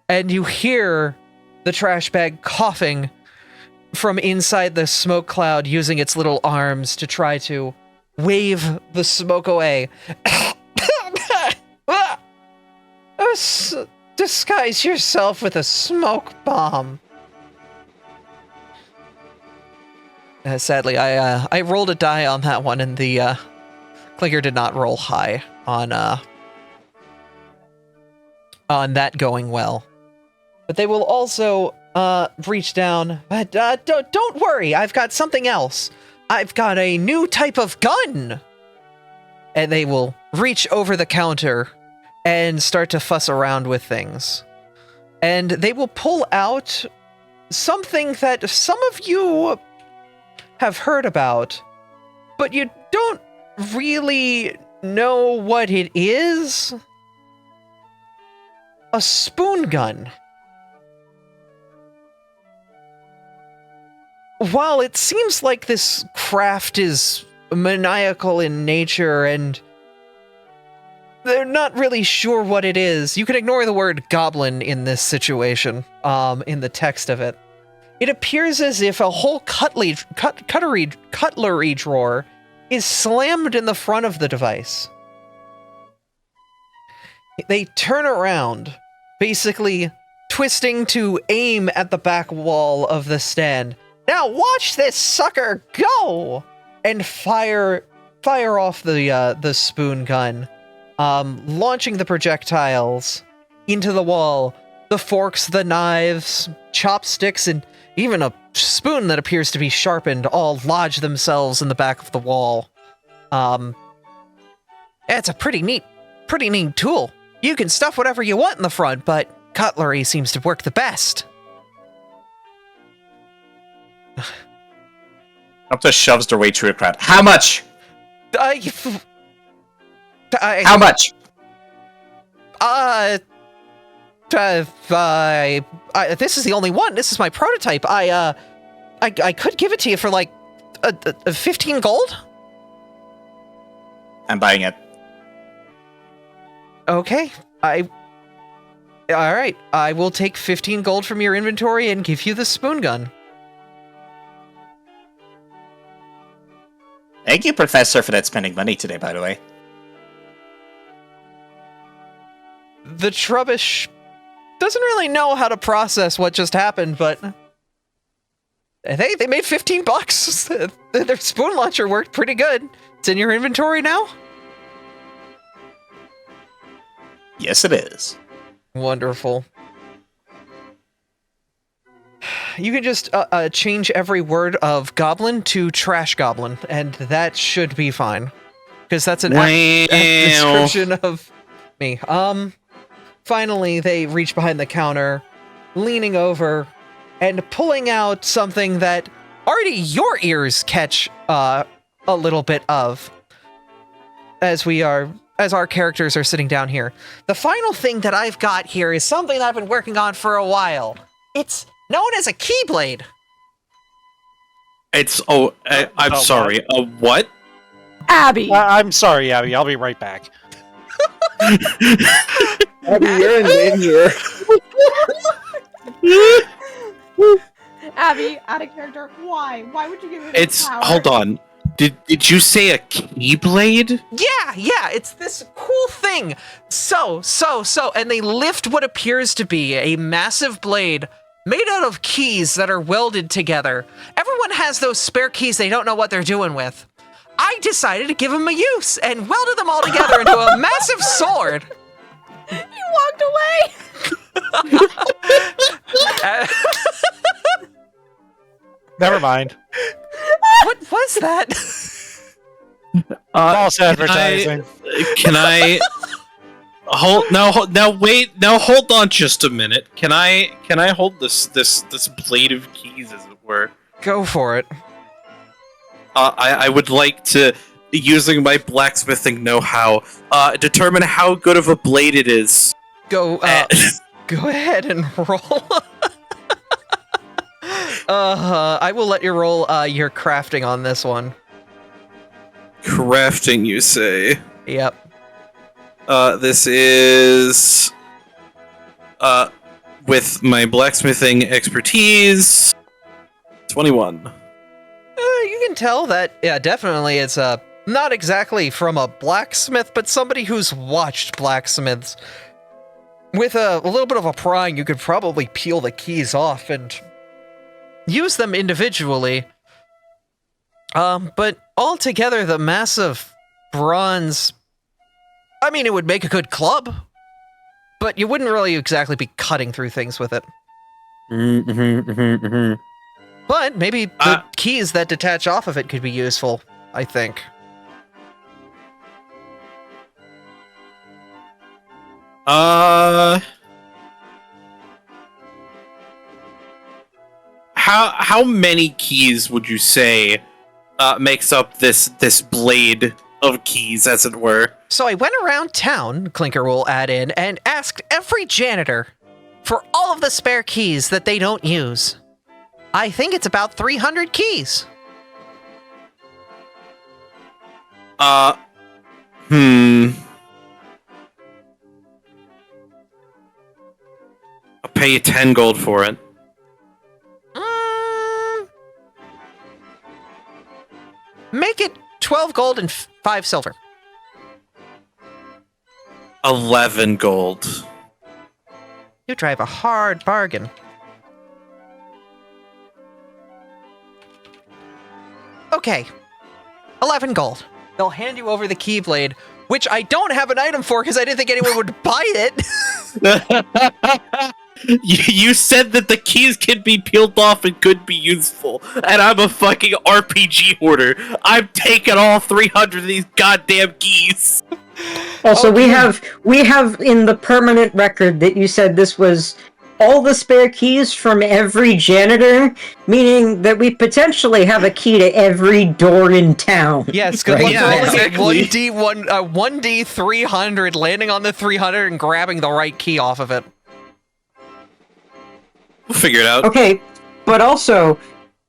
And you hear the trash bag coughing from inside the smoke cloud, using its little arms to try to wave the smoke away. Disguise yourself with a smoke bomb. Sadly, I rolled a die on that one, and the Clinker did not roll high on that going well. But they will also reach down. But don't worry, I've got something else. I've got a new type of gun. And they will reach over the counter and start to fuss around with things. And they will pull out something that some of you have heard about, but you don't really know what it is. A spoon gun. While it seems like this craft is maniacal in nature and they're not really sure what it is, you can ignore the word goblin in this situation, in the text of it. It appears as if a whole cutlery drawer is slammed in the front of the device. They turn around, basically twisting to aim at the back wall of the stand. Now watch this sucker go! And fire off the spoon gun, launching the projectiles into the wall. The forks, the knives, chopsticks, and even a spoon that appears to be sharpened all lodge themselves in the back of the wall. It's a pretty neat tool. You can stuff whatever you want in the front, but cutlery seems to work the best. Chopta shoves their way through a crowd. How much? How much? This is the only one. This is my prototype. I could give it to you for like 15 gold. I'm buying it. Okay. All right. I will take 15 gold from your inventory and give you the spoon gun. Thank you, Professor, for that spending money today, by the way. The Trubbish doesn't really know how to process what just happened, but hey, they made 15 bucks. Their spoon launcher worked pretty good. It's in your inventory now? Yes, it is. Wonderful. You can just change every word of goblin to trash goblin, and that should be fine. Because that's an description of me. Finally, they reach behind the counter, leaning over, and pulling out something that already your ears catch a little bit of. As our characters are sitting down here. The final thing that I've got here is something that I've been working on for a while. It's known as a keyblade. I'm sorry. A what? Abby! I'm sorry, Abby. I'll be right back. Abby, you're in danger. Abby, out of character. Why? Why would you give it this power? Hold on. Did you say a keyblade? Yeah, it's this cool thing. So, and they lift what appears to be a massive blade made out of keys that are welded together. Everyone has those spare keys they don't know what they're doing with. I decided to give them a use and welded them all together into a massive sword. You walked away! Never mind. What was that? False advertising. Can I hold on just a minute. Can I hold this blade of keys, as it were? Go for it. I would like to, using my blacksmithing know-how, determine how good of a blade it is. Go ahead and roll. I will let you roll your crafting on this one. Crafting, you say? Yep. This is with my blacksmithing expertise, 21. You can tell that, yeah, definitely it's not exactly from a blacksmith, but somebody who's watched blacksmiths. With a little bit of a prying, you could probably peel the keys off and use them individually. But altogether, the massive bronze, I mean, it would make a good club, but you wouldn't really exactly be cutting through things with it. But maybe the keys that detach off of it could be useful, I think. How many keys would you say makes up this blade of keys, as it were? So I went around town, Clinker will add in, and asked every janitor for all of the spare keys that they don't use. I think it's about 300 keys. I'll pay you 10 gold for it. Make it 12 gold and 5 silver. 11 gold. You drive a hard bargain. Okay. 11 gold. They'll hand you over the keyblade, which I don't have an item for because I didn't think anyone would buy it. You said that the keys could be peeled off and could be useful, and I'm a fucking RPG hoarder. I'm taking all 300 of these goddamn keys. Also, we have in the permanent record that you said this was all the spare keys from every janitor, meaning that we potentially have a key to every door in town. Yes, good luck Yeah, rolling exactly. a 1D 300, landing on the 300 and grabbing the right key off of it. We'll figure it out. Okay, but also,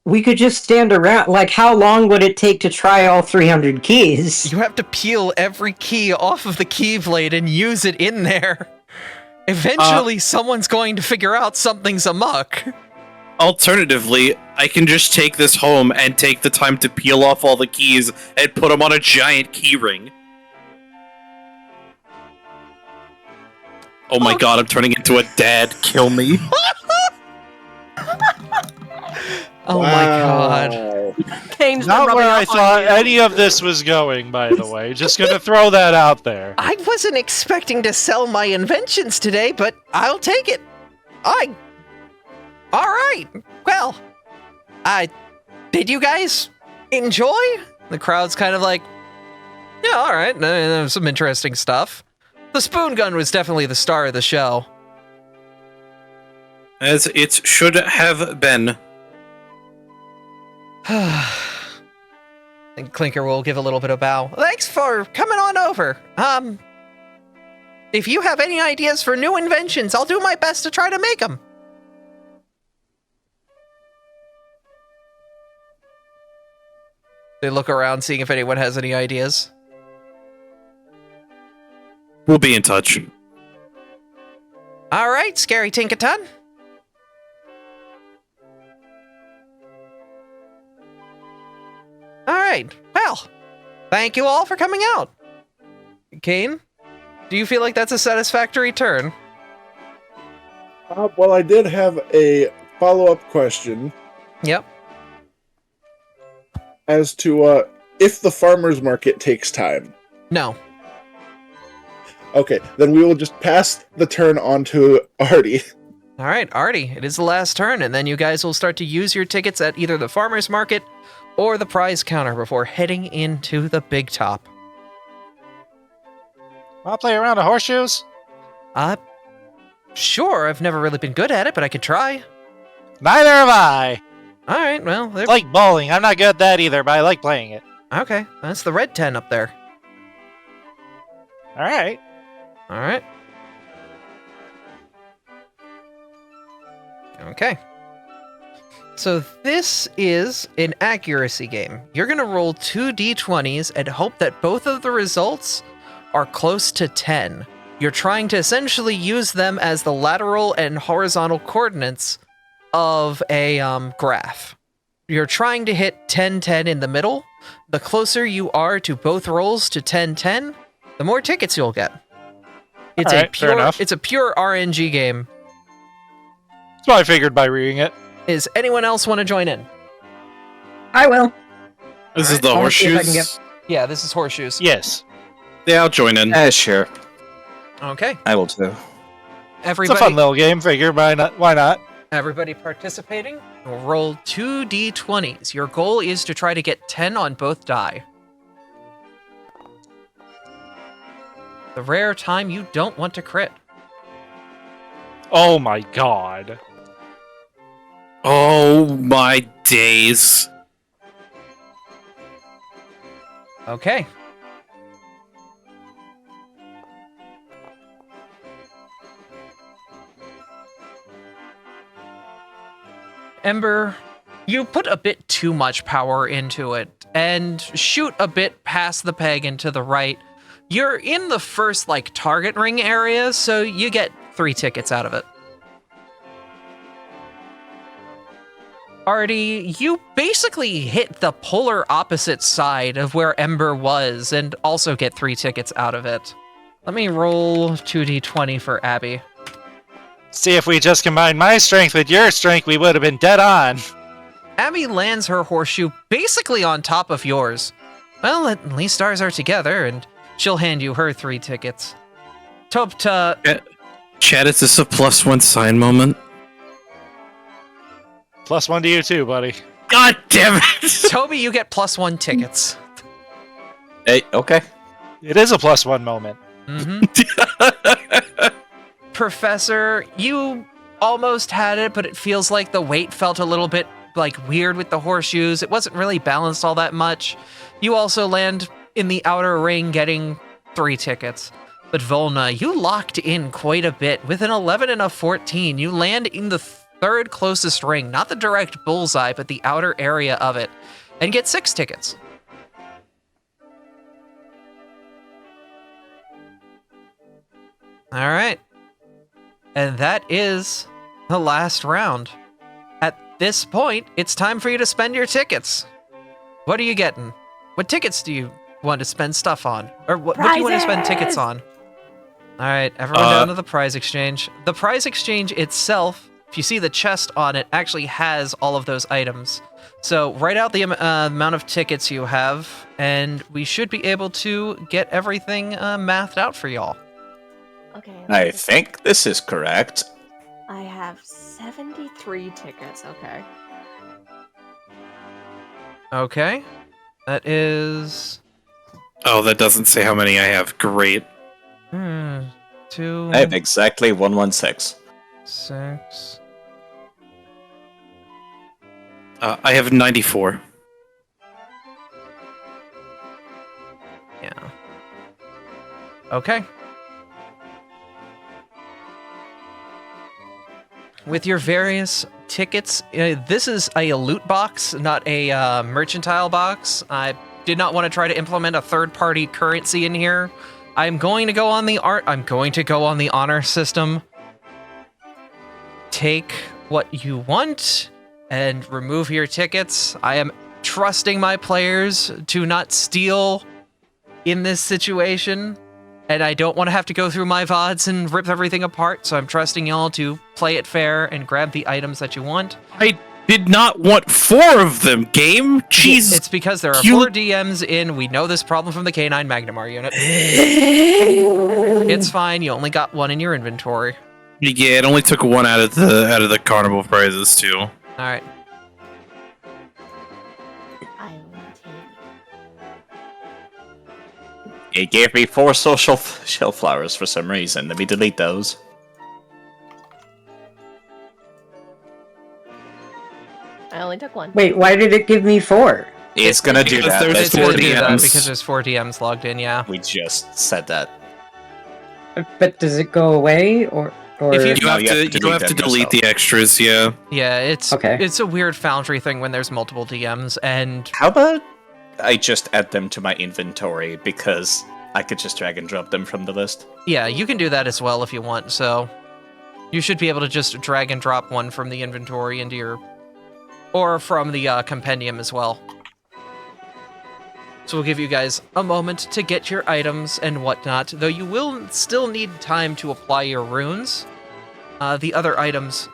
we could just stand around. Like, how long would it take to try all 300 keys? You have to peel every key off of the keyblade and use it in there. Eventually, someone's going to figure out something's amok. Alternatively, I can just take this home and take the time to peel off all the keys and put them on a giant key ring. Oh my god, I'm turning into a dad. Kill me. Oh my god. Kane's Not been where rubbing I off on thought you. any of this was going, by the way. Just gonna throw that out there. I wasn't expecting to sell my inventions today, but I'll take it. Alright. Well, did you guys enjoy? The crowd's kind of like, yeah, alright, there's some interesting stuff. The spoon gun was definitely the star of the show. As it should have been. And Clinker will give a little bit of bow. Thanks for coming on over. If you have any ideas for new inventions, I'll do my best to try to make them. They look around, seeing if anyone has any ideas. We'll be in touch. All right, Scary Tinkaton. All right, well, thank you all for coming out. Kane, do you feel like that's a satisfactory turn? Well, I did have a follow-up question Yep. as to if the farmer's market takes time. No. Okay, then we will just pass the turn on to Artie. All right, Artie, it is the last turn, and then you guys will start to use your tickets at either the farmer's market or the prize counter before heading into the big top. Wanna play around of horseshoes? Sure, I've never really been good at it, but I could try. Neither have I. All right, well, It's like bowling. I'm not good at that either, but I like playing it. okay, that's the red 10 up there. All right. All right. Okay. So this is an accuracy game. You're going to roll 2 d20s and hope that both of the results are close to 10. You're trying to essentially use them as the lateral and horizontal coordinates of a graph. You're trying to hit 10-10 in the middle. The closer you are to both rolls to 10-10, the more tickets you'll get. It's All right, fair enough. It's a pure RNG game. That's what I figured by reading it. Is anyone else want to join in? I will. This is the I'll see if I can horseshoes. Yeah, this is horseshoes. Yes. Yeah, I'll join in. Sure. Okay. I will too. It's a Everybody, fun little game. Figure why not? everybody participating, will roll 2 d20s. Your goal is to try to get 10 on both die. The rare time you don't want to crit. Oh my god. Oh my days. Okay. Ember, you put a bit too much power into it and shoot a bit past the peg and to the right. You're in the first, target ring area, so you get 3 tickets out of it. Artie, you basically hit the polar opposite side of where Ember was and also get 3 tickets out of it. Let me roll 2d20 for Abby. See, if we just combined my strength with your strength, we would have been dead on. Abby lands her horseshoe basically on top of yours. Well, at least ours are together, and she'll hand you her 3 tickets. Topta, Chad, is this a +1 sign moment? +1 to you too, buddy. God damn it! Toby, you get +1 tickets. Hey, okay. It is a +1 moment. Professor, you almost had it, but it feels like the weight felt a little bit weird with the horseshoes. It wasn't really balanced all that much. You also land in the outer ring getting 3 tickets. But Volna, you locked in quite a bit. With an 11 and a 14, you land in the 3rd closest ring, not the direct bullseye, but the outer area of it, and get 6 tickets. All right. And that is the last round. At this point, it's time for you to spend your tickets. What are you getting? What tickets do you want to spend stuff on? Or what do you want to spend tickets on? All right, everyone down to the prize exchange. The prize exchange itself, if you see the chest on it, actually has all of those items. So write out the amount of tickets you have, and we should be able to get everything mathed out for y'all. Okay. I think this is correct. I have 73 tickets. Okay. Okay. That is... Oh, that doesn't say how many I have. Great. 2... I have exactly 116. 6... I have 94. Yeah. Okay. With your various tickets, this is a loot box, not a mercantile box. I did not want to try to implement a third-party currency in here. I'm going to go on the honor system. Take what you want and remove your tickets. I am trusting my players to not steal in this situation, and I don't want to have to go through my VODs and rip everything apart, so I'm trusting y'all to play it fair and grab the items that you want. I did not want 4 of them, game. Jeez. It's because there are 4 DMs in. We know this problem from the K9 Magnamar unit. It's fine. You only got 1 in your inventory. Yeah, it only took one out of the carnival prizes too. All right. I will take. It gave me 4 social shell flowers for some reason. Let me delete those. I only took one. Wait, why did it give me 4? It's gonna do Because that. there's It's That's four gonna do that DMs. because there's 4 DMs logged in. Yeah. We just said that. But does it go away or? If you- You have you have to to delete them delete the yourself. extras. Yeah. Yeah, it's Okay. it's a weird Foundry thing when there's multiple DMs, and How about I just add them to my inventory because I could just drag and drop them from the list? yeah, you can do that as well if you want. So you should be able to just drag and drop one from the inventory into your, or from the compendium as well. So we'll give you guys a moment to get your items and whatnot, though you will still need time to apply your runes. The other items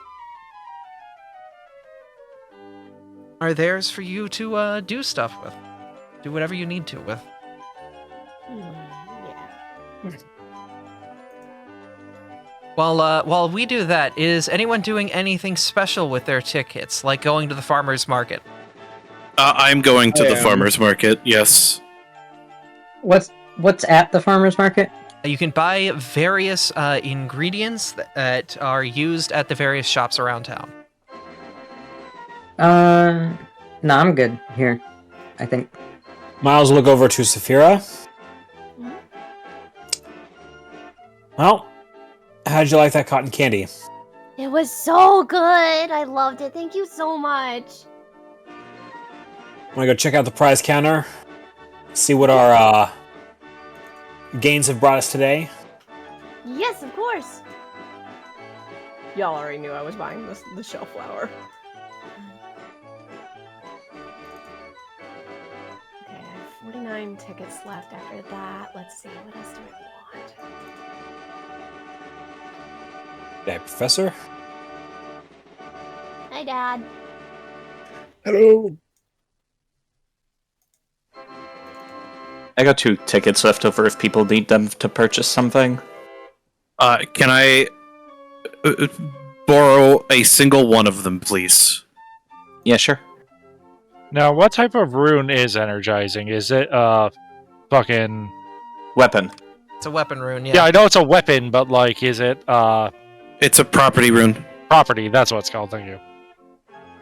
are theirs for you to do stuff with. Do whatever you need to with. Yeah. While we do that, is anyone doing anything special with their tickets, like going to the farmer's market? I'm going to I the am. farmer's market. Yes. What's at the farmer's market? You can buy various ingredients that are used at the various shops around town. No, I'm good here. I think. Miles will look over to Saphira. Well, how'd you like that cotton candy? It was so good. I loved it. Thank you so much. Want to go check out the prize counter? See what our gains have brought us today? Yes, of course. Y'all already knew I was buying the shell flower. Okay, I have 49 tickets left after that. Let's see, what else do I want? Hey, Professor? Hi, Dad. Hello. I got 2 tickets left over if people need them to purchase something. Can I borrow a single one of them, please? Yeah, sure. Now, what type of rune is energizing? Is it fucking? Weapon. It's a weapon rune, Yeah, I know it's a weapon, but like, is it It's a property rune. property? That's what it's called. Thank you.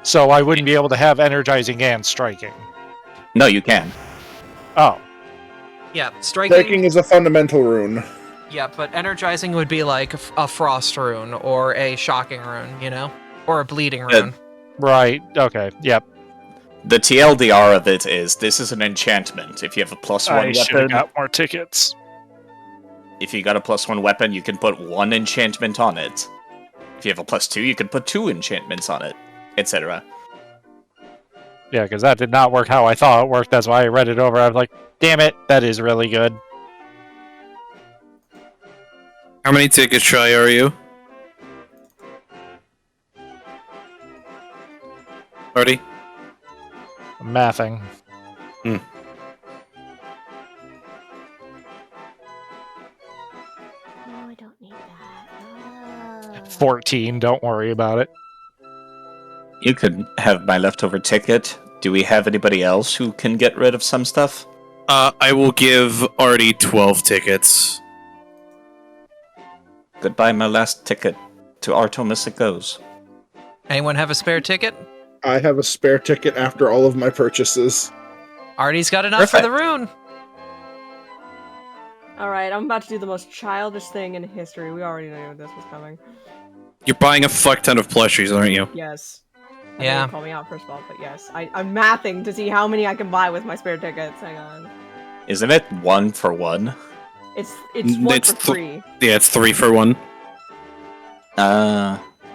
So I wouldn't be able to have energizing and striking. No, you can. Oh, Yeah, striking. Breaking is a fundamental rune. Yeah, but energizing would be like a frost rune or a shocking rune, you know, or a bleeding rune. right. Okay. Yep. The TLDR of it is this is an enchantment. If you have a +1 I should have weapon, got more tickets. if you got a +1 weapon, you can put 1 enchantment on it. If you have a +2, you can put 2 enchantments on it, etc. Yeah, because that did not work how I thought it worked. That's why I read it over. I was like, damn it, that is really good. How many tickets shy are you? Artie? I'm mathing. No, I don't need that. 14, don't worry about it. You could have my leftover ticket. Do we have anybody else who can get rid of some stuff? I will give Artie 12 tickets. Goodbye, my last ticket. To Artemis it goes. Anyone have a spare ticket? I have a spare ticket after all of my purchases. Artie's got enough for the Perfect. rune. Alright, I'm about to do the most childish thing in history. We already knew this was coming. You're buying a fuck ton of plushies, aren't you? Yes. I Yeah. didn't call me out first of all, but yes. I'm mathing to see how many I can buy with my spare tickets. Hang on. Isn't it 1 for 1? It's one It's for free. Yeah, it's 3 for 1.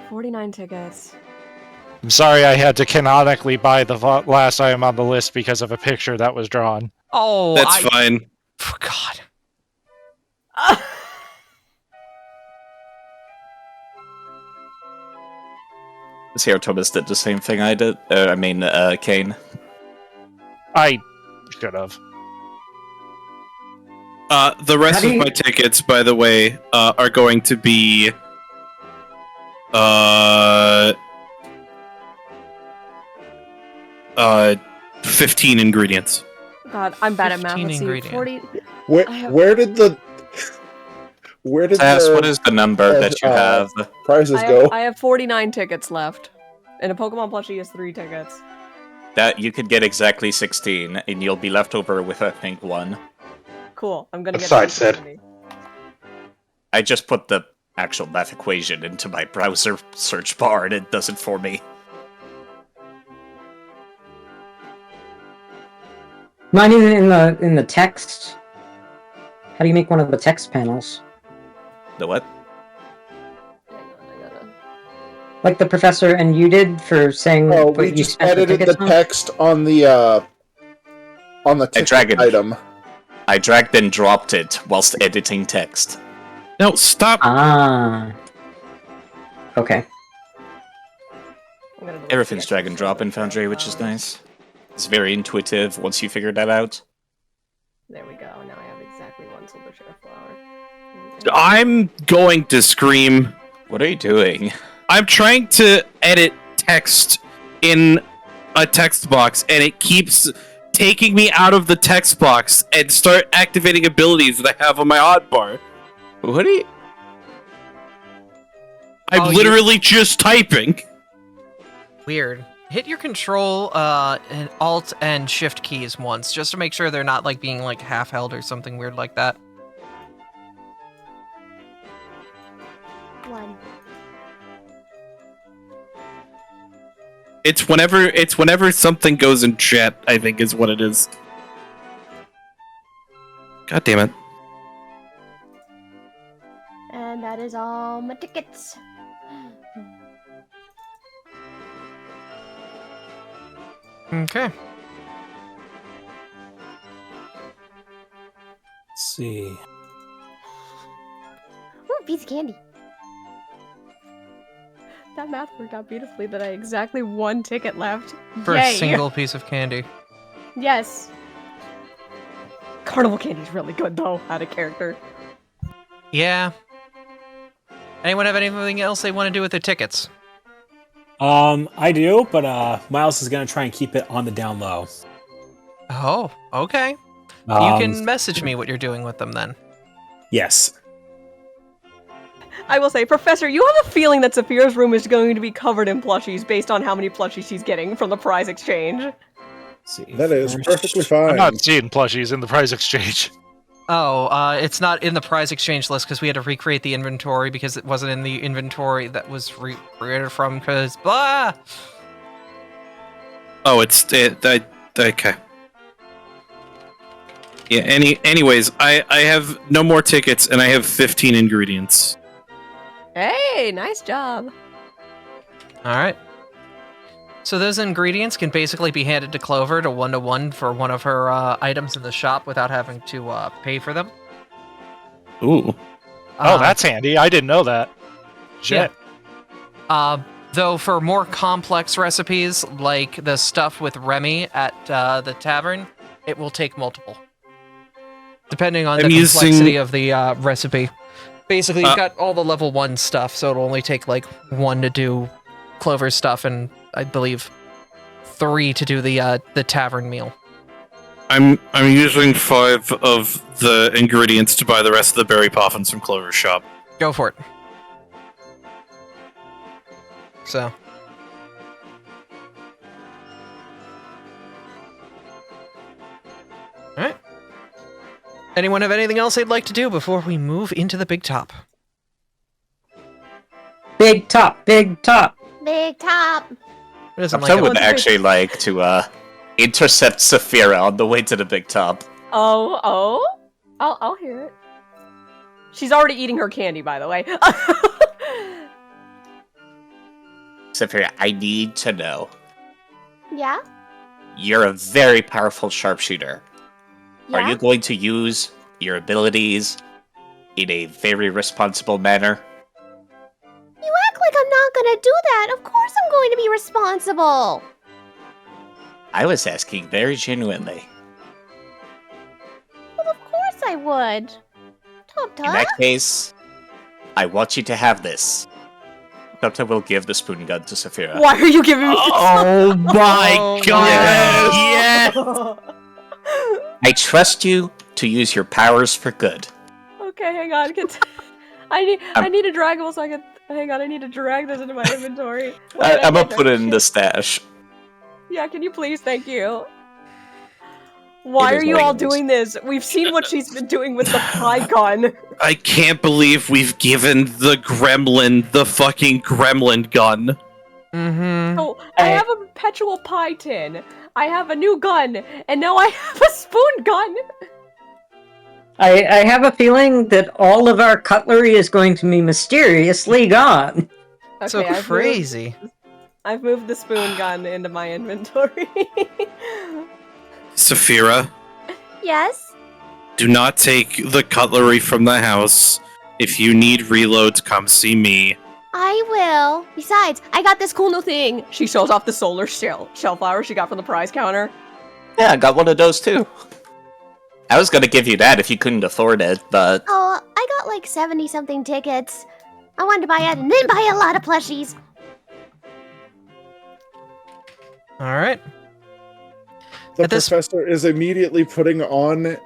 49 tickets. I'm sorry I had to canonically buy the last item on the list because of a picture that was drawn. Oh, That's fine. Oh, God. See, Artemis did the same thing I did. Kane. I should have. The rest How do of you- my tickets, by the way, are going to be $15 ingredients. God, I'm bad at math. 15 Let's see. ingredients. 40. Where did the Tess, what is the number that you have? prizes go? I have 49 tickets left. And a Pokemon plushie has 3 tickets. That you could get exactly 16, and you'll be left over with, I think, 1. Cool. I'm gonna get Aside that said. to me. I just put the actual math equation into my browser search bar, and it does it for me. Not even in the text. How do you make one of the text panels? The what? Hang on, I gotta... Like the professor and you did for saying Oh, what we you just spent edited the tickets on? text on the ticket dragged item. I dragged and dropped it whilst editing text. No, stop. Ah. Okay. I'm gonna delete Everything's the drag and extra drop in stuff. Foundry, which is nice. It's very intuitive once you figure that out. There we go. Now I have exactly 1 silver share flower. I'm going to scream. What are you doing? I'm trying to edit text in a text box, and it keeps taking me out of the text box and start activating abilities that I have on my hotbar. What are you... I'm literally just typing. Weird. Hit your control, and alt and shift keys once, just to make sure they're not like being like half held or something weird like that. 1. It's whenever something goes in chat, I think is what it is. God damn it. And that is all my tickets. Okay. Let's see. Ooh, piece of candy. That math worked out beautifully that I had exactly 1 ticket left. For Yay! a single piece of candy. Yes. Carnival candy's really good though, out of character. Yeah. Anyone have anything else they want to do with their tickets? I do, but Miles is gonna try and keep it on the down low. Oh, okay. You can message me what you're doing with them then. Yes. I will say, Professor, you have a feeling that Saphira's room is going to be covered in plushies based on how many plushies she's getting from the prize exchange. Let's see. That is First- perfectly fine. I'm not seeing plushies in the prize exchange. Oh, it's not in the prize exchange list because we had to recreate the inventory because it wasn't in the inventory that was created from because blah. Oh, okay. Yeah. Anyways, I have no more tickets, and I have 15 ingredients. Hey, nice job. All right. So those ingredients can basically be handed to Clover to 1-to-1 for one of her items in the shop without having to pay for them. Ooh. Oh, that's handy. I didn't know that. Shit. Though for more complex recipes, like the stuff with Remy at the tavern, it will take multiple. Depending on the complexity of the recipe. Basically, you've got all the level 1 stuff, so it'll only take like 1 to do Clover's stuff, and I believe 3 to do the tavern meal. I'm using 5 of the ingredients to buy the rest of the berry poffins from Clover's shop. Go for it. So. Alright. Anyone have anything else they'd like to do before we move into the big top? Big top, big top. Big top. Who doesn't I like would it? actually like to intercept Saphira on the way to the big top. Oh? I'll hear it. She's already eating her candy, by the way. Saphira, I need to know. Yeah? You're a very powerful sharpshooter. Yeah? Are you going to use your abilities in a very responsible manner? You act like I'm not gonna do that. Of course I'm going to be responsible. I was asking very genuinely. Well, of course I would. Top In that case, I want you to have this. Tupta will give the spoon gun to Saphira. Why are you giving me? Oh my Oh, god! Yes! I trust you to use your powers for good. Okay, hang on. I need a dragable so I can. Hang on, I need to drag this into my inventory. I'm gonna put it in the stash. Yeah, can you please? Thank you. Why It are is you what all it is. doing this? We've seen what she's been doing with the pie gun. I can't believe we've given the gremlin the fucking gremlin gun. Mm-hmm. So I have a perpetual pie tin. I have a new gun, and now I have a spoon gun. I have a feeling that all of our cutlery is going to be mysteriously gone. So crazy. I've moved the spoon gun into my inventory. Saphira, Yes? do not take the cutlery from the house. If you need reloads, come see me. I will. Besides, I got this cool new thing. She shows off the solar shellflower she got from the prize counter. Yeah, I got one of those too. I was gonna give you that if you couldn't afford it, but Oh, I got like 70-something tickets. I wanted to buy it and then buy a lot of plushies. All right. The At this- professor is immediately putting on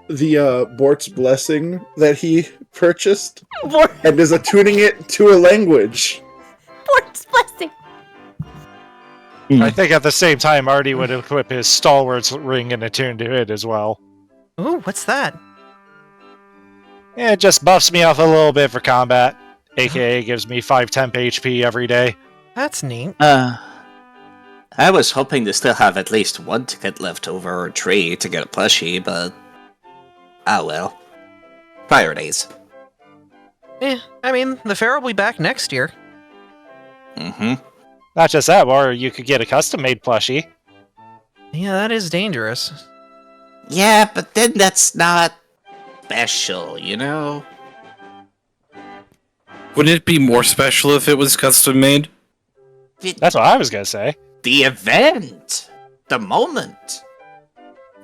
the Bort's blessing that he purchased and is attuning it to a language. Bort's blessing. I think at the same time, Artie would equip his stalwart's ring and attune to it as well. Ooh, what's that? Yeah, it just buffs me up a little bit for combat, aka gives me 5 temp HP every day. That's neat. I was hoping to still have at least one ticket left over or 3 to get a plushie, but oh well. Priorities. I mean, the fair will be back next year. Mm-hmm. Not just that, or you could get a custom-made plushie. Yeah, that is dangerous. Yeah, but then that's not special, you know? Wouldn't it be more special if it was custom made? That's what I was gonna say. The event! The moment!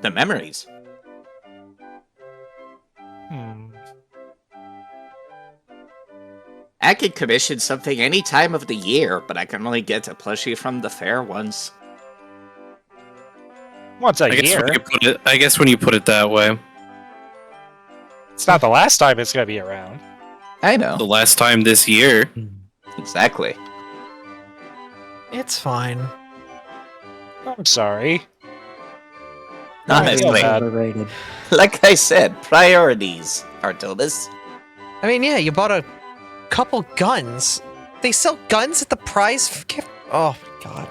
The memories. I could commission something any time of the year, but I can only get a plushie from the fair once. Once a I guess year. when you put it that way. It's not the last time it's gonna be around. I know. The last time this year. Exactly. It's fine. I'm sorry. Honestly, Overrated. like I said, priorities, Artomus. I mean, yeah, you bought a couple guns. They sell guns at the prize gift. Oh my god.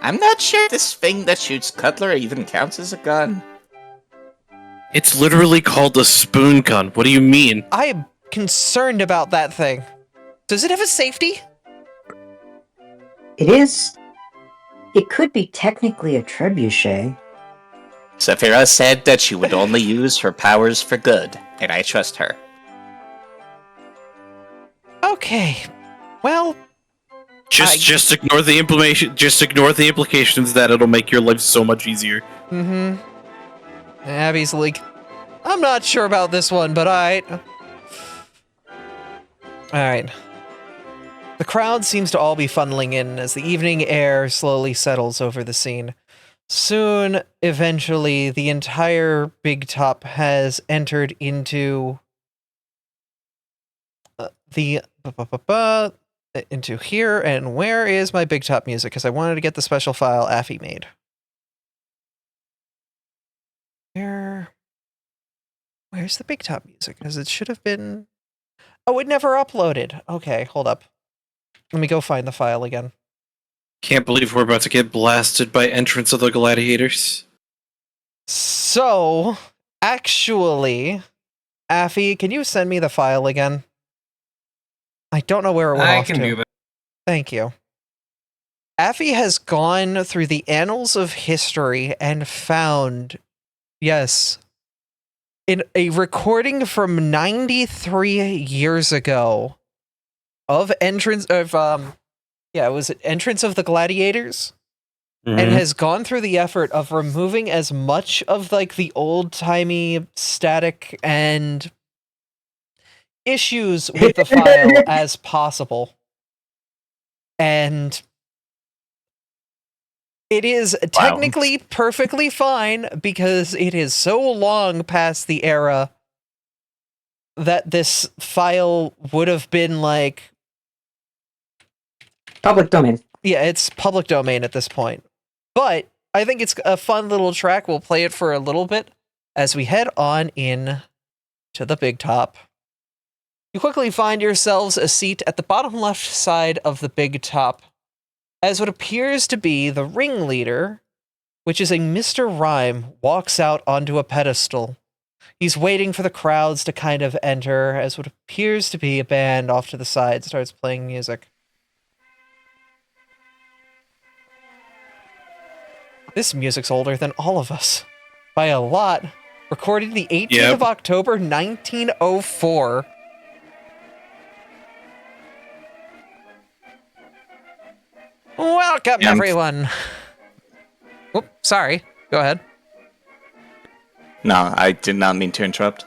I'm not sure this thing that shoots cutlery even counts as a gun. It's literally called a spoon gun. What do you mean? I am concerned about that thing. Does it have a safety? It is. It could be technically a trebuchet. Saphira said that she would only use her powers for good, and I trust her. Okay. Well, Just ignore the implication. Just ignore the implications that it'll make your life so much easier. mm-hmm. Abby's like, I'm not sure about this one, but Alright. The crowd seems to all be funneling in as the evening air slowly settles over the scene. Soon, eventually, the entire Big Top has entered into into here, and where is my Big Top music? Because I wanted to get the special file Affy made. Where's the Big Top music? Because it should have been... Oh, it never uploaded. Okay, hold up. Let me go find the file again. Can't believe we're about to get blasted by entrance of the gladiators. So, actually, Affy, can you send me the file again? I don't know where it went off to. I can do that. Thank you. Affy has gone through the annals of history and found, yes, in a recording from 93 years ago of entrance of it was entrance of the gladiators, and has gone through the effort of removing as much of like the old-timey static and issues with the file as possible. And it is technically perfectly fine because it is so long past the era that this file would have been like... Public domain. Yeah, it's public domain at this point. But I think it's a fun little track. We'll play it for a little bit as we head on in to the big top. You quickly find yourselves a seat at the bottom left side of the big top, as what appears to be the ringleader, which is a Mr. Rhyme, walks out onto a pedestal. He's waiting for the crowds to kind of enter, as what appears to be a band off to the side starts playing music. This music's older than all of us. By a lot. Recorded the 18th of October, 1904. Welcome, everyone. Oop, sorry. Go ahead. No, I did not mean to interrupt.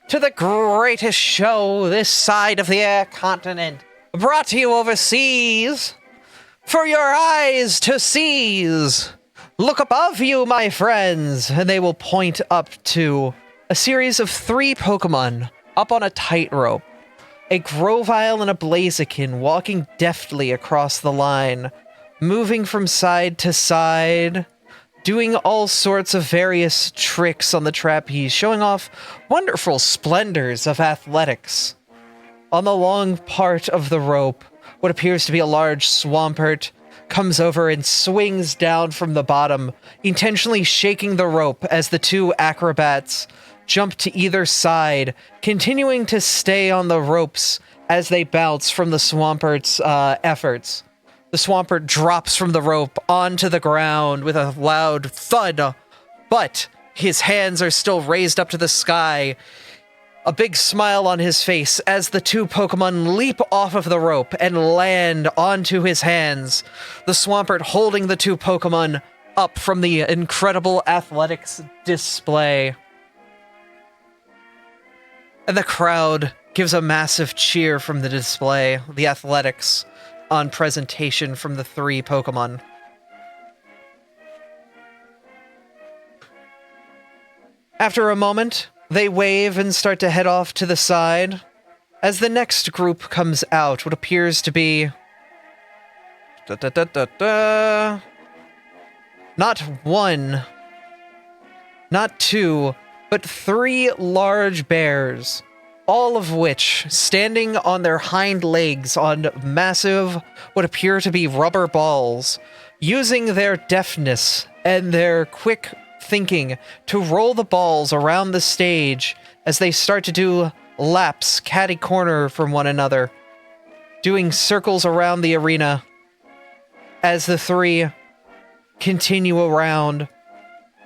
To the greatest show this side of the air continent. Brought to you overseas. For your eyes to seize. Look above you, my friends. And they will point up to a series of 3 Pokemon up on a tightrope. A Grovyle and a Blaziken walking deftly across the line, moving from side to side, doing all sorts of various tricks on the trapeze, showing off wonderful splendors of athletics. On the long part of the rope, what appears to be a large Swampert comes over and swings down from the bottom, intentionally shaking the rope as the 2 acrobats jump to either side, continuing to stay on the ropes as they bounce from the Swampert's efforts. The Swampert drops from the rope onto the ground with a loud thud, but his hands are still raised up to the sky, a big smile on his face as the 2 Pokemon leap off of the rope and land onto his hands, the Swampert holding the 2 Pokemon up from the incredible athletics display. And the crowd gives a massive cheer from the display, the athletics on presentation from the 3 Pokemon. After a moment, they wave and start to head off to the side, as the next group comes out, what appears to be... Not 1, not 2, but 3 large bears, all of which standing on their hind legs on massive, what appear to be rubber balls, using their deftness and their quick thinking to roll the balls around the stage as they start to do laps catty-corner from one another, doing circles around the arena as the 3 continue around.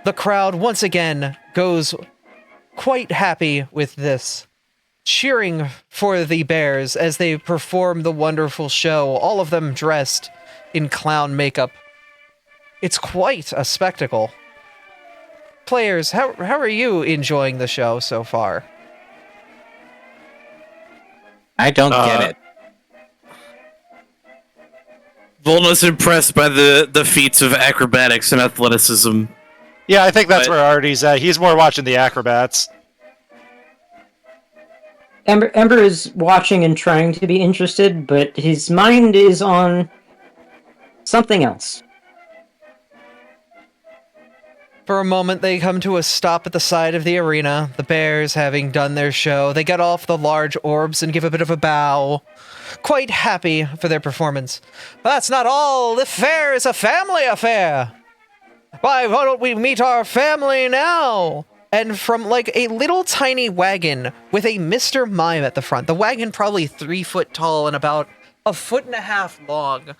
The crowd once again goes quite happy with this, cheering for the bears as they perform the wonderful show, all of them dressed in clown makeup. It's quite a spectacle. Players, how are you enjoying the show so far? I don't get it. Volna's impressed by the feats of acrobatics and athleticism. Yeah, I think that's where Artie's at. He's more watching the acrobats. Ember is watching and trying to be interested, but his mind is on something else. For a moment, they come to a stop at the side of the arena, the bears having done their show. They get off the large orbs and give a bit of a bow, quite happy for their performance. But that's not all! The fair is a family affair! Why don't we meet our family now? And from, like, a little tiny wagon with a Mr. Mime at the front. The wagon probably 3 foot tall and about 1.5 feet long.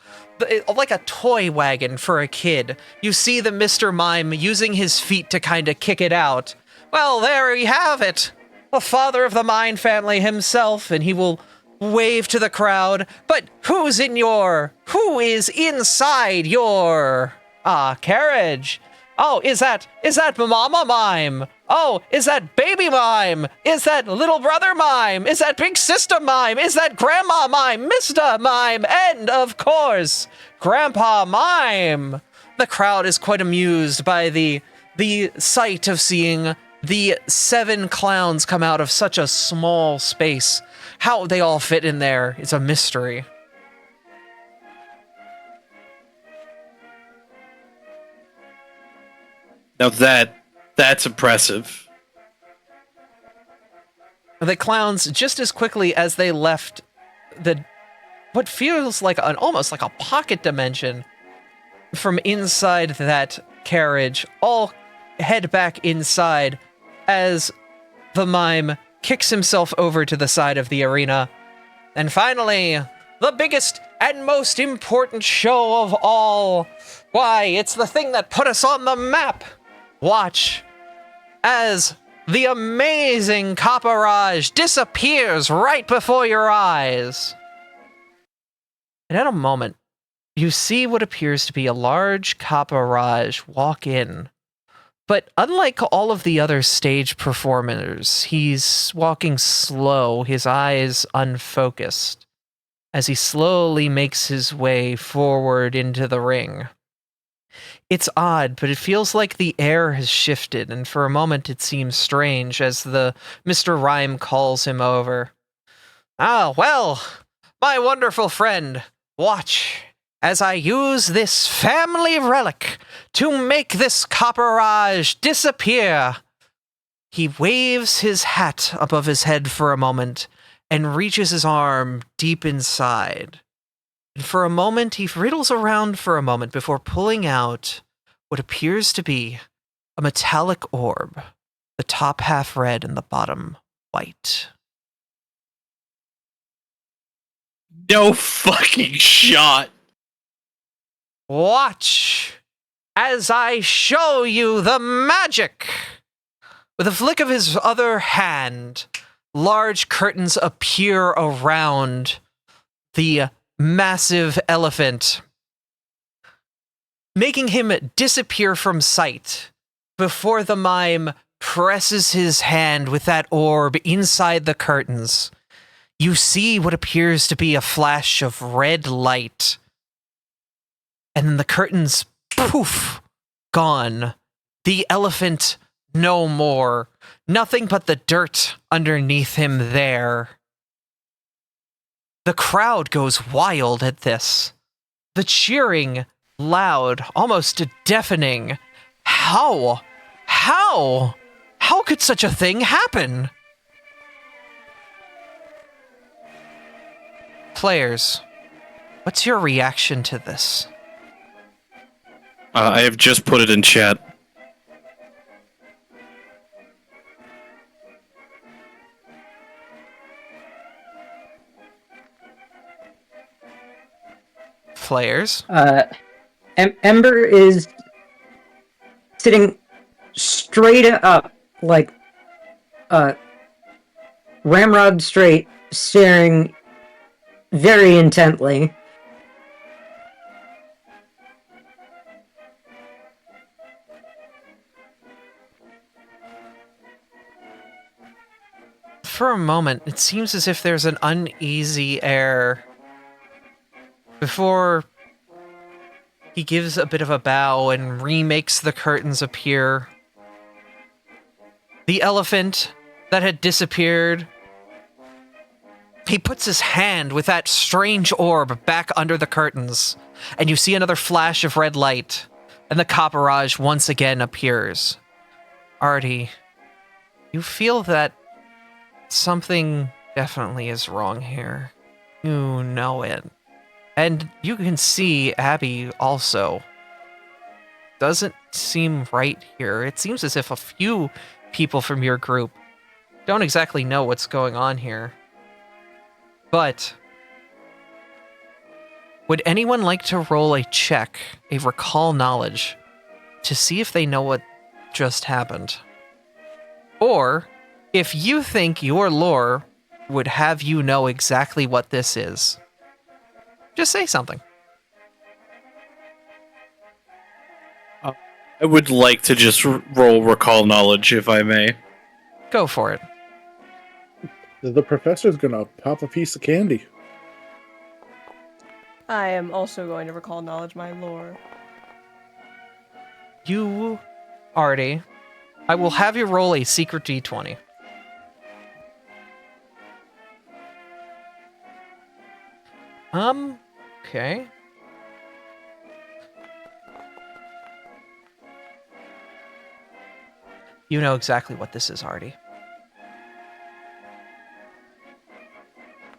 Like a toy wagon for a kid. You see the Mr. Mime using his feet to kind of kick it out. Well, there we have it. The father of the Mime family himself, and he will wave to the crowd. But who is inside your carriage? Oh, is that Mama Mime? Oh, is that baby mime? Is that little brother mime? Is that big sister mime? Is that grandma mime? Mr. Mime? And, of course, Grandpa Mime. The crowd is quite amused by the sight of seeing the 7 clowns come out of such a small space. How they all fit in there is a mystery. Now that's impressive. The clowns, just as quickly as they left what feels like almost like a pocket dimension from inside that carriage, all head back inside as the mime kicks himself over to the side of the arena. And finally, the biggest and most important show of all. Why, it's the thing that put us on the map. Watch as the amazing Copperage disappears right before your eyes. And at a moment, you see what appears to be a large Copperage walk in. But unlike all of the other stage performers, he's walking slow, his eyes unfocused, as he slowly makes his way forward into the ring. It's odd, but it feels like the air has shifted, and for a moment it seems strange as the Mr. Rhyme calls him over. Ah, well, my wonderful friend, watch as I use this family relic to make this Copperage disappear. He waves his hat above his head for a moment and reaches his arm deep inside. And for a moment, he riddles around for a moment before pulling out what appears to be a metallic orb, the top half red and the bottom white. No fucking shot. Watch as I show you the magic. With a flick of his other hand, large curtains appear around the massive elephant, making him disappear from sight before the mime presses his hand with that orb inside the curtains. You see what appears to be a flash of red light, and then the curtains, poof, gone. The elephant, no more. Nothing but the dirt underneath him there. The crowd goes wild at this. The cheering, loud, almost deafening. How could such a thing happen? Players, what's your reaction to this? I have just put it in chat. Players? Ember is sitting straight up, like ramrod straight, staring very intently. For a moment, it seems as if there's an uneasy air before he gives a bit of a bow and remakes the curtains appear. The elephant that had disappeared, he puts his hand with that strange orb back under the curtains, and you see another flash of red light, and the Copperage once again appears. Artie, you feel that something definitely is wrong here. You know it. And you can see Abby also. Doesn't seem right here. It seems as if a few people from your group don't exactly know what's going on here. But would anyone like to roll a check, a recall knowledge, to see if they know what just happened? Or if you think your lore would have you know exactly what this is, just say something. I would like to just roll recall knowledge, if I may. Go for it. The professor's gonna pop a piece of candy. I am also going to recall knowledge my lore. You, Artie, I will have you roll a secret d20. Okay. You know exactly what this is, Artie.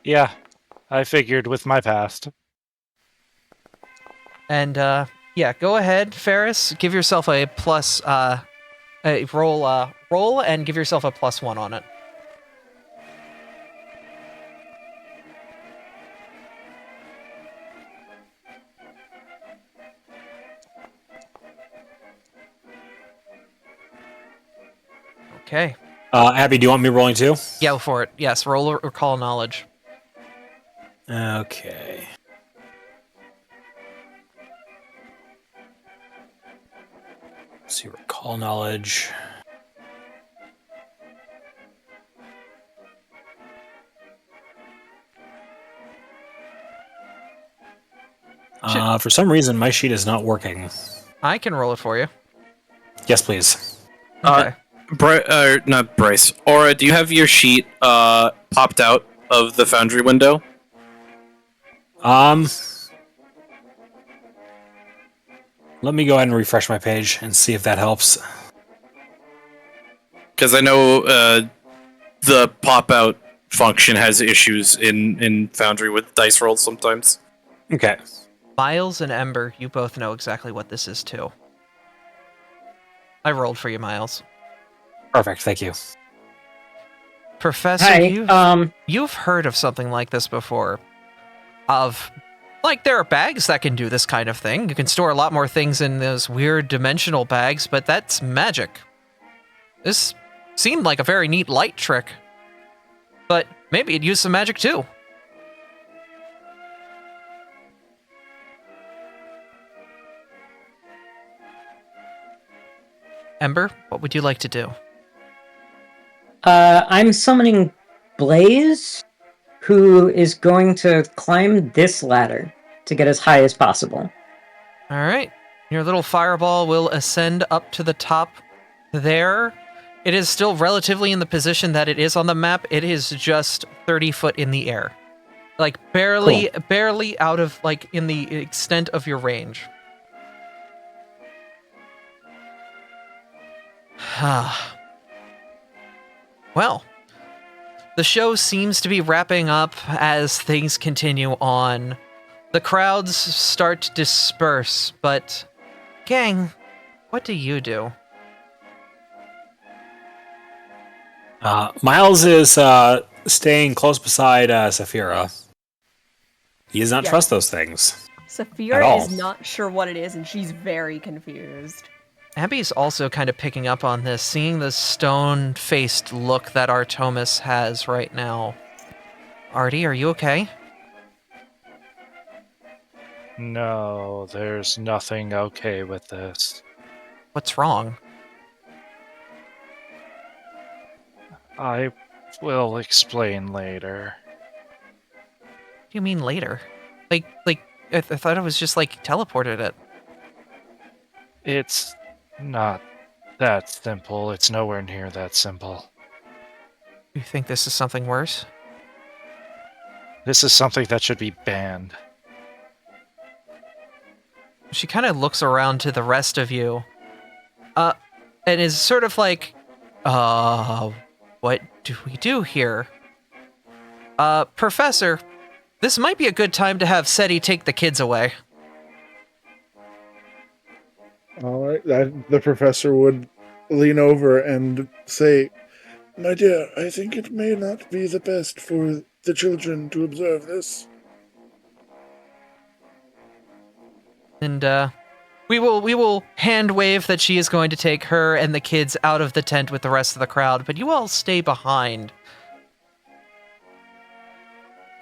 Yeah, I figured with my past. And, yeah, go ahead, Ferris. Give yourself a plus, roll and give yourself a +1 on it. Okay. Abby, do you want me rolling too? Yeah, go for it. Yes, roll or recall knowledge. Okay. Let's see, recall knowledge. For some reason, my sheet is not working. I can roll it for you. Yes, please. Okay. Not Bryce. Aura, do you have your sheet popped out of the Foundry window? Let me go ahead and refresh my page and see if that helps. Because I know the pop-out function has issues in Foundry with dice rolls sometimes. Okay. Miles and Ember, you both know exactly what this is too. I rolled for you, Miles. Perfect, thank you. Professor, Hi, you've heard of something like this before. There are bags that can do this kind of thing. You can store a lot more things in those weird dimensional bags, but that's magic. This seemed like a very neat light trick. But maybe it'd use some magic too. Ember, what would you like to do? I'm summoning Blaze, who is going to climb this ladder to get as high as possible. All right. Your little fireball will ascend up to the top there. It is still relatively in the position that it is on the map. It is just 30 foot in the air. Like, barely out of, in the extent of your range. Well, the show seems to be wrapping up as things continue on. The crowds start to disperse, but gang, what do you do? Miles is staying close beside Saphira. He does not Yeah. trust those things. At Saphira all. is not sure what it is, and she's very confused. Abby's also kind of picking up on this, seeing the stone-faced look that Artemis has right now. Artie, are you okay? No, there's nothing okay with this. What's wrong? I will explain later. What do you mean later? I thought it was just, teleported it. It's not that simple. It's nowhere near that simple. You think this is something worse? This is something that should be banned. She kind of looks around to the rest of you, and is sort of like, what do we do here? Professor, this might be a good time to have SETI take the kids away. All right, the professor would lean over and say, "My dear, I think it may not be the best for the children to observe this." And, we will hand wave that she is going to take her and the kids out of the tent with the rest of the crowd, but you all stay behind.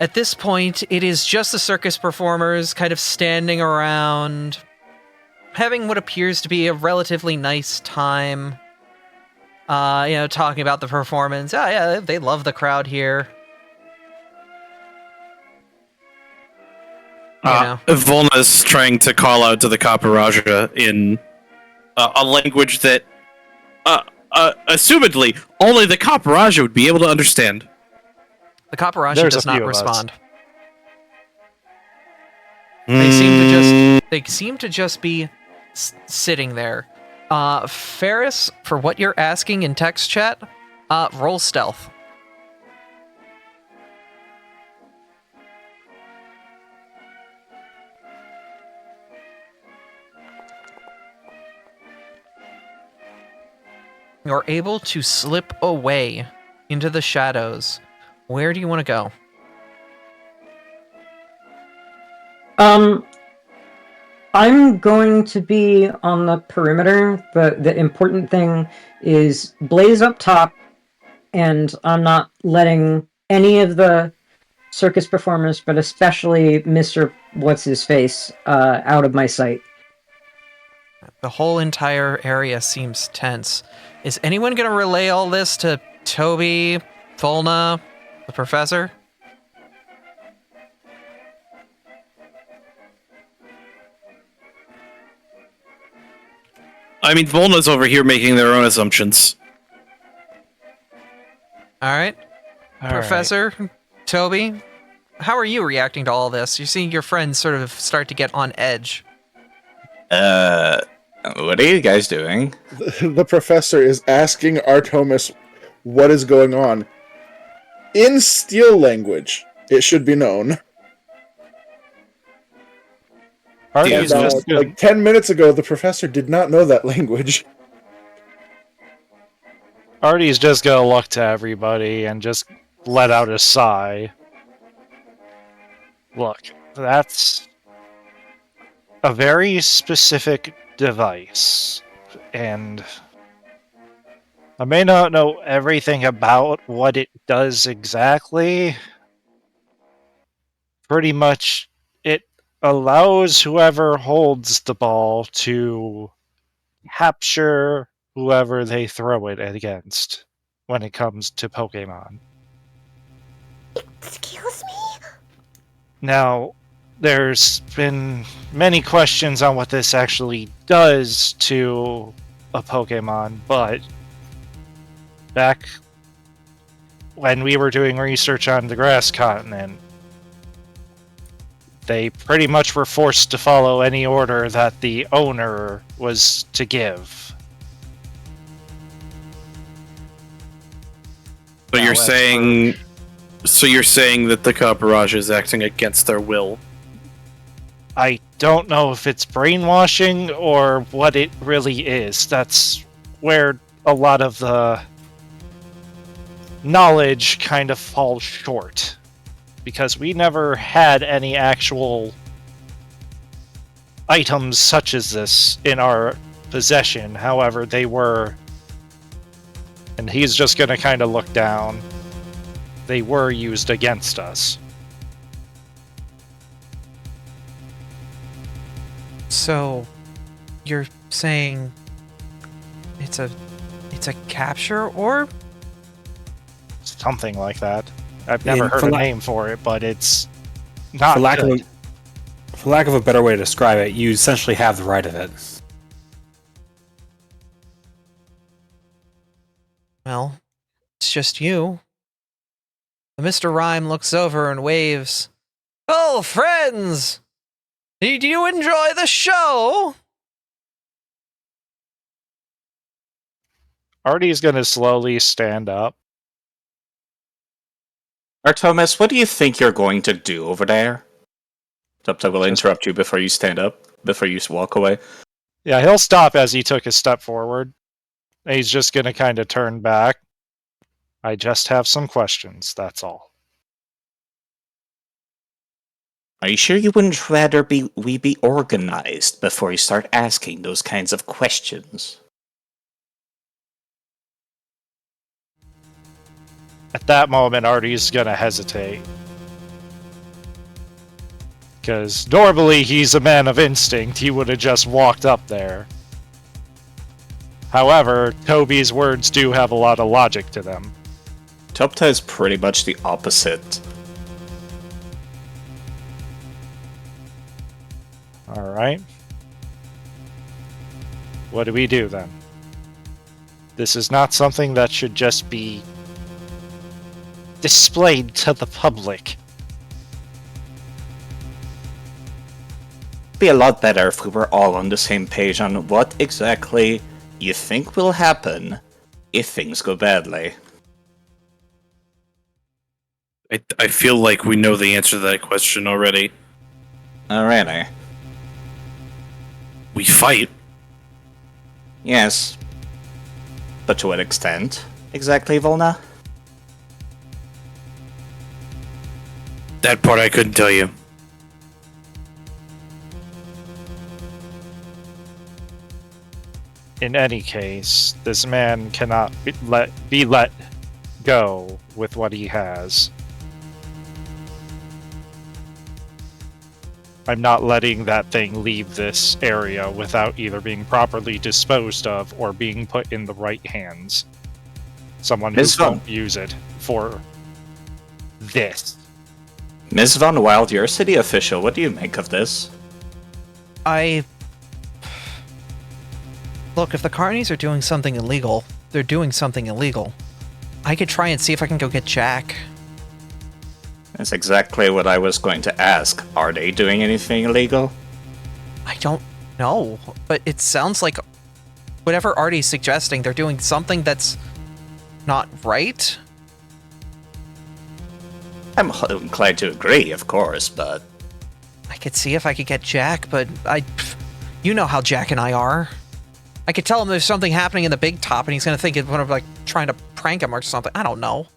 At this point, it is just the circus performers kind of standing around. having what appears to be a relatively nice time. Talking about the performance. Yeah, they love the crowd here. Volna's trying to call out to the Kaparaja in a language that, assumedly, only the Kaparaja would be able to understand. The Kaparaja There's does a few not of us. respond. They seem to just be sitting there. Ferris, for what you're asking in text chat, roll stealth. You're able to slip away into the shadows. Where do you want to go? I'm going to be on the perimeter, but the important thing is Blaze up top, and I'm not letting any of the circus performers, but especially Mr. What's-His-Face, out of my sight. The whole entire area seems tense. Is anyone going to relay all this to Toby, Volna, the professor? I mean, Volna's over here making their own assumptions. All right. Professor, Toby, how are you reacting to all this? You're seeing your friends sort of start to get on edge. What are you guys doing? The professor is asking Artemis what is going on. In steel language, it should be known. Artie's just like 10 minutes ago, the professor did not know that language. Artie's just gonna look to everybody and just let out a sigh. Look, that's a very specific device, and I may not know everything about what it does exactly. Pretty much, it allows whoever holds the ball to capture whoever they throw it against when it comes to Pokemon. Excuse me? Now, there's been many questions on what this actually does to a Pokemon, but back when we were doing research on the Grass Continent, they pretty much were forced to follow any order that the owner was to give. So you're saying that the Kaparaja is acting against their will? I don't know if it's brainwashing or what it really is. That's where a lot of the knowledge kind of falls short. Because we never had any actual items such as this in our possession. However, they were... And he's just gonna kind of look down. They were used against us. So, you're saying it's a capture orb? Something like that. I've never heard a name for it, but it's not for lack good. For lack of a better way to describe it, you essentially have the right of it. Well, it's just you. Mr. Rhyme looks over and waves. Oh, friends! Did you enjoy the show? Artie's gonna slowly stand up. Artemis, what do you think you're going to do over there? Tuptug will interrupt you before you stand up, before you walk away. Yeah, he'll stop as he took a step forward. He's just gonna kind of turn back. I just have some questions, that's all. Are you sure you wouldn't rather we be organized before you start asking those kinds of questions? At that moment, Artie's gonna hesitate. Because normally he's a man of instinct, he would have just walked up there. However, Toby's words do have a lot of logic to them. Topta is pretty much the opposite. Alright. What do we do then? This is not something that should just be displayed to the public. Be a lot better if we were all on the same page on what exactly you think will happen if things go badly. I feel like we know the answer to that question already. Alrighty. We fight. Yes. But to what extent? Exactly, Volna? That part I couldn't tell you. In any case, this man cannot be let go with what he has. I'm not letting that thing leave this area without either being properly disposed of or being put in the right hands. Someone who Ms. Von- won't use it for this. Ms. Von Wild, you're a city official. What do you make of this? Look, if the carnies are doing something illegal, they're doing something illegal. I could try and see if I can go get Jack. That's exactly what I was going to ask. Are they doing anything illegal? I don't know, but it sounds like whatever Artie's suggesting, they're doing something that's not right. I'm inclined to agree, of course, but... I could see if I could get Jack, but you know how Jack and I are. I could tell him there's something happening in the big top, and he's gonna think it's one of like trying to prank him or something. I don't know.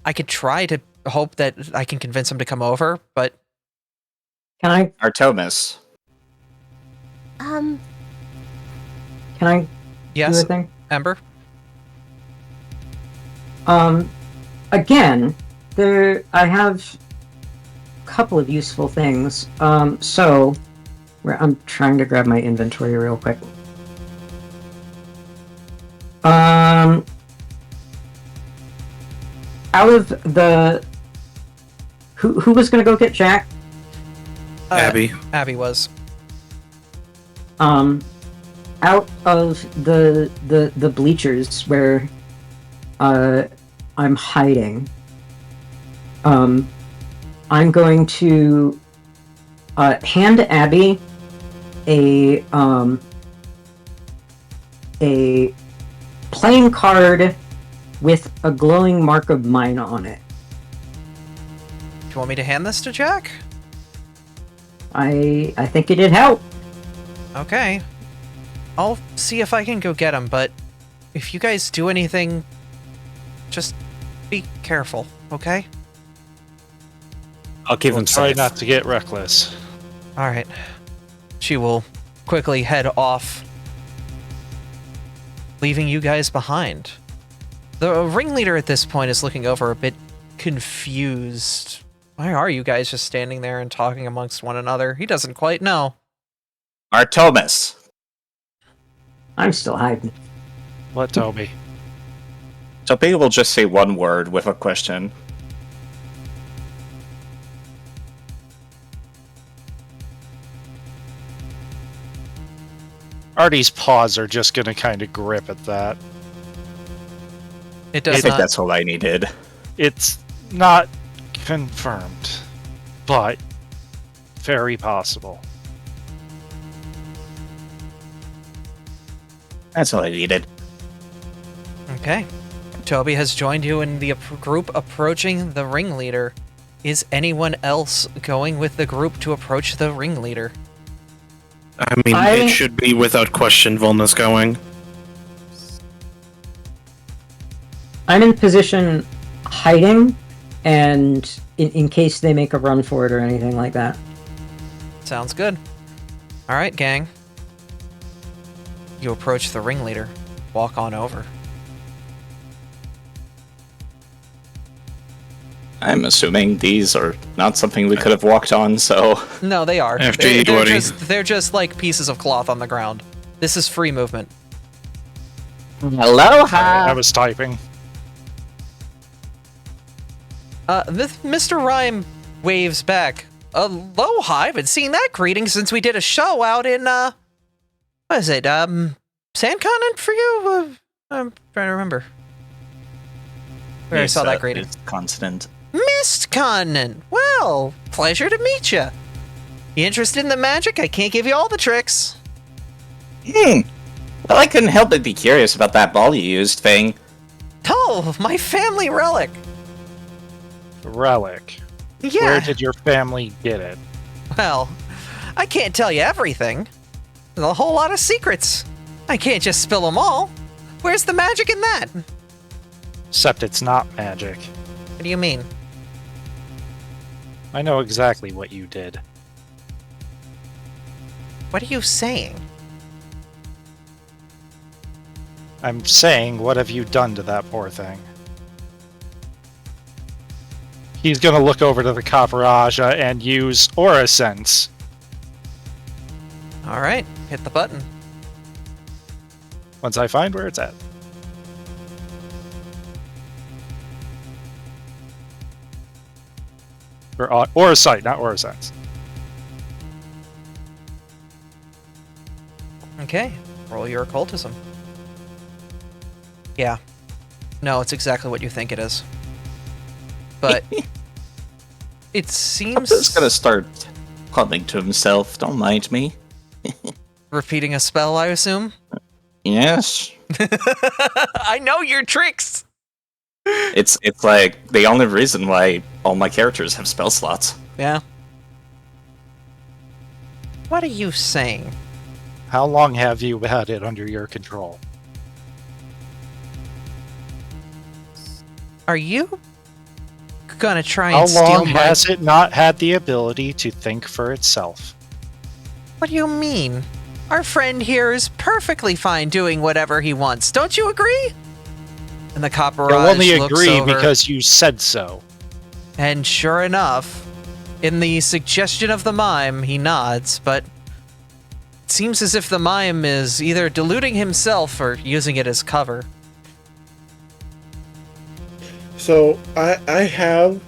I could try to hope that I can convince him to come over, but Can I Artemis. can I do yes, a thing? Ember. Again, I have a couple of useful things. So I'm trying to grab my inventory real quick. Out of the who was gonna go get Jack? Abby. Abby was. Out of the bleachers where I'm hiding, I'm going to hand Abby a playing card with a glowing mark of mine on it. Do you want me to hand this to Jack? I think it'd help. Okay. I'll see if I can go get him, but if you guys do anything, just be careful, okay? I'll keep We'll them try safe. not to get reckless. Alright. She will quickly head off, leaving you guys behind. The ringleader at this point is looking over a bit confused. Why are you guys just standing there and talking amongst one another? He doesn't quite know. Artemis. I'm still hiding. What, Toby? Toby will just say one word with a question. Artie's paws are just gonna kind of grip at that. It I does think not. that's all I needed. It's not confirmed, but very possible. That's all I needed. Okay. Toby has joined you in the group approaching the ringleader. Is anyone else going with the group to approach the ringleader? I mean, it should be without question Volna's going. I'm in position hiding, and in case they make a run for it or anything like that. Sounds good. Alright, gang. You approach the ringleader. Walk on over. I'm assuming these are not something we could have walked on, so... No, they are. After They're, you, they're Woody. just, they're just like pieces of cloth on the ground. This is free movement. Aloha! I was typing. Mr. Rhyme waves back. Aloha, I haven't seen that greeting since we did a show out in, what is it, Sand Continent for you? I'm trying to remember. Where I saw that greeting. It's consonant. Mist Continent! Well, pleasure to meet you. You interested in the magic? I can't give you all the tricks. Well, I couldn't help but be curious about that ball you used, Fang. Oh, my family relic. Relic. Yeah. Where did your family get it? Well, I can't tell you everything. There's a whole lot of secrets. I can't just spill them all. Where's the magic in that? Except it's not magic. What do you mean? I know exactly what you did. What are you saying? I'm saying, what have you done to that poor thing? He's gonna look over to the Caparaja and use Aura Sense. All right, hit the button. Once I find where it's at. Or Aura Sight, not Aura Sense. Okay, roll your occultism. Yeah. No, it's exactly what you think it is. But it seems... He's gonna start humming to himself, don't mind me. Repeating a spell, I assume? Yes. I know your tricks! It's like the only reason why all my characters have spell slots. Yeah. What are you saying? How long have you had it under your control? Are you gonna try How and steal long my... has it not had the ability to think for itself? What do you mean? Our friend here is perfectly fine doing whatever he wants. Don't you agree? And the Caparaj You'll only looks agree over, because you said so. and sure enough, in the suggestion of the mime, he nods, but it seems as if the mime is either deluding himself or using it as cover. So I have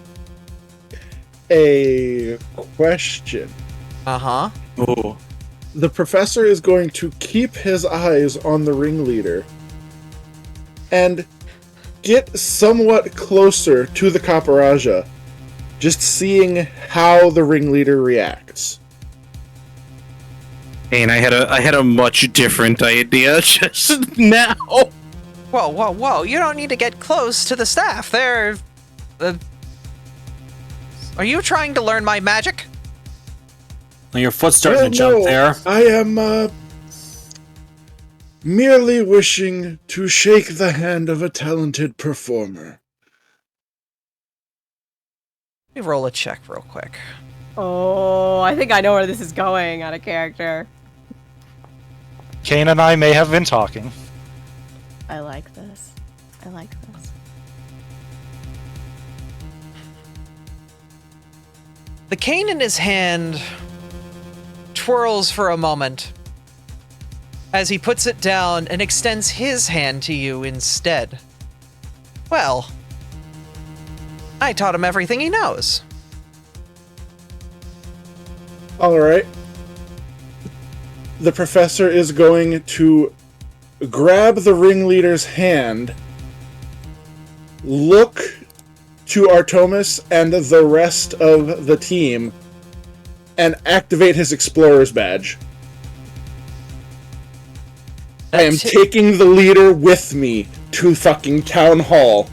a question. Uh-huh. Oh. The professor is going to keep his eyes on the ringleader and get somewhat closer to the Caparaja, just seeing how the ringleader reacts. And I had a much different idea just now. Whoa, whoa, whoa. You don't need to get close to the staff. They're... Are you trying to learn my magic? Well, your foot's starting to jump No, there. I am merely wishing to shake the hand of a talented performer. Let me roll a check real quick. Oh, I think I know where this is going out of character. Kane and I may have been talking. I like this. I like this. The cane in his hand twirls for a moment as he puts it down and extends his hand to you instead. Well, I taught him everything he knows. Alright. The professor is going to grab the ringleader's hand, look to Artomis and the rest of the team, and activate his explorer's badge. I am taking the leader with me to fucking town hall.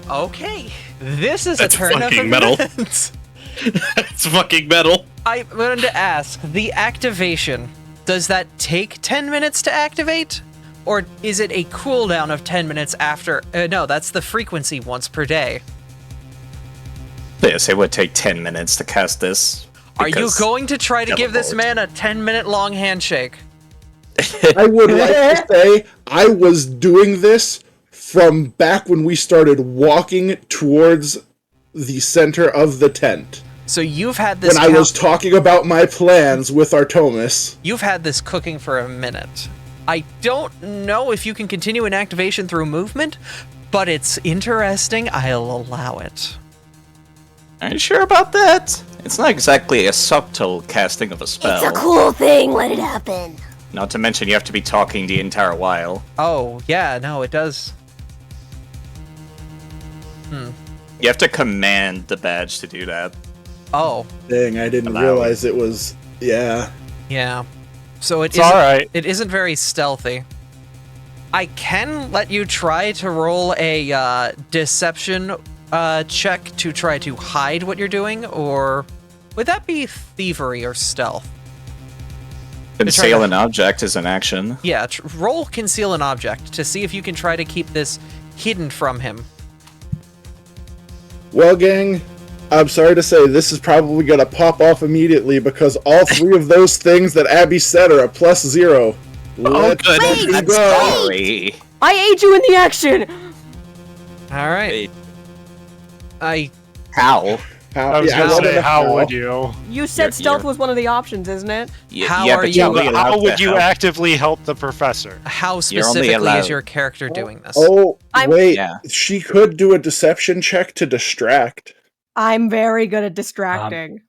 Okay, this is That's a turn fucking of metal. events. It's fucking metal. I wanted to ask, the activation, does that take 10 minutes to activate? Or is it a cooldown of 10 minutes after? No, that's the frequency once per day. Yes, it would take 10 minutes to cast this. Are you because- going to try to give this Teleport. man a 10-minute long handshake? I would like to say I was doing this from back when we started walking towards the center of the tent. So you've had this... When I was talking about my plans with Artomis. You've had this cooking for a minute. I don't know if you can continue an activation through movement, but it's interesting. I'll allow it. Are you sure about that? It's not exactly a subtle casting of a spell. It's a cool thing. Let it happen. Not to mention you have to be talking the entire while. Oh, yeah, no, it does. You have to command the badge to do that. Oh. Dang, I didn't realize it was... Yeah. Yeah. So It's alright. It isn't very stealthy. I can let you try to roll a deception check to try to hide what you're doing, or would that be thievery or stealth? Conceal an object is an action. Yeah, roll conceal an object to see if you can try to keep this hidden from him. Well, gang, I'm sorry to say this is probably going to pop off immediately because all three of those things that Abby said are a +0. Oh, good. I'm sorry. I aid you in the action! Alright. How? I was gonna say, how would you? You said stealth was one of the options, isn't it? How are you? How would you actively help the professor? How specifically is your character doing this? Oh, wait. She could do a deception check to distract. I'm very good at distracting.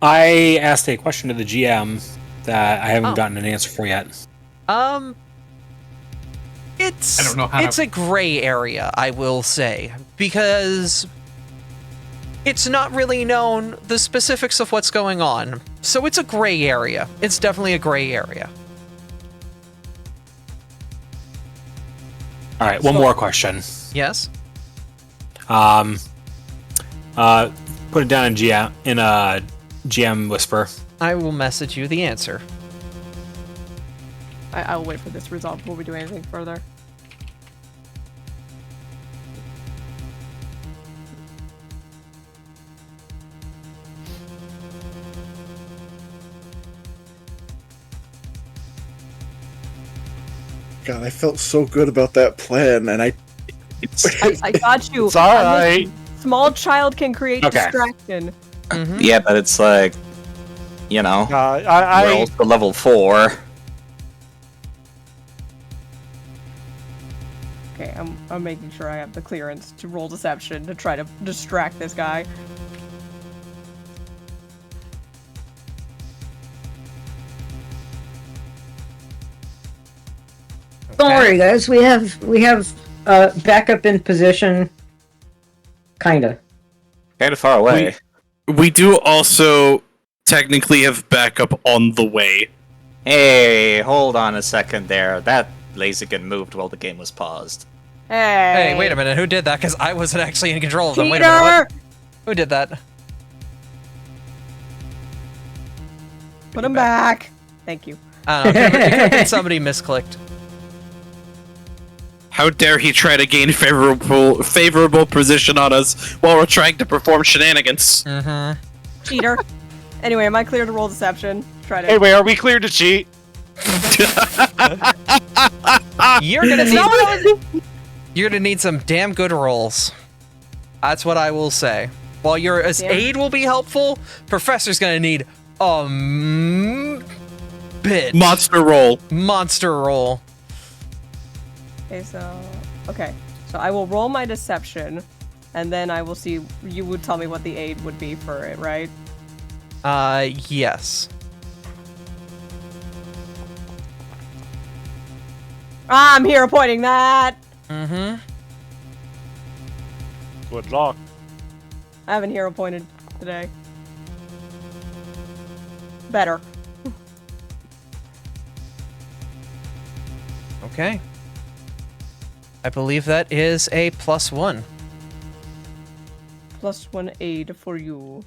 I asked a question to the GM that I haven't gotten an answer for yet. It's I don't know how it's a gray area, I will say, because it's not really known the specifics of what's going on. So it's a gray area. It's definitely a gray area. All right, one more question. Yes. Put it down in a GM whisper. I will message you the answer. I'll wait for this result before we do anything further. God, I felt so good about that plan, and I got you. It's alright. Small child can create Okay. distraction. Yeah, but it's like, you know, rolls to level 4. Okay, I'm making sure I have the clearance to roll deception to try to distract this guy. Don't worry, guys. We have backup in position. Kinda. Kind of far away. We do also technically have backup on the way. Hey, hold on a second there. That laser gun moved while the game was paused. Hey. Hey, wait a minute. Who did that? Because I wasn't actually in control of them. Wait a Peter! minute. What? Who did that? Put him back. Thank you. I don't know. It could have been somebody misclicked. How dare he try to gain favorable position on us while we're trying to perform shenanigans? Mm-hmm. Cheater. Anyway, am I clear to roll deception? Try to. Anyway, are we clear to cheat? You're gonna need some damn good rolls. That's what I will say. While your aid will be helpful, Professor's gonna need a bit. Monster roll. Monster roll. Okay, so I will roll my deception, and then I will see. You would tell me what the aid would be for it, right? Yes. I'm here appointing that. Mm-hmm. Good luck. I have an hero appointed today. Better. Okay. I believe that is a +1. +1 aid for you,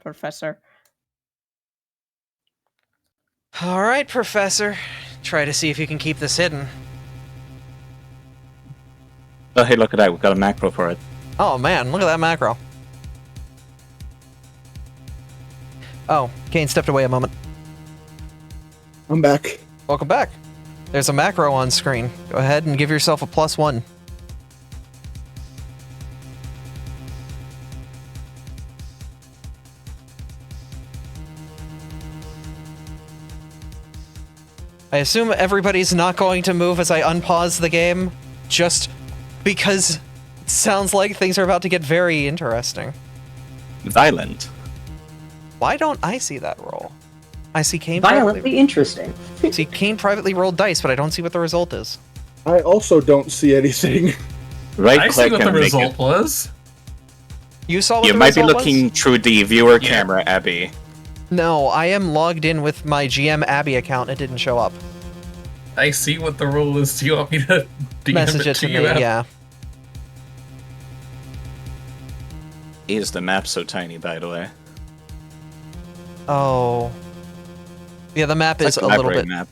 Professor. All right, Professor. Try to see if you can keep this hidden. Oh, hey, look at that. We've got a macro for it. Oh man, look at that macro. Oh, Kane stepped away a moment. I'm back. Welcome back. There's a macro on screen. Go ahead and give yourself a +1. I assume everybody's not going to move as I unpause the game, just because it sounds like things are about to get very interesting. Violent. Why don't I see that roll? I see Kane Violently interesting. see Kane privately rolled dice, but I don't see what the result is. I also don't see anything. Right I see click what the and make result it. was. You saw what You the might be result was? looking through the viewer Yeah. camera, Abby. No, I am logged in with my GM Abby account. It didn't show up. I see what the rule is. Do you want me to DM Message it to you? me, Ab? yeah. Is the map so tiny, by the way? Oh. Yeah, the map It's is like a little library bit... map.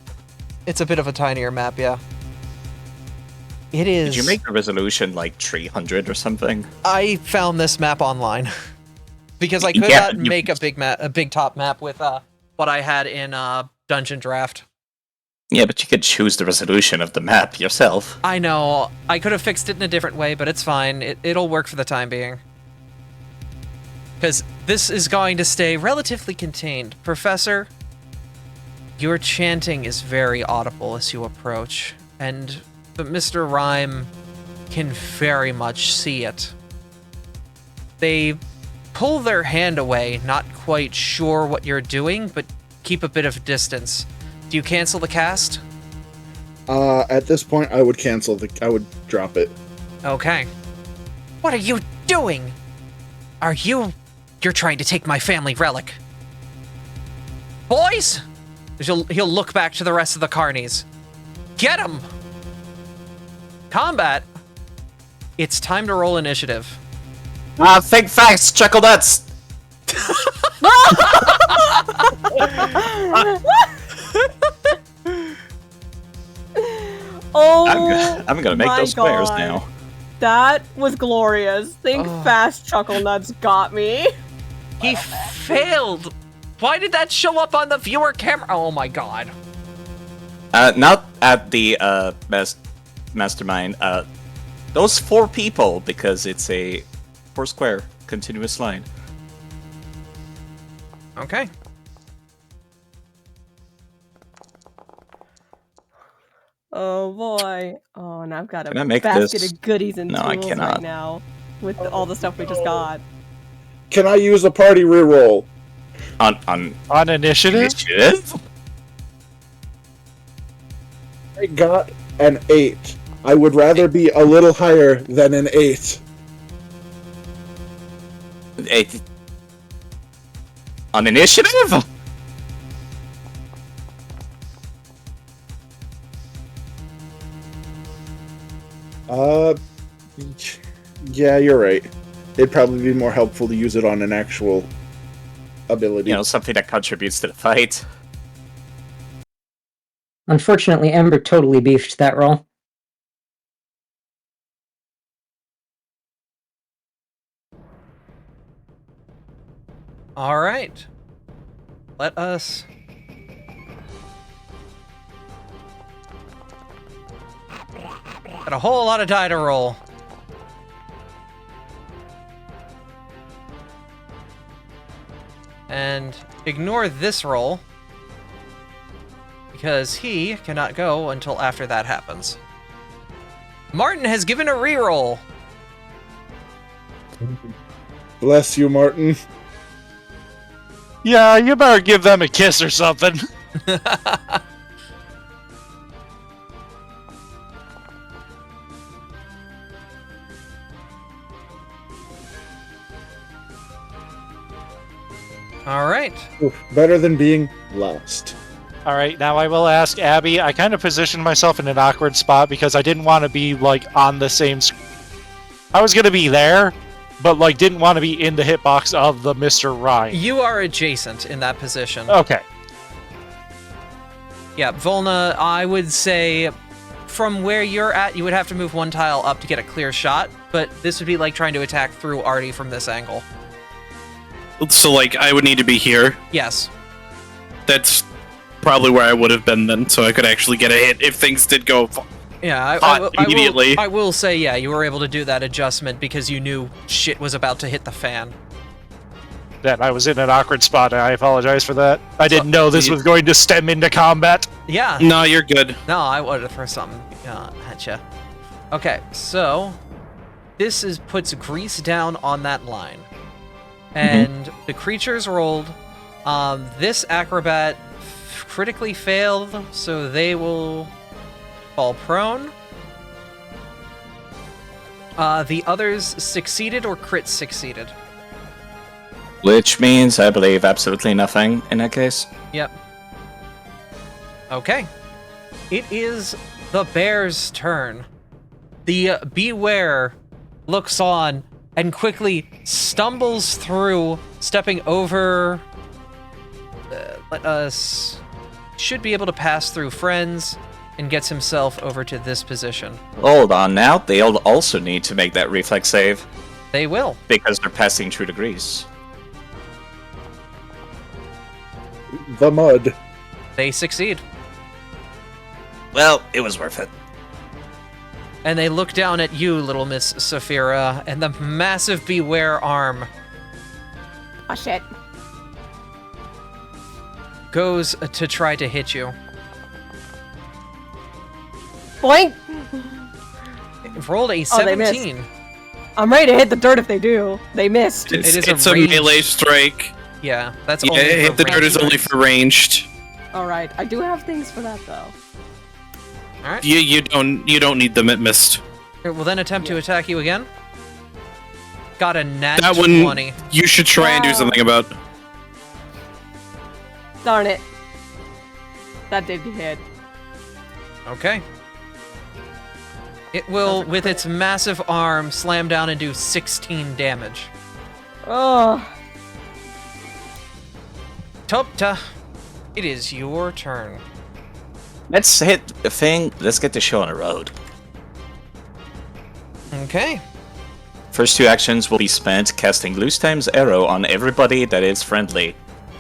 It's a bit of a tinier map, yeah. It is... Did you make the resolution like 300 or something? I found this map online. Because I could Yeah, not you- make a big top map with what I had in Dungeon Draft. Yeah, but you could choose the resolution of the map yourself. I know. I could have fixed it in a different way, but it's fine. It'll work for the time being. Because this is going to stay relatively contained. Professor, your chanting is very audible as you approach, but Mr. Rhyme can very much see it. They pull their hand away, not quite sure what you're doing, but keep a bit of distance. Do you cancel the cast? At this point, I would cancel I would drop it. Okay. What are you doing? You're trying to take my family relic. Boys? He'll look back to the rest of the carnies. Get him! Combat. It's time to roll initiative. Think fast, chuckle nuts! Oh, I'm gonna make my those squares God. now. That was glorious. Think fast, Chuckle Nuts got me. He failed. Why did that show up on the viewer camera? Oh my god. Not at the mastermind. Those 4 people, because it's a 4 square continuous line. Okay. Oh boy. Oh, and I've got a Can I make basket this? of goodies and No, I tools cannot. right now with all the stuff we just got. Can I use a party reroll? On initiative? Initiative? I got an 8. I would rather be a little higher than an 8. On initiative? Yeah, you're right. It'd probably be more helpful to use it on an actual ability. You know, something that contributes to the fight. Unfortunately, Ember totally beefed that roll. All right. Let us... Got a whole lot of die to roll. And ignore this roll, because he cannot go until after that happens. Martin has given a reroll. Bless you, Martin. Yeah, you better give them a kiss or something. All right. Oof, better than being last. All right, now I will ask Abby. I kind of positioned myself in an awkward spot because I didn't want to be like on the same. I was gonna be there, but like didn't want to be in the hitbox of the Mr. Ryan. You are adjacent in that position. Okay. Yeah, Volna, I would say from where you're at, you would have to move one tile up to get a clear shot, but this would be like trying to attack through Artie from this angle. So, like, I would need to be here. Yes. That's probably where I would have been then, so I could actually get a hit if things did go. Yeah, Hot immediately. I will say, yeah, you were able to do that adjustment because you knew shit was about to hit the fan. That I was in an awkward spot, and I apologize for that. I didn't know this was going to stem into combat. Yeah. No, you're good. No, I wanted to throw something at you. Okay, so this puts grease down on that line. And the creatures rolled. This acrobat critically failed, so they will fall prone. The others succeeded or crit succeeded. Which means, I believe, absolutely nothing in that case. Yep. Okay. It is the bear's turn. The Beware looks on and quickly stumbles through, stepping over... let us... should be able to pass through friends and gets himself over to this position. Hold on now, they'll also need to make that reflex save. They will. Because they're passing through the grease. The mud. They succeed. Well, it was worth it. And they look down at you, little Miss Saphira, and the massive Beware arm Oh shit. goes to try to hit you. Boink! Rolled a Oh, they missed. 17. I'm ready to hit the dirt if they do. They missed. It's a melee strike. Yeah, that's Yeah, only hit for the dirt is ranged. only for ranged. Alright, I do have things for that though. All right. You don't need them. It missed. It will then attempt to attack you again. Got a nat That 20. one you should try and do Wow. something about. Darn it. That did hit. Okay. It will, with its massive arm, slam down and do 16 damage. Oh. Topta, it is your turn. Let's hit the thing. Let's get the show on the road. Okay. First two actions will be spent casting Loose Time's Arrow on everybody that is friendly.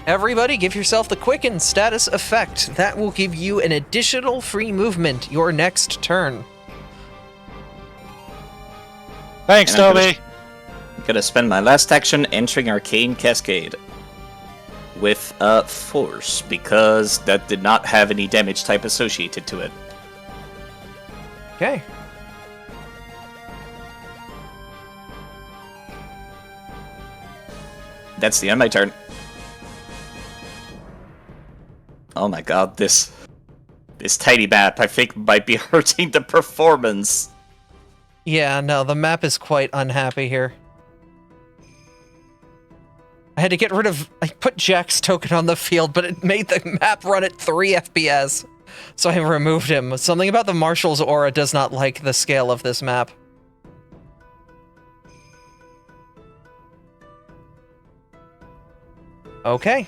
Everybody, give yourself the Quicken status effect. That will give you an additional free movement your next turn. Thanks, And I'm Toby. Gonna spend my last action entering Arcane Cascade. With Force, because that did not have any damage type associated to it. Okay. That's the end of my turn. Oh my god, this tiny map I think might be hurting the performance. Yeah, no, the map is quite unhappy here. I had to get rid of... I put Jack's token on the field, but it made the map run at 3 FPS. So I removed him. Something about the Marshal's aura does not like the scale of this map. Okay.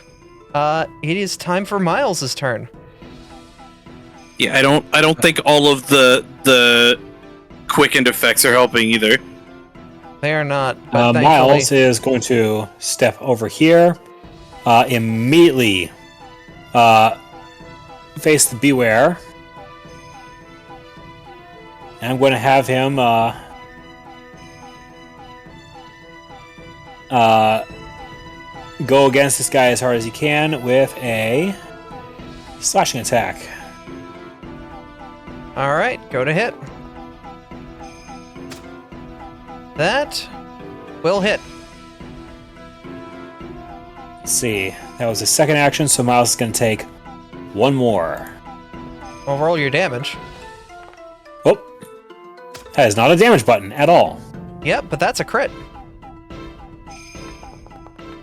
It is time for Miles' turn. Yeah, I don't think all of the quickened effects are helping either. They are not, but thankfully... Miles is going to step over here, immediately face the Beware. And I'm going to have him go against this guy as hard as he can with a slashing attack. Alright, go to hit. That will hit. Let's see. That was his second action, so Miles is going to take one more. Well, roll your damage. Oh, that is not a damage button at all. Yep, but that's a crit.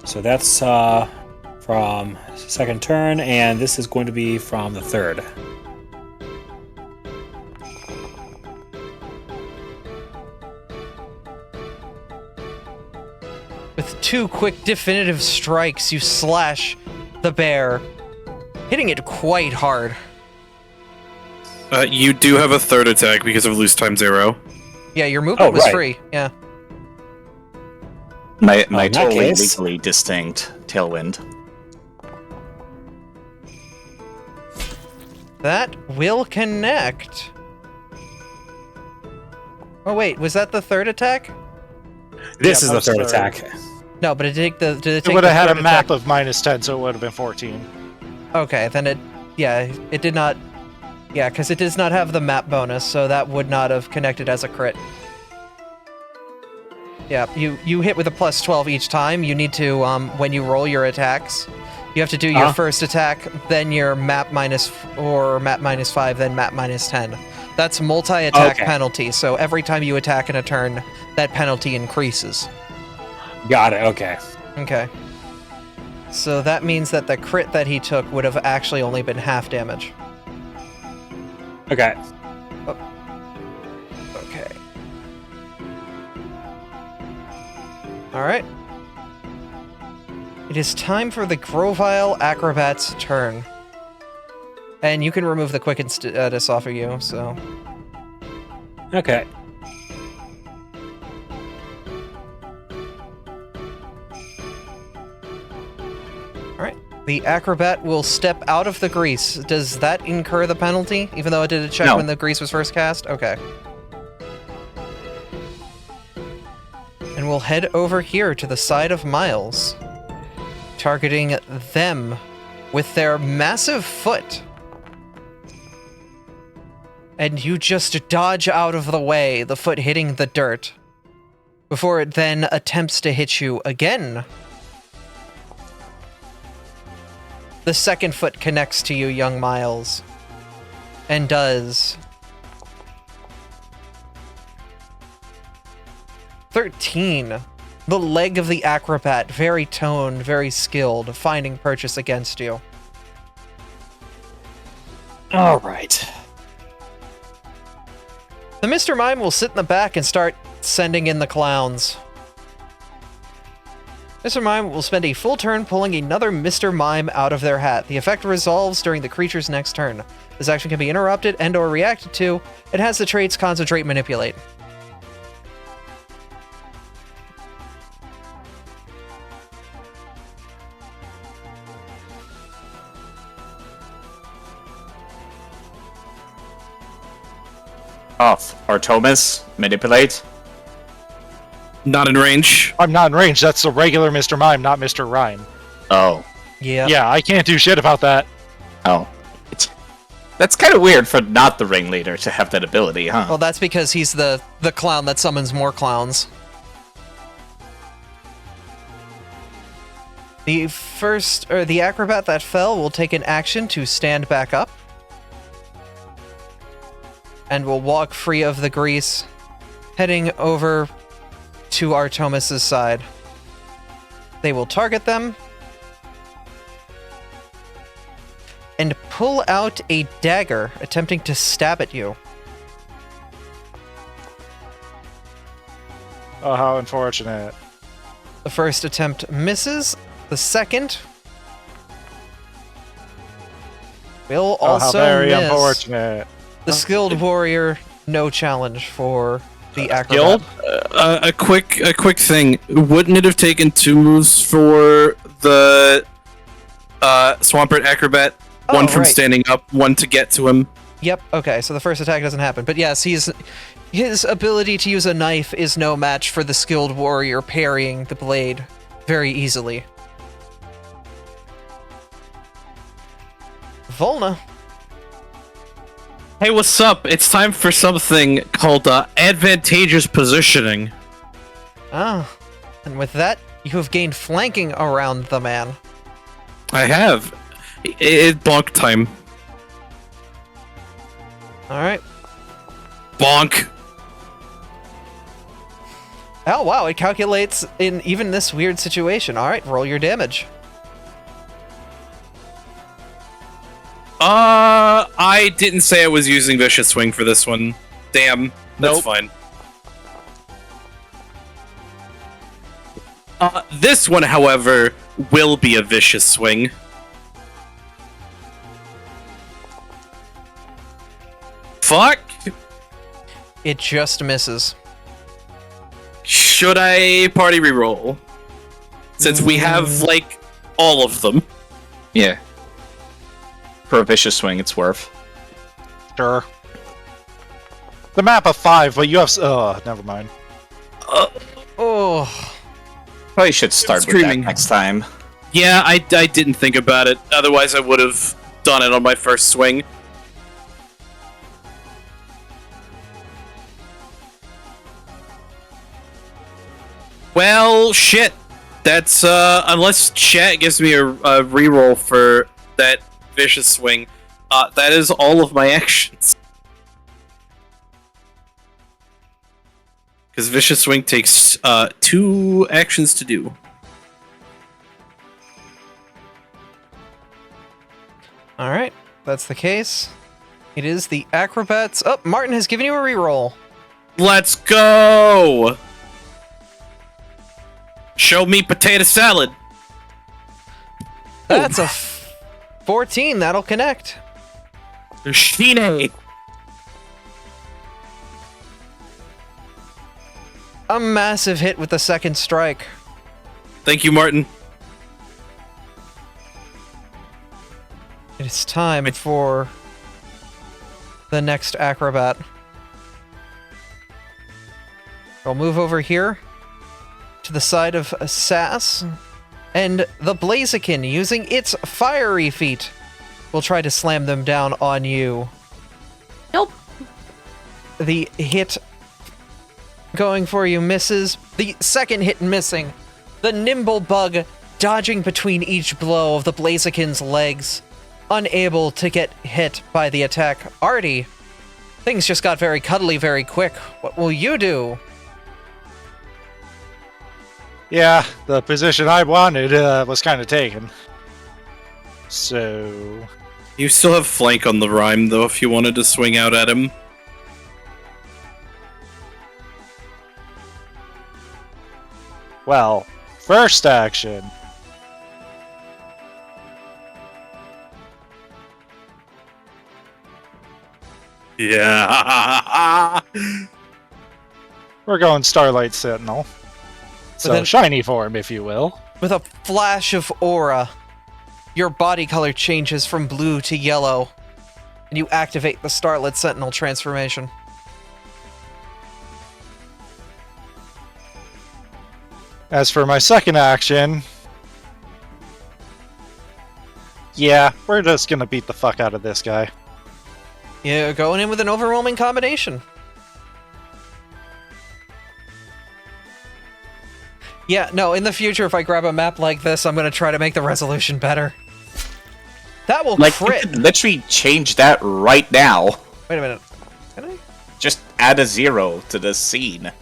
So that's from second turn, and this is going to be from the third. With two quick definitive strikes, you slash the bear, hitting it quite hard. You do have a third attack because of Loose Time 0. Yeah, your movement was right. free. Yeah. My in that totally case- legally distinct tailwind. That will connect. Oh wait, was that the third attack? This is the that's third third. attack. No, but did it take It would the have had a third map attack? of -10, so it would have been 14. Okay, then it did not. Yeah, because it does not have the map bonus, so that would not have connected as a crit. Yeah, you hit with a +12 each time. You need to, when you roll your attacks, you have to do your first attack, then your map or map -5, then map -10. That's multi-attack Okay. penalty, so every time you attack in a turn, that penalty increases. Got it. Okay. Okay. So that means that the crit that he took would have actually only been half damage. Okay. Okay. Alright. It is time for the Grovile Acrobat's turn. And you can remove the quicken status off of you, so... Okay. Alright. The Acrobat will step out of the grease. Does that incur the penalty, even though it did a check No. when the grease was first cast? Okay. And we'll head over here to the side of Miles, targeting them with their massive foot. And you just dodge out of the way, the foot hitting the dirt, before it then attempts to hit you again. The second foot connects to you, young Miles, and does 13. The leg of the acrobat, very toned, very skilled, finding purchase against you. All right. The Mr. Mime will sit in the back and start sending in the clowns. Mr. Mime will spend a full turn pulling another Mr. Mime out of their hat. The effect resolves during the creature's next turn. This action can be interrupted and or reacted to. It has the traits Concentrate, Manipulate. Off. Artomis, manipulate. Not in range. I'm not in range. That's the regular Mr. Mime, not Mr. Rhyme. Oh. Yeah. Yeah, I can't do shit about that. Oh. That's kind of weird for not the ringleader to have that ability, huh? Well, that's because he's the clown that summons more clowns. The acrobat that fell will take an action to stand back up. And will walk free of the grease, heading over to Artomis' side. They will target them and pull out a dagger, attempting to stab at you. Oh, how unfortunate. The first attempt misses. The second will Oh, also how very miss. unfortunate. The skilled warrior, no challenge for the acrobat. A quick thing. Wouldn't it have taken 2 moves for the Swampert acrobat? Oh, One from right. standing up, one to get to him. Yep, okay, so the first attack doesn't happen. But yes, his ability to use a knife is no match for the skilled warrior parrying the blade very easily. Volna. Hey, what's up? It's time for something called advantageous positioning. Ah, and with that, you have gained flanking around the man. I have. It's bonk time. Alright. Bonk. Oh wow, it calculates in even this weird situation. Alright, roll your damage. I didn't say I was using Vicious Swing for this one. Damn. That's Nope. fine. This one, however, will be a Vicious Swing. Fuck! It just misses. Should I party reroll? Since we have, like, all of them. Yeah. For a vicious swing, it's worth. Sure. The map of 5, but you have... never mind. Oh, Probably should start with that Screaming. next time. Yeah, I didn't think about it. Otherwise, I would have done it on my first swing. Well, shit. That's, unless chat gives me a reroll for that vicious swing, that is all of my actions. Because vicious swing takes, 2 actions to do. all right. That's the case. It is the acrobats. Oh, Martin has given you a reroll. Let's go! Show me potato salad. That's a 14. That'll connect. Shine. A massive hit with the second strike. Thank you, Martin. It is time for the next acrobat. I'll move over here to the side of Sass, and the Blaziken, using its fiery feet, will try to slam them down on you. Nope. The hit going for you misses. The second hit missing. The nimble bug dodging between each blow of the Blaziken's legs, unable to get hit by the attack. Artie, things just got very cuddly very quick. What will you do? Yeah, the position I wanted was kind of taken. So... You still have flank on the rhyme, though, if you wanted to swing out at him. Well, first action. Yeah. We're going Starlight Sentinel. So then- shiny form, if you will. With a flash of aura, your body color changes from blue to yellow, and you activate the Starlit Sentinel transformation. As for my second action... Yeah, we're just gonna beat the fuck out of this guy. You're going in with an overwhelming combination. Yeah, no, in the future, if I grab a map like this, I'm going to try to make the resolution better. That will Like, you crit. could literally change that right now. Wait a minute. Can I? Just add a 0 to the scene.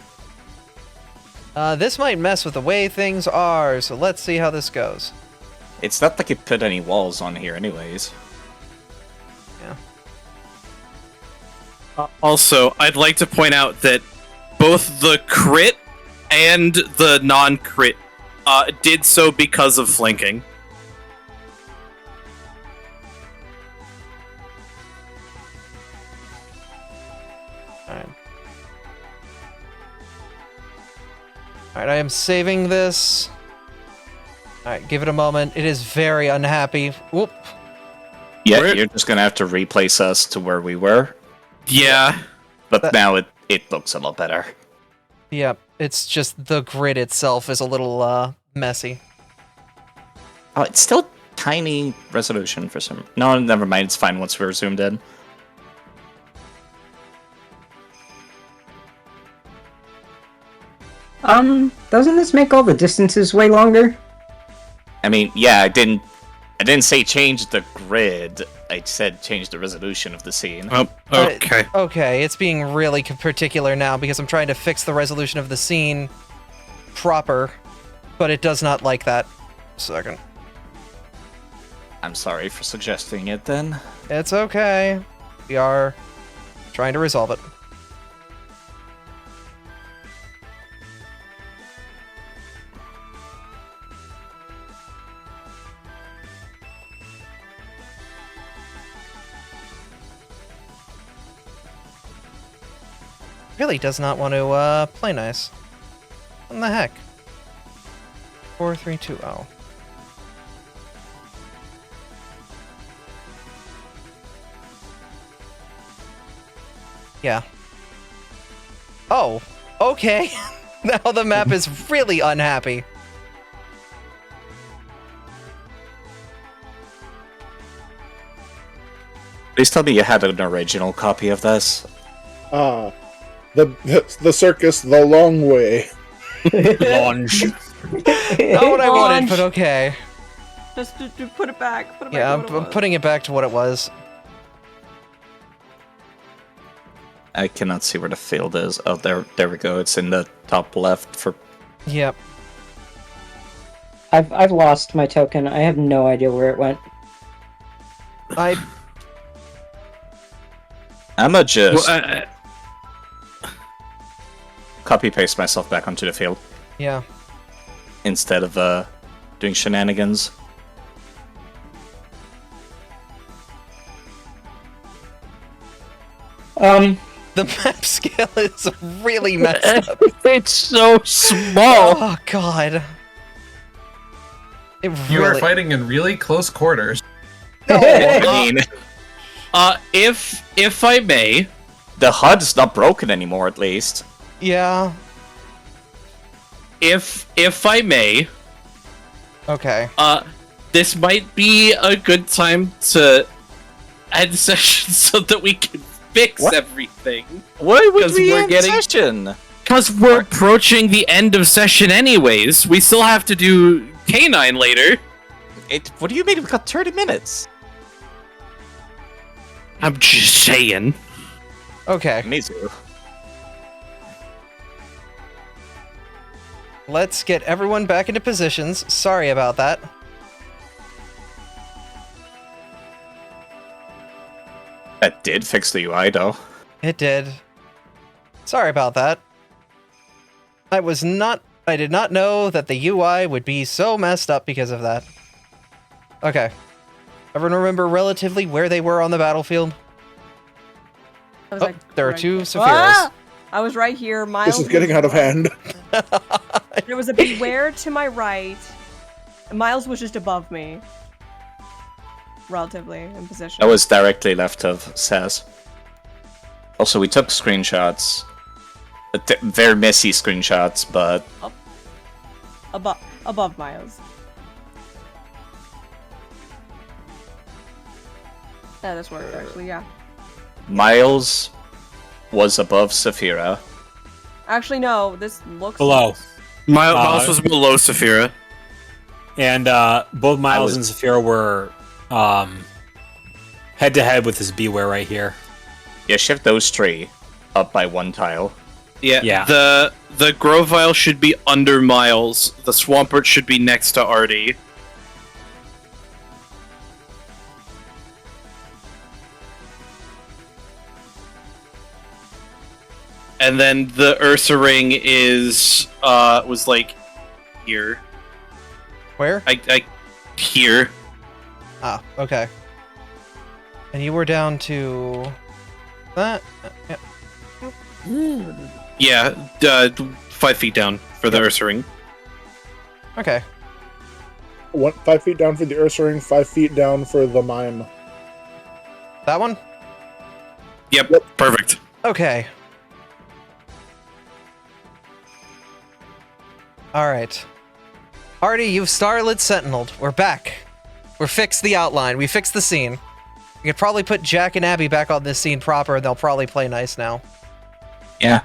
This might mess with the way things are, so let's see how this goes. It's not like you put any walls on here anyways. Also, I'd like to point out that both the crit and the non-crit did so because of flanking. Alright, I am saving this. Alright, give it a moment. It is very unhappy. Whoop. Yeah, Where- you're just gonna have to replace us to where we were. Yeah. But now it looks a lot better. Yep, it's just the grid itself is a little, messy. Oh, it's still tiny resolution for some... No, never mind, it's fine once we're zoomed in. Doesn't this make all the distances way longer? I mean, yeah, I didn't say change the grid. I said change the resolution of the scene. Oh, okay. Okay, it's being really particular now because I'm trying to fix the resolution of the scene proper, but it does not like that. Second. I'm sorry for suggesting it then. It's okay. We are trying to resolve it. Really does not want to play nice. What the heck? 4320. Yeah. Oh, okay. Now the map is really unhappy. Please tell me you had an original copy of this. The circus the long way. Launch. Not what I wanted, but okay. Just to put it back. Put it back Yeah, to what it I'm was. putting it back to what it was. I cannot see where the field is. Oh, there we go. It's in the top left for. Yep. I've lost my token. I have no idea where it went. I'ma just Well, copy paste myself back onto the field Yeah. instead of doing shenanigans. The map scale is really messed up. It's so small. Oh god. It You are really. fighting in really close quarters. I mean, if I may, the HUD's not broken anymore, at least. Yeah. if I may, Okay. this might be a good time to end session so that we can fix What? everything. What would 'Cause we we're in getting- session? Because we're approaching the end of session anyways. We still have to do K9 later. What do you mean? We've got 30 minutes. I'm just saying. Okay. Me too. Let's get everyone back into positions. Sorry about that. That did fix the UI, though. It did. Sorry about that. I did not know that the UI would be so messed up because of that. Okay. Everyone remember relatively where they were on the battlefield? I was Oh, there are right two there. Sephiros. Ah! I was right here. Miles This is getting out of hand. There was a beware to my right. Miles was just above me. Relatively in position. I was directly left of Saz. Also, we took screenshots. Very messy screenshots, but above Miles. Yeah, that's worked actually, yeah. Miles was above Saphira. Actually, no, this looks... Below. Miles was below Saphira. And both Miles and Saphira were head to head with this Beware right here. Yeah, shift those three up by one tile. Yeah. The Grovile should be under Miles. The Swampert should be next to Artie. And then the Ursa Ring is was like here. Where? I here. Ah, okay. And you were down to that? Yeah. Yeah, 5 feet down for the Ursa Ring. Okay. 5 feet down for the Ursa Ring, 5 feet down for the mime. That one? Yep. Perfect. Okay. Alright. Artie, you've starlit Sentineled. We're back. We're fixed the outline. We fixed the scene. We could probably put Jack and Abby back on this scene proper, and they'll probably play nice now. Yeah.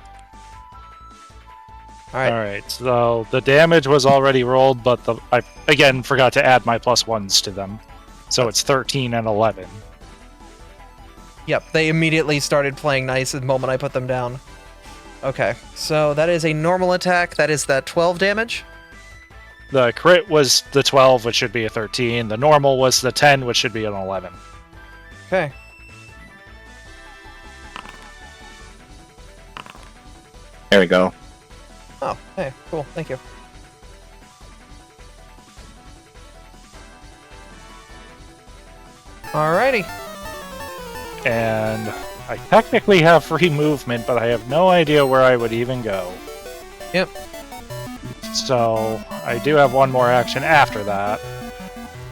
Alright. Alright, so the damage was already rolled, but I again forgot to add my +1s to them. So it's 13 and 11. Yep, they immediately started playing nice the moment I put them down. Okay, so that is a normal attack. That is that 12 damage. The crit was the 12, which should be a 13. The normal was the 10, which should be an 11. Okay. There we go. Oh, hey, cool. Thank you. Alrighty. And I technically have free movement, but I have no idea where I would even go. Yep. So I do have one more action after that.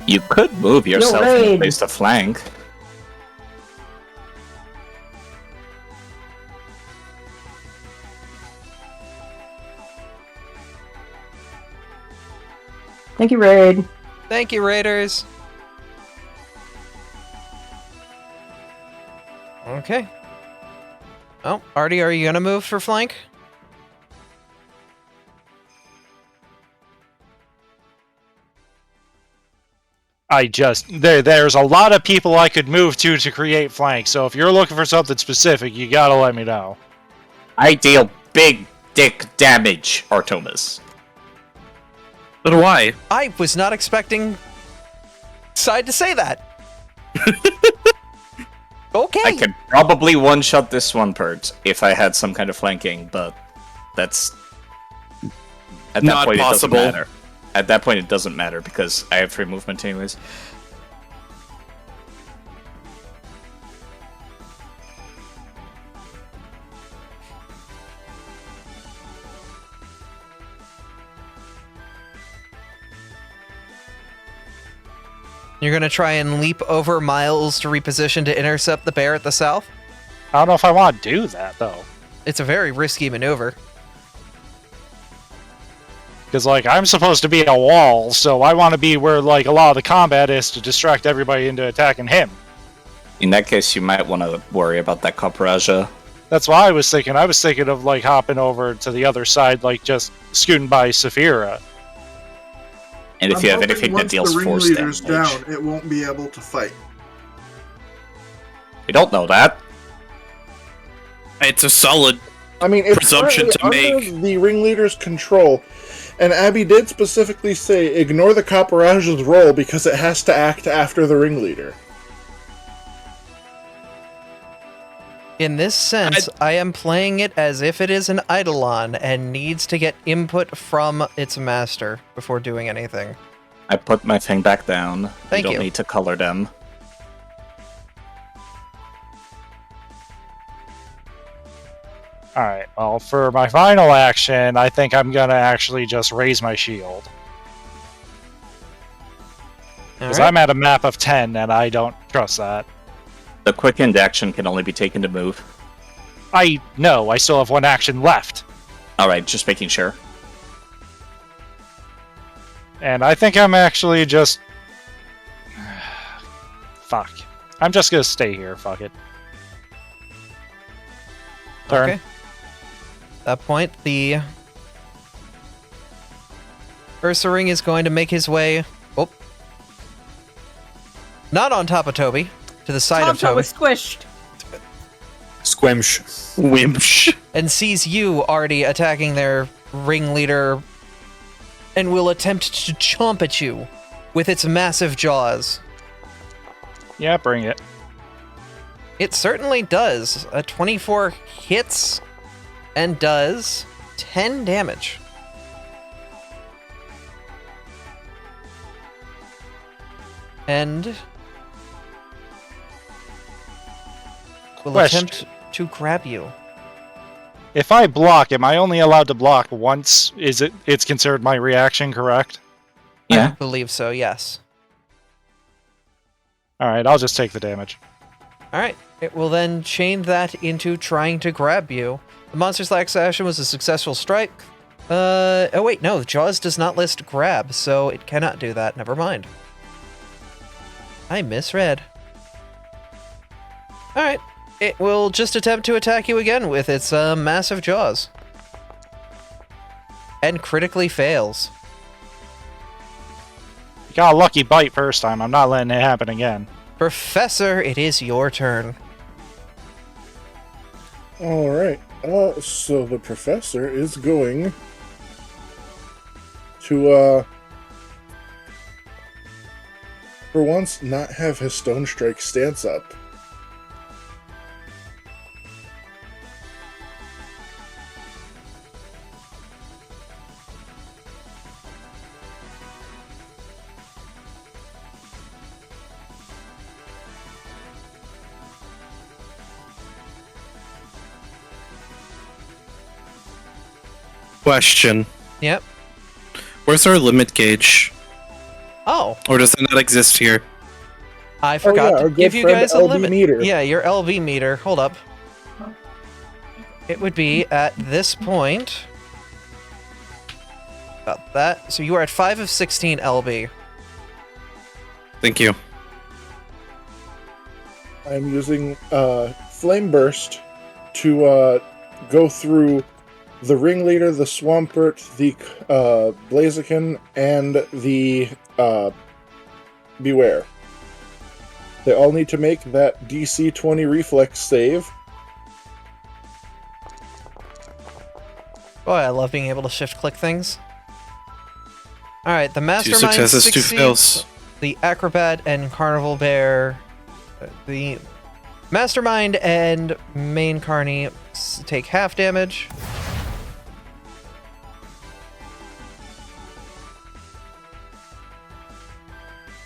You could move yourself raid. and place the flank. Thank you, Raid. Thank you, Raiders. Okay. Oh, Artie, are you gonna move for flank? There's a lot of people I could move to create flank, so if you're looking for something specific, you gotta let me know. I deal big dick damage, Artemis. But why? I was not expecting Side to say that. Okay. I could probably one-shot this one Pert if I had some kind of flanking, but that's... At that Not point, possible. It doesn't matter. At that point, it doesn't matter, because I have free movement anyways. You're gonna try and leap over miles to reposition to intercept the bear at the south? I don't know if I want to do that, though. It's a very risky maneuver. Because, like, I'm supposed to be a wall, so I want to be where, like, a lot of the combat is to distract everybody into attacking him. In that case, you might want to worry about that Copraja. That's what I was thinking. I was thinking of, like, hopping over to the other side, like, just scooting by Saphira. And if you have anything that deals force ringleader's damage. down, it won't be able to fight. We don't know that. It's a solid I mean, it's presumption to currently make. under the ringleader's control, and Abby did specifically say ignore the Copperage's role because it has to act after the ringleader. In this sense, I am playing it as if it is an Eidolon and needs to get input from its master before doing anything. I put my thing back down. Thank you you. don't need to color them. Alright, well, for my final action, I think I'm gonna actually just raise my shield. Because Alright. I'm at a map of 10, and I don't trust that. The quickened action can only be taken to move. I know, I still have one action left. Alright, just making sure. And I think I'm actually just... Fuck. I'm just gonna stay here, fuck it. Turn. Okay. At that point, the Ursaring is going to make his way... Oh. Not on top of Toby. To the side of Tom Toby. was squished. Squimsh. Wimsh. And sees you already attacking their ringleader and will attempt to chomp at you with its massive jaws. Yeah, bring it. It certainly does. A 24 hits and does 10 damage. And will Question. attempt to grab you. If I block, am I only allowed to block once? It's considered my reaction, correct? I Yeah. believe so, yes. Alright, I'll just take the damage. Alright, it will then chain that into trying to grab you. The monster's last action was a successful strike. Oh wait, no, Jaws does not list grab, so it cannot do that. Never mind. I misread. Alright, it will just attempt to attack you again with its massive jaws. And critically fails. You got a lucky bite first time, I'm not letting it happen again. Professor, it is your turn. Alright, so the professor is going to, for once, not have his Stone Strike stance up. Question. Yep. Where's our limit gauge? Oh, Or does it not exist here? I forgot our to good give you friend guys a LB limit. meter. Yeah, your LB meter. Hold up. It would be at this point about that. So you are at 5 of 16 LB. Thank you. I'm using Flame Burst to go through the Ringleader, the Swampert, the Blaziken, and the Beware. They all need to make that DC 20 reflex save. Boy, I love being able to shift-click things. Alright, the 2 Mastermind successes, 2 succeeds. fails. The Acrobat and Carnival Bear... The Mastermind and Main Carney take half damage.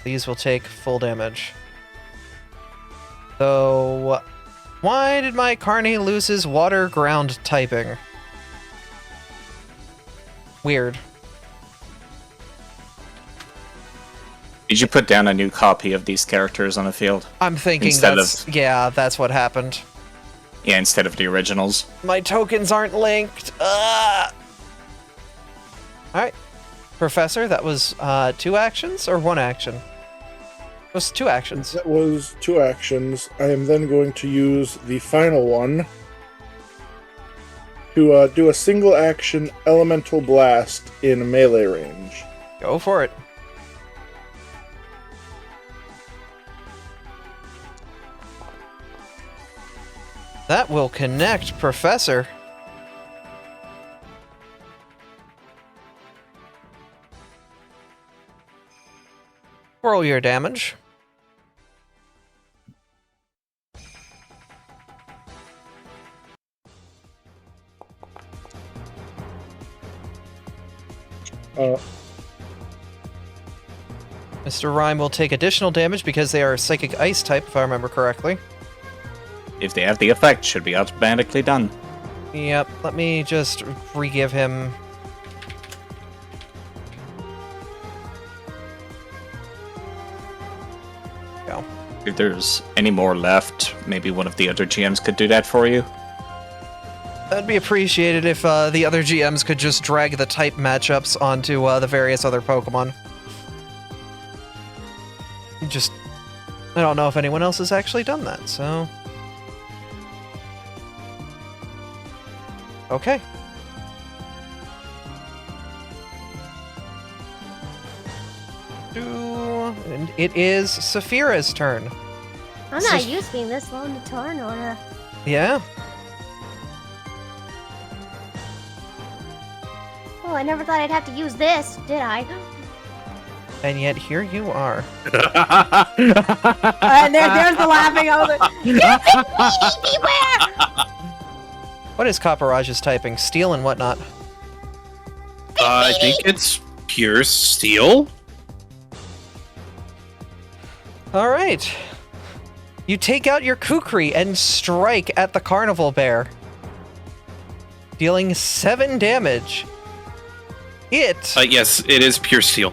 These will take full damage. So, why did my Carney lose his water ground typing? Weird. Did you put down a new copy of these characters on the field? I'm thinking Instead yeah, that's what happened. Yeah, instead of the originals. My tokens aren't linked. Alright. Professor, that was 2 actions or 1 action? It was 2 actions. That was 2 actions. I am then going to use the final one to do a single action Elemental Blast in melee range. Go for it. That will connect, Professor. Roll your damage. Mr. Rhyme will take additional damage because they are Psychic Ice type, if I remember correctly. If they have the effect, should be automatically done. Yep, let me just re-give him... Go. If there's any more left, maybe one of the other GMs could do that for you. That'd be appreciated if the other GMs could just drag the type matchups onto the various other Pokemon. Just... I don't know if anyone else has actually done that, so... Okay. And it is Saphira's turn. I'm not used to being this low in the turn order. Yeah? Oh, I never thought I'd have to use this, did I? And yet here you are. There's the laughing. I was like, Beware! What is Copperaj's typing? Steel and whatnot? I think it's pure steel. Alright. You take out your Kukri and strike at the Carnival Bear, dealing 7 damage. Yes, it is pure steel.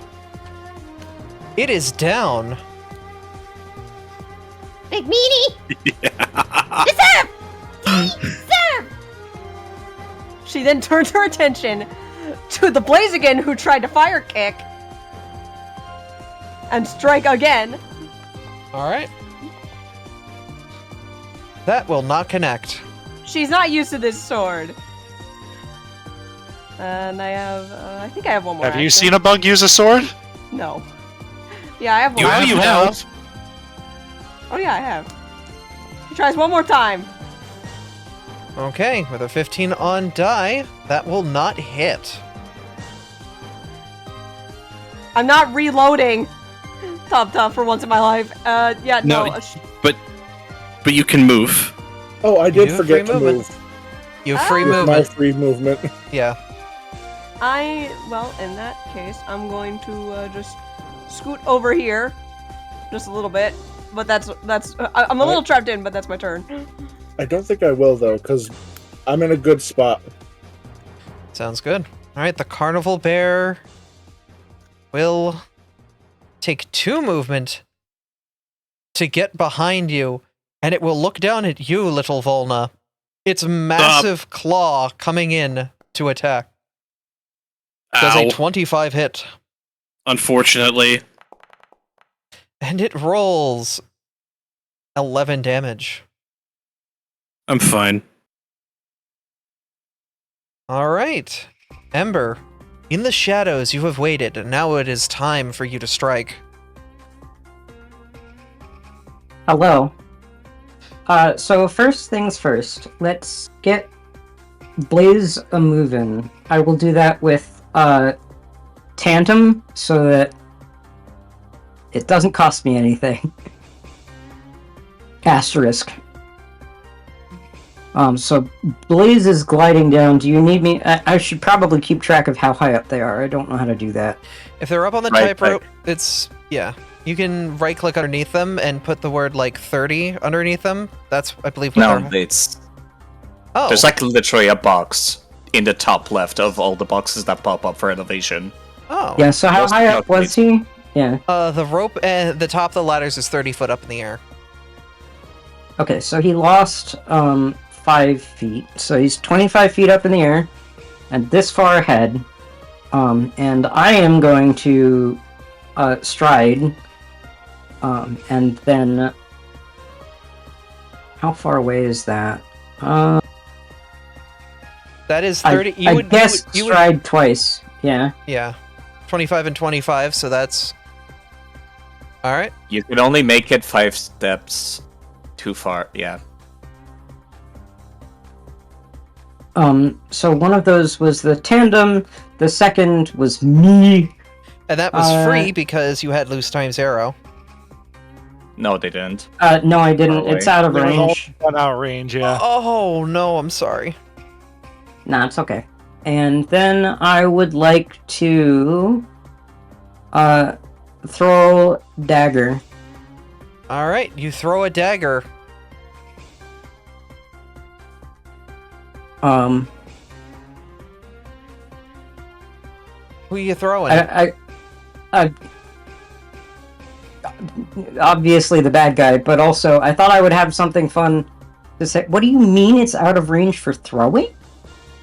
It is down. Big meanie! Deserve! Deserve! she then turns her attention to the Blaziken who tried to fire kick and strike again. Alright. That will not connect. She's not used to this sword. And I have, I think I have one more. Have you action. seen a bug use a sword? No. Yeah, I have one. You have. Oh yeah, I have. She tries one more time. Okay, with a 15 on die, that will not hit. I'm not reloading. Tough for once in my life. Yeah, no. But you can move. Oh, I did You have forget free to movement. move. You have free With my movement. free movement. Yeah. Well, in that case, I'm going to just scoot over here, just a little bit. But I'm a little trapped in, but that's my turn. I don't think I will, though, because I'm in a good spot. Sounds good. Alright, the Carnival Bear will take 2 movement to get behind you, and it will look down at you, little Volna. Its massive claw coming in to attack. Does a Ow. 25 hit. Unfortunately. And it rolls 11 damage. I'm fine. All right. Ember, in the shadows you have waited, and now it is time for you to strike. Hello. So first things first, let's get Blaze a moving. I will do that with Tandem so that it doesn't cost me anything. Asterisk. So Blaze is gliding down. Do you need me? I should probably keep track of how high up they are. I don't know how to do that. If they're up on the Right tightrope, it's, yeah. You can right-click underneath them and put the word, like, 30 underneath them. That's, I believe, what No, they're... it's Oh, there's like literally a box in the top left of all the boxes that pop up for elevation. oh. Yeah, so how Most high up was he? Yeah. The rope and the top of the ladders is 30 foot up in the air. Okay, so he lost 5 feet. So he's 25 feet up in the air and this far ahead. And I am going to stride. And then how far away is that? That is 30. I guess stride twice. Yeah. Yeah. 25 and 25, so that's... Alright. You can only make it 5 steps too far. Yeah. So one of those was the tandem. The second was me. And that was free because you had loose times arrow. No, they didn't. No, I didn't. Far away. It's out of There was range. only one out range, yeah. Oh, no, I'm sorry. Nah, it's okay. And then I would like to throw dagger. Alright, you throw a dagger. Um, Who are you throwing? I obviously the bad guy, but also I thought I would have something fun to say. What do you mean it's out of range for throwing?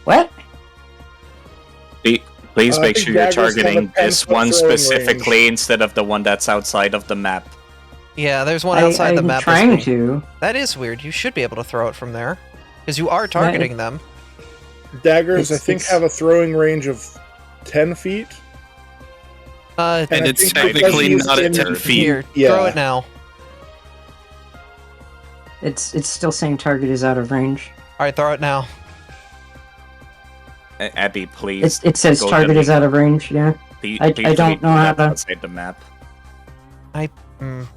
What? Please I make think sure you're daggers have a targeting 10 this foot one throwing specifically instead of the one that's outside of the map. Yeah, there's one outside the I'm map. trying to. That is weird. You should be able to throw it from there. Because you are targeting them. Daggers, I It's- think, it's- have a throwing range of 10 feet. And And I it's think because technically he's not at in- 10 feet. Here, Yeah. throw it now. It's still saying target is out of range. Alright, throw it now. Abby, please. It says go target delete- is out of range. Yeah. please I delete don't know how that to- outside the map.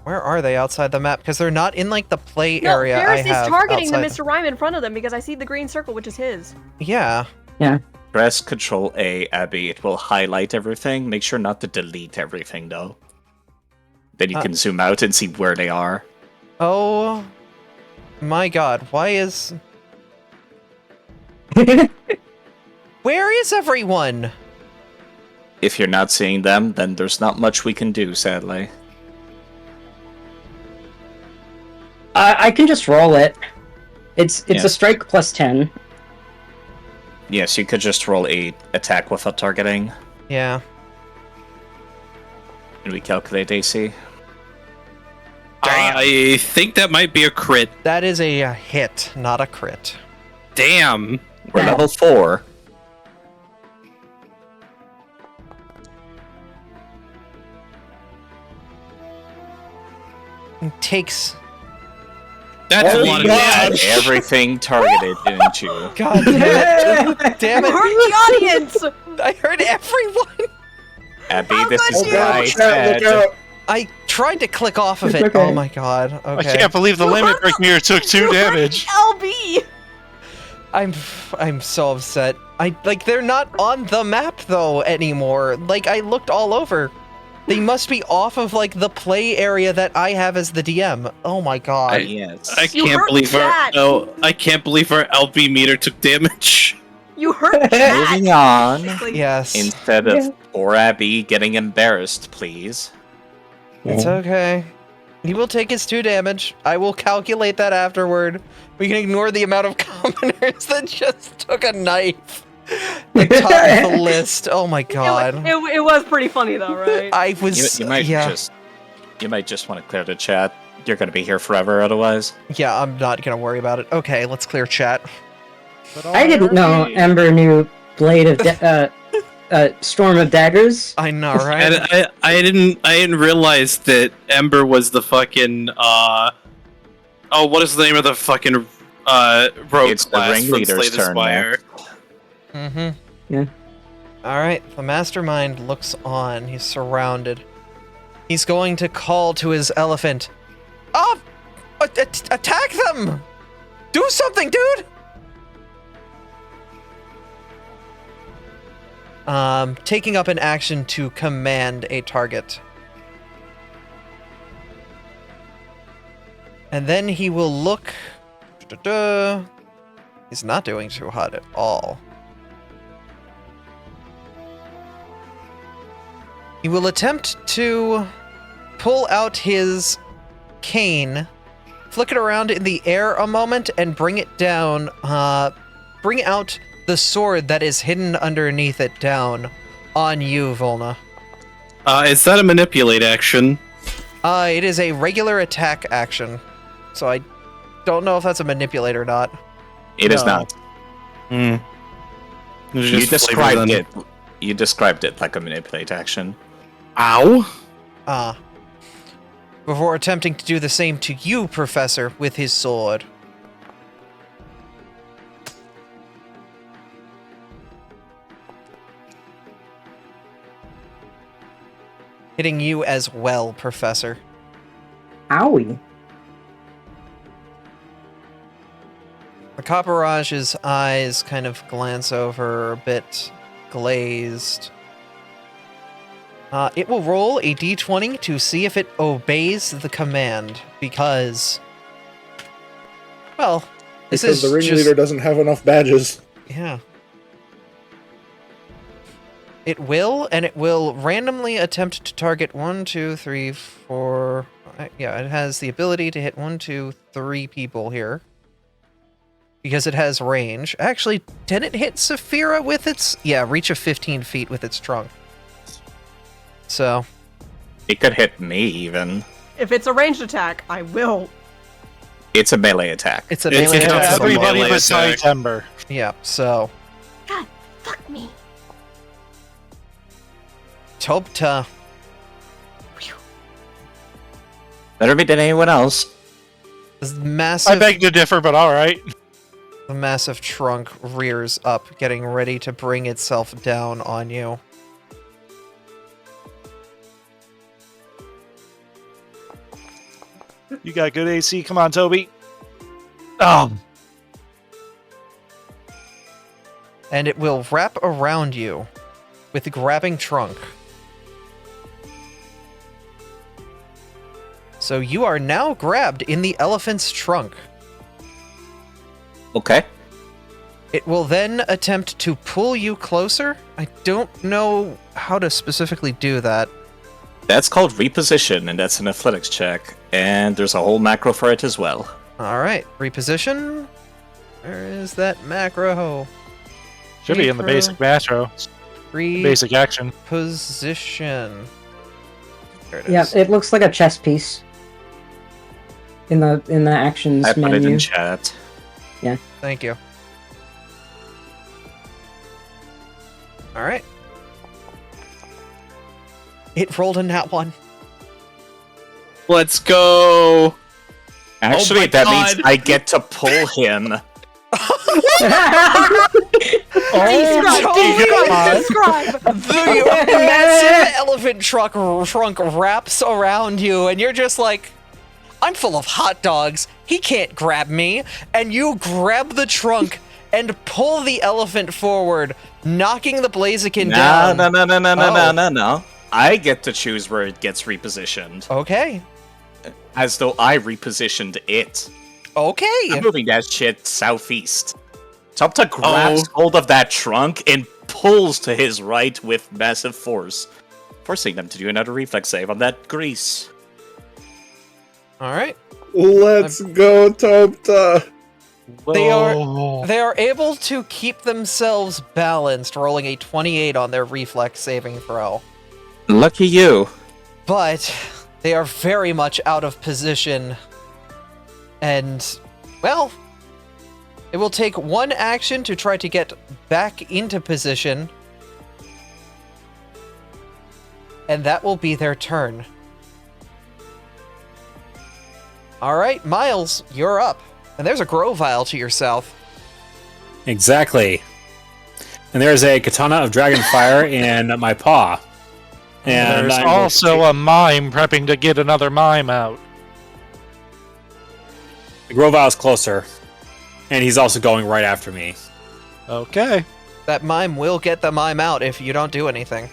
Where are they outside the map? Because they're not in, like, the play No, area I Ferris is have targeting the outside Mr. Rhyme in front of them because I see the green circle, which is his. Yeah. Press Control A, Abby. It will highlight everything. Make sure not to delete everything, though. Then you can zoom out and see where they are. Oh... my god, why is... Where is everyone? If you're not seeing them, then there's not much we can do, sadly. I can just roll it. It's a Yes. strike plus 10. Yes, you could just roll a attack without targeting, Yeah. and we calculate AC. I think that might be a crit. That is a hit, not a crit. Damn. We're level 4. It takes... That's Oh a lot of my damage. God. Everything targeted, didn't you? God damn it! Damn You it! hurt the audience! I heard everyone! Abby, How this could is you? why I Chat, said... look out. I tried to click off of It's it. okay. Oh my god. I Okay. can't believe the You limit hurt break the- meter took 2 You hurt damage. LB! I'm so upset. They're not on the map though anymore. Like, I looked all over. They must be off of, like, the play area that I have as the DM. Oh my god. Yes. I You can't hurt believe that. I can't believe our LB meter took damage. You hurt that! Moving on. Like, Yes. Instead of poor Abby getting embarrassed, please. It's okay. He will take his 2 damage. I will calculate that afterward. We can ignore the amount of commoners that just took a knife. the top of the list. Oh my god. It was pretty funny though, right? I was. You might just want to clear the chat. You're going to be here forever otherwise. Yeah, I'm not gonna worry about it. Okay, let's clear chat. I didn't know Ember knew Blade of Storm of Daggers. I know, right? And I didn't realize that Ember was the fucking what is the name of the fucking rogue It's the class from ringleader's Slay the turn, Spire? Mm-hmm. Yeah. Alright, the mastermind looks on. He's surrounded. He's going to call to his elephant. Oh! Attack them! Do something, dude! Taking up an action to command a target. And then he will look... He's not doing too hot at all. He will attempt to pull out his cane, flick it around in the air a moment, and bring it down. Bring out the sword that is hidden underneath it down on you, Volna. Is that a manipulate action? It is a regular attack action, so I don't know if that's a manipulate or not. It is not. Hmm. You described it. You described it like a manipulate action. Ow! Before attempting to do the same to you, Professor, with his sword. Hitting you as well, Professor. Owie. The Copperage's eyes kind of glance over, a bit glazed. It will roll a d20 to see if it obeys the command, because... Well, this Because is the ringleader doesn't have enough badges. Yeah. It will, and it will randomly attempt to target 1, 2, 3, 4... Yeah, it has the ability to hit 1, 2, 3 people here. Because it has range. Actually, did it hit Saphira with its... Yeah, reach of 15 feet with its trunk. So... It could hit me, even. If it's a ranged attack, I will. It's a melee attack. It's a melee It's attack. a Everybody melee besides attack. Ember. Yeah, so... God, fuck me. Topta. Better be than anyone else. This I massive... beg to differ, but alright. The massive trunk rears up, getting ready to bring itself down on you. You got good AC. Come on, Toby. Oh. And it will wrap around you with the grabbing trunk. So you are now grabbed in the elephant's trunk. Okay. It will then attempt to pull you closer. I don't know how to specifically do that. That's called reposition, and that's an athletics check. And there's a whole macro for it as well. Alright, reposition. Where is that macro? Should be in the basic macro. Basic action. Position. There it is. Yeah, it looks like a chess piece. In the actions I put menu. it in chat. Thank you. Alright. It rolled a nat 1. Let's go! Actually, my that God. means I get to pull him. Describe. The massive elephant trunk wraps around you, and you're just like, I'm full of hot dogs. He can't grab me. And you grab the trunk and pull the elephant forward, knocking the Blaziken down. No. I get to choose where it gets repositioned. Okay. As though I repositioned it. Okay. I'm moving that shit southeast. Topta grabs hold of that trunk and pulls to his right with massive force, forcing them to do another reflex save on that grease. All right. Let's go, Topta. They are Whoa. they are able to keep themselves balanced, rolling a 28 on their reflex saving throw. Lucky you. But they are very much out of position. And, well, it will take one action to try to get back into position. And that will be their turn. Alright, Miles, you're up. And there's a Grovile to your south. Exactly. And there's a katana of dragon fire in my paw. And There's I'm going to also a mime prepping to get another mime out. The Grovile's closer. And he's also going right after me. Okay. That mime will get the mime out if you don't do anything.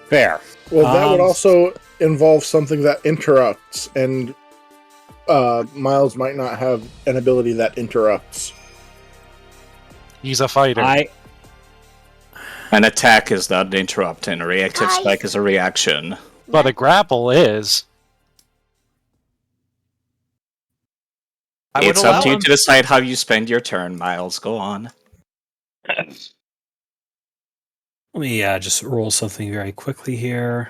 Fair. Well, that would Um, also involve something that interrupts, and Miles might not have an ability that interrupts. He's a fighter. An attack is not an interrupt, and a reactive Guys. strike is a reaction. But a grapple is. I would It's allow up to you him. to decide how you spend your turn, Miles. Go on. Let me just roll something very quickly here.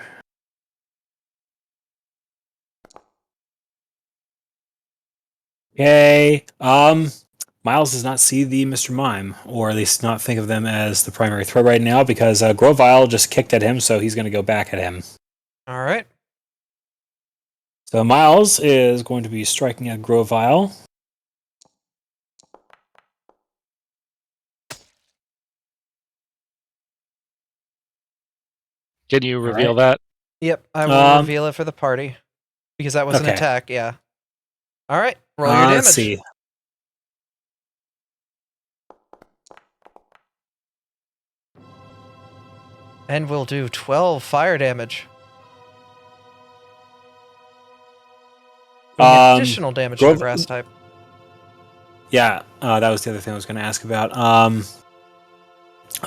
Okay. Miles does not see the Mr. Mime, or at least not think of them as the primary threat right now, because Grovile just kicked at him, so he's going to go back at him. Alright. So Miles is going to be striking at Grovile. Can you reveal right. that? Yep, I will Um, reveal it for the party. Because that was an okay. attack, yeah. Alright, roll your damage. Let's see. And we'll do 12 fire damage. Doing Um, additional damage to the grass type. Yeah, that was the other thing I was going to ask about.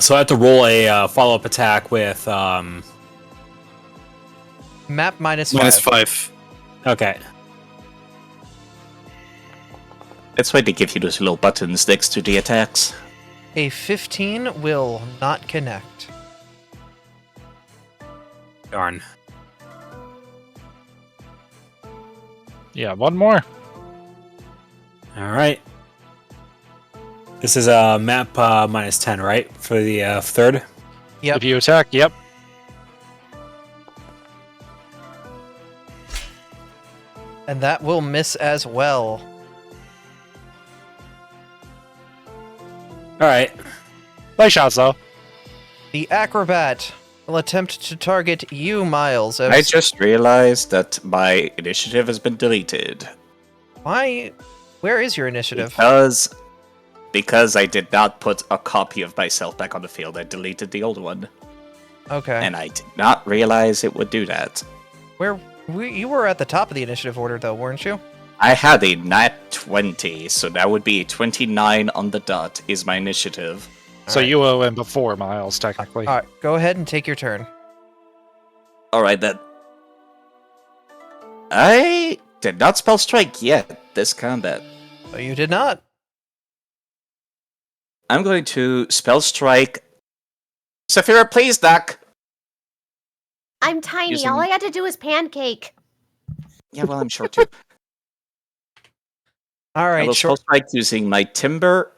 So I have to roll a follow-up attack with... Map -5. -5. Okay. That's why they give you those little buttons next to the attacks. A 15 will not connect. Darn. Yeah, one more. All right. This is a map -10, right? For the third? Yep. If you attack, yep. And that will miss as well. All right. Nice shots, though. The acrobat will attempt to target you, Miles. I just realized that my initiative has been deleted. Why? Where is your initiative? Because I did not put a copy of myself back on the field. I deleted the old one. Okay. And I did not realize it would do that. You were at the top of the initiative order, though, weren't you? I had a nat 20, so that would be 29 on the dot is my initiative. So you owe him before Miles, technically. All right, go ahead and take your turn. Alright then. I did not spell strike yet this combat. Oh, you did not. I'm going to spell strike. Saphira, please, Doc. I'm tiny. Using- All I had to do is pancake. Yeah, well, I'm short too. All I right, will spell strike using my timber.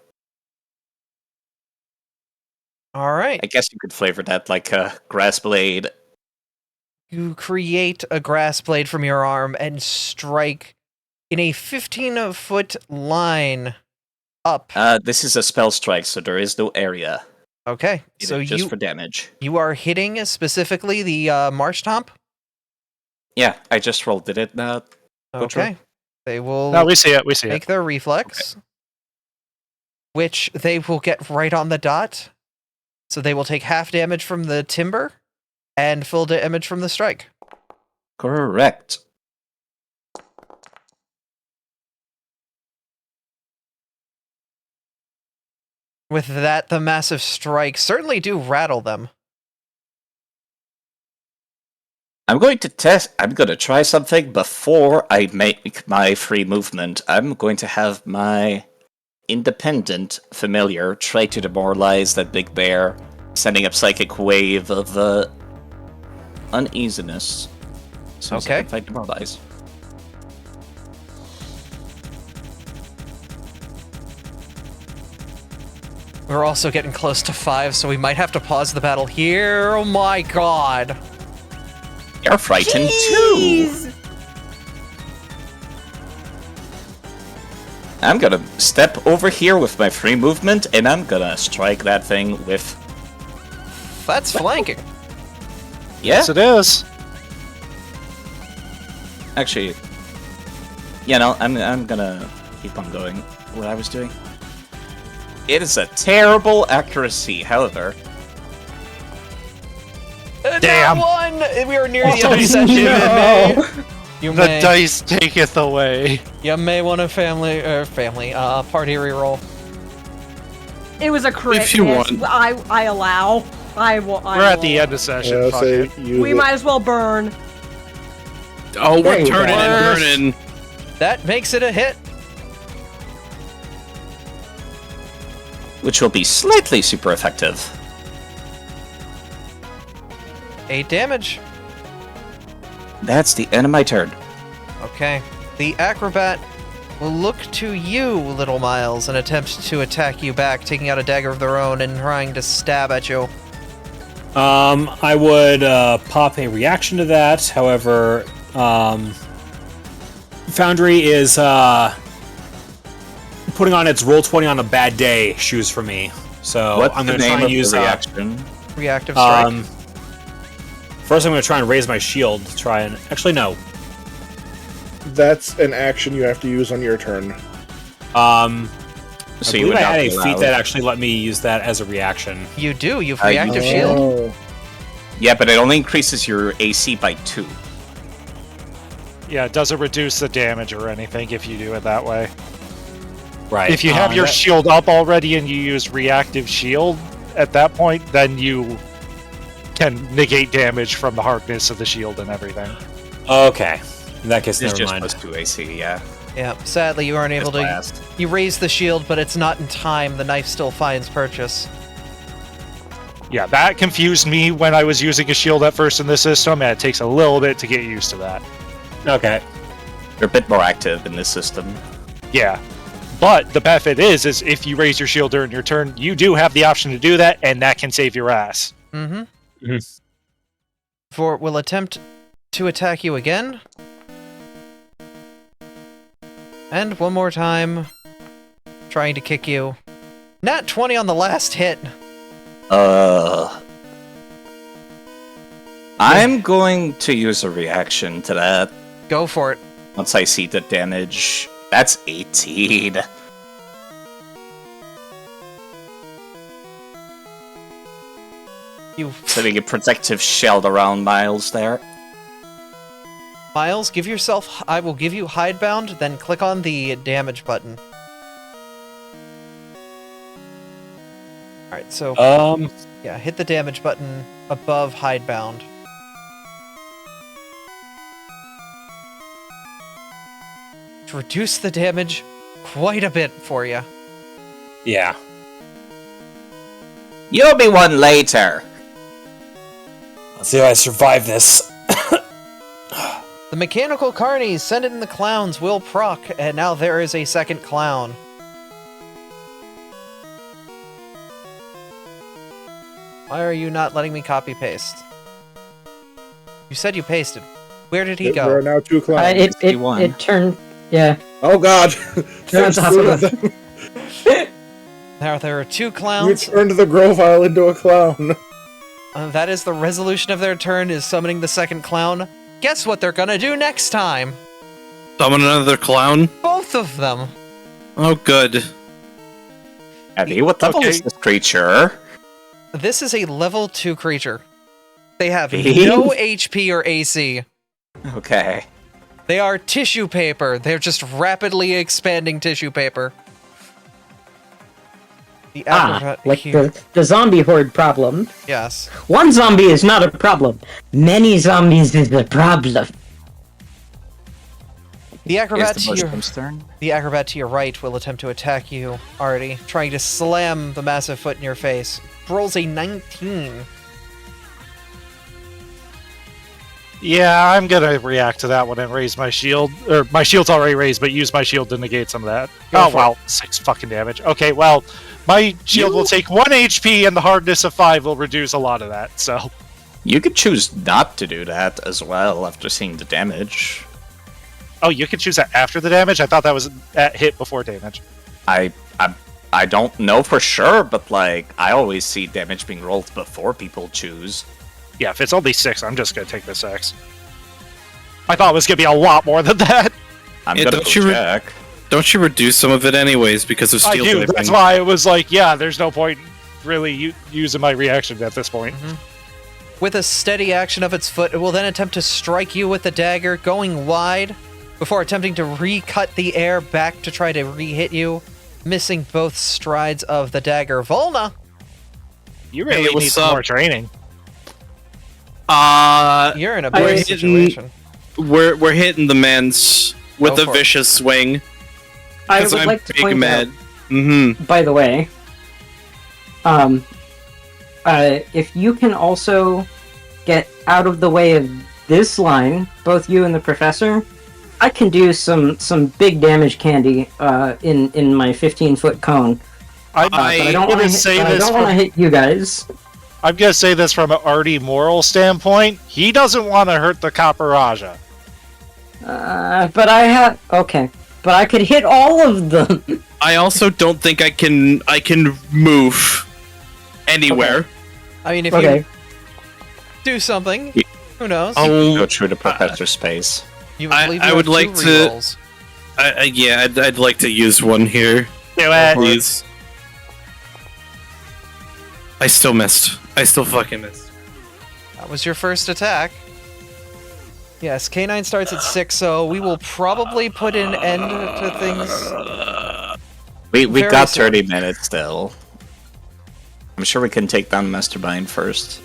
All right. I guess you could flavor that like a grass blade. You create a grass blade from your arm and strike in a 15-foot line up. This is a spell strike, so there is no area. Okay, so Just for damage. You are hitting specifically the marsh tomp? Yeah, I just rolled. Did it not? Okay. They will No, we see it. We see make it. their reflex, which they will get right on the dot. So they will take half damage from the timber and full damage from the strike. Correct. With that, the massive strikes certainly do rattle them. I'm going to try something before I make my free movement. I'm going to have my independent familiar try to demoralize that big bear, sending up psychic wave of uneasiness. So Okay. I can fight demoralize. We're also getting close to 5, so we might have to pause the battle here. Oh my god. You're frightened too. Jeez! I'm gonna step over here with my free movement, and I'm gonna strike that thing with. That's flanking. Yeah. Yes, it is. Actually, you know, I'm gonna keep on going. What I was doing. It is a terrible accuracy, however. Damn. Not one! We are near the Oh, other session. no. You The may, dice taketh away. you may want a party reroll. It was a crit. If you miss. want. I allow. I will. We're at the end of session. Yeah, fuck say it. use We it. might as well burn. Oh, There we're you turning go. and burning. That makes it a hit. Which will be slightly super effective. 8 damage. That's the end of my turn. Okay. The acrobat will look to you, Little Miles, and attempt to attack you back, taking out a dagger of their own and trying to stab at you. I would pop a reaction to that. However, Foundry is putting on its Roll20 on a bad day shoes for me. So What's I'm the going to name try and of use the reaction? Reactive strike. First, I'm going to try and raise my shield to try and. Actually, no. That's an action you have to use on your turn. So I you believe would I not had a be feat allowed. that actually let me use that as a reaction. You do. You've you reactive do. shield. Oh. Yeah, but it only increases your AC by 2. Yeah, it doesn't reduce the damage or anything if you do it that way. Right. If you have your that- shield up already and you use reactive shield at that point, then you can negate damage from the hardness of the shield and everything. Okay. In that case, It's never just mind. plus 2 AC, yeah. Yeah. Sadly, you aren't able Just to. blast. You raise the shield, but it's not in time. The knife still finds purchase. Yeah, that confused me when I was using a shield at first in this system, and it takes a little bit to get used to that. Okay. You're a bit more active in this system. Yeah. But the benefit is if you raise your shield during your turn, you do have the option to do that, and that can save your ass. Mm-hmm. Mhm. For will attempt to attack you again. And one more time. Trying to kick you. Nat 20 on the last hit. I'm going to use a reaction to that Go for it. once I see the damage. That's 18. You Setting a protective shield around Miles there. Miles, give yourself. I will give you hidebound, then click on the damage button. Alright, so yeah, hit the damage button above hidebound. To reduce the damage quite a bit for you. Yeah. You'll be one later. Let's see if I survive this. The mechanical carnies, send it in the clowns, will proc, and now there is a second clown. Why are you not letting me copy paste? You said you pasted. Where did he There are go? now 2 clowns. It turned. Yeah. Oh god! Turns off of us. There are 2 You clowns. turned the Grovile into a clown. That is the resolution of their turn, is summoning the second clown. Guess what they're gonna do next time? Summon another clown? Both of them. Oh, good. Eddie, what level is this creature? This is a level 2 creature. They have Hey. no HP or AC. Okay. They are tissue paper. They're just rapidly expanding tissue paper. The acrobat like here. the zombie horde problem. Yes. One zombie is not a problem. Many zombies is the problem. The acrobat Is to the your mushroom's turn? the acrobat to your right will attempt to attack you, Artie, trying to slam the massive foot in your face. Rolls a 19. Yeah, I'm gonna react to that one and raise my shield. Or my shield's already raised, but use my shield to negate some of that. Go Oh for well, 6 fucking damage. Okay, well, my shield will take 1 HP and the hardness of 5 will reduce a lot of that, so. You could choose not to do that as well after seeing the damage. Oh, you can choose that after the damage? I thought that was at hit before damage. I don't know for sure, but like I always see damage being rolled before people choose. Yeah, if it's only 6, I'm just gonna take the 6. I thought it was gonna be a lot more than that. I'm Yeah, gonna don't go you check. Don't you reduce some of it anyways because of I steel do, typing? that's why it was like, yeah, there's no point really using my reaction at this point. With a steady action of its foot, it will then attempt to strike you with the dagger, going wide, before attempting to recut the air back to try to re-hit you, missing both strides of the dagger. Volna! You really need what's some up? more training. You're in a bad hitting- situation. We're hitting the man's with Go a for it. vicious swing. I Because would I'm like to big point mad. out, Mm-hmm. by the way, if you can also get out of the way of this line, both you and the professor, I can do some big damage candy in my 15-foot cone. But I don't want to hit you guys. I'm gonna say this from an arty moral standpoint. He doesn't want to hurt the Copper Raja. But I have but I could hit all of them. I also don't think I can move anywhere. I mean, if Okay. you do something, who knows? Oh, Go through the professor space. You I- believe I you would have like two to- rerolls. yeah, I'd like to use one here. Do it. Please. I still missed. I still fucking missed. That was your first attack. Yes, K9 starts at 6, so we will probably put an end to things. We Very got soon. 30 minutes still. I'm sure we can take down Mastermind first.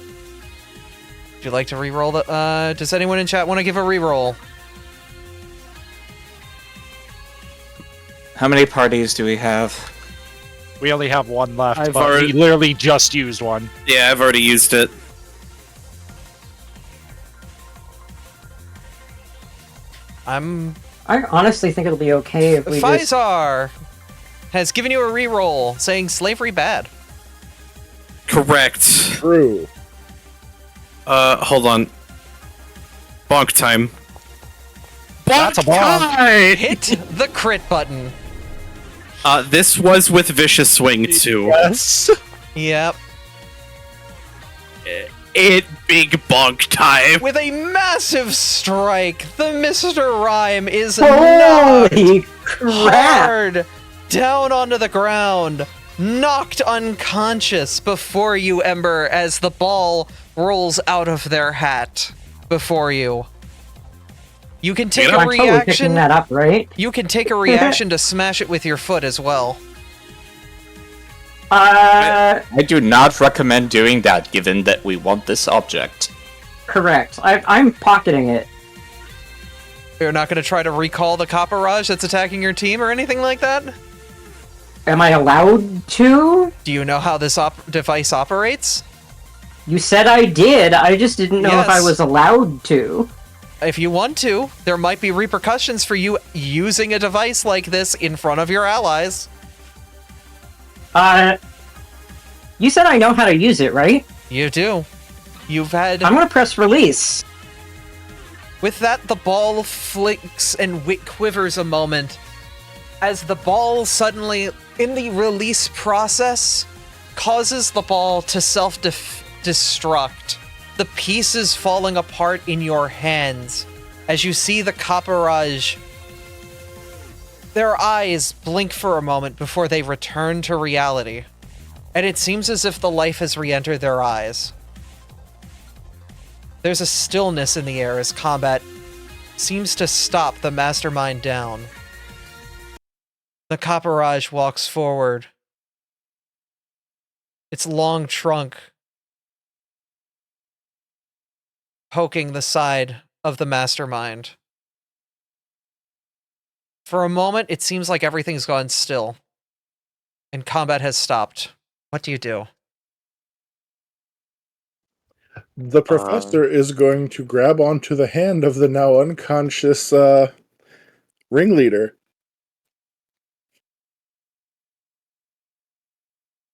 Would you like to re-roll the... does anyone in chat want to give a re-roll? How many parties do we have? We only have one left, I've but already- we literally just used one. Yeah, I've already used it. I honestly think it'll be okay if we just... Faisar has given you a re-roll, saying slavery bad. Correct. True. Hold on. Bonk time. That's a bonk. Hit the crit button. This was with Vicious Swing too. Yes. Yep. It big bonk time. With a massive strike, the Mr. Rhyme is knocked Holy crap! hard down onto the ground, knocked unconscious before you, Ember, as the ball rolls out of their hat before you. You can take a I'm totally picking reaction. that up, right? You can take a reaction to smash it with your foot as well. I do not recommend doing that, given that we want this object. Correct. I'm pocketing it. You're not going to try to recall the Copperage that's attacking your team or anything like that? Am I allowed to? Do you know how this device operates? You said I did. I just didn't know if I Yes. was allowed to. If you want to, there might be repercussions for you using a device like this in front of your allies. You said I know how to use it, right? You do. You've had... I'm gonna press release. With that, the ball flicks and quivers a moment as the ball suddenly, in the release process, causes the ball to self-destruct. The pieces falling apart in your hands as you see the Copperage. Their eyes blink for a moment before they return to reality, and it seems as if the life has re-entered their eyes. There's a stillness in the air as combat seems to stop the mastermind down. The Copperage walks forward its long trunk poking the side of the mastermind. For a moment, it seems like everything's gone still, and combat has stopped. What do you do? The professor is going to grab onto the hand of the now unconscious ringleader.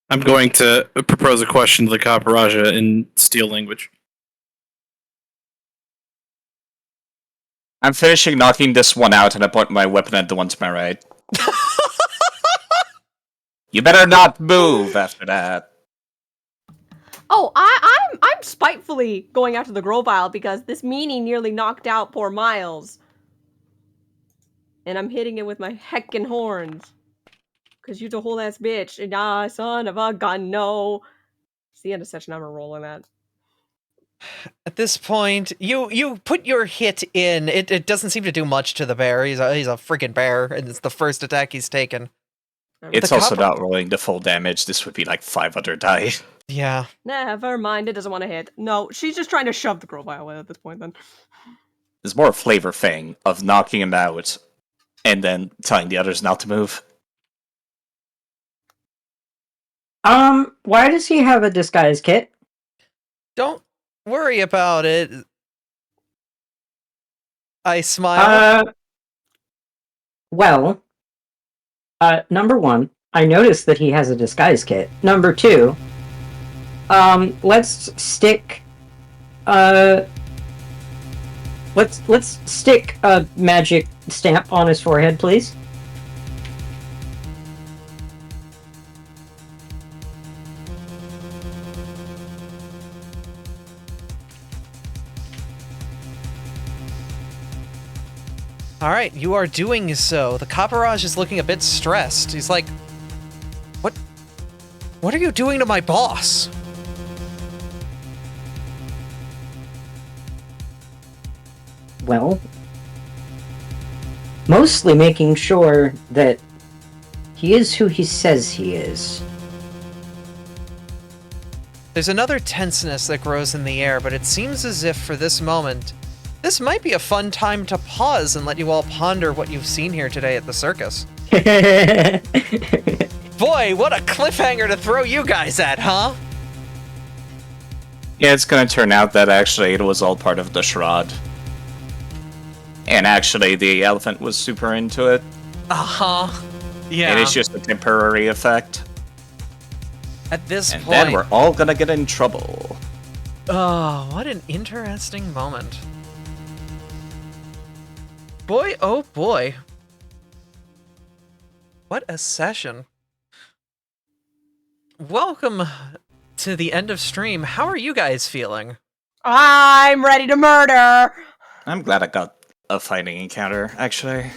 I'm going to propose a question to the Kaparaja in steel language. I'm finishing knocking this one out, and I point my weapon at the one to my right. You better not move after that. Oh, I'm spitefully going after the Grovile because this meanie nearly knocked out poor Miles. And I'm hitting it with my heckin' horns. Cause you's a whole ass bitch. And son of a gun, no. It's the end of session, I'm rolling that. At this point, you put your hit in. It doesn't seem to do much to the bear. He's a freaking bear, and it's the first attack he's taken. It's also not rolling the full damage. This would be like 500 die. Yeah. Never mind, it doesn't want to hit. No, she's just trying to shove the Grovile away at this point then. There's more flavor thing of knocking him out and then telling the others not to move. Why does he have a disguise kit? Don't worry about it. I smile. Well, number one, I noticed that he has a disguise kit. Number two, let's stick a magic stamp on his forehead, please. All right, you are doing so. The Kapparaj is looking a bit stressed. He's like, What are you doing to my boss? Well, mostly making sure that he is who he says he is. There's another tenseness that grows in the air, but it seems as if for this moment, this might be a fun time to pause and let you all ponder what you've seen here today at the circus. Boy, what a cliffhanger to throw you guys at, huh? Yeah, it's gonna turn out that actually it was all part of the charade. And actually the elephant was super into it. Uh-huh. Yeah. And it's just a temporary effect. At this and point... then we're all gonna get in trouble. Oh, what an interesting moment. Boy, oh boy. What a session. Welcome to the end of stream. How are you guys feeling? I'm ready to murder! I'm glad I got a fighting encounter, actually.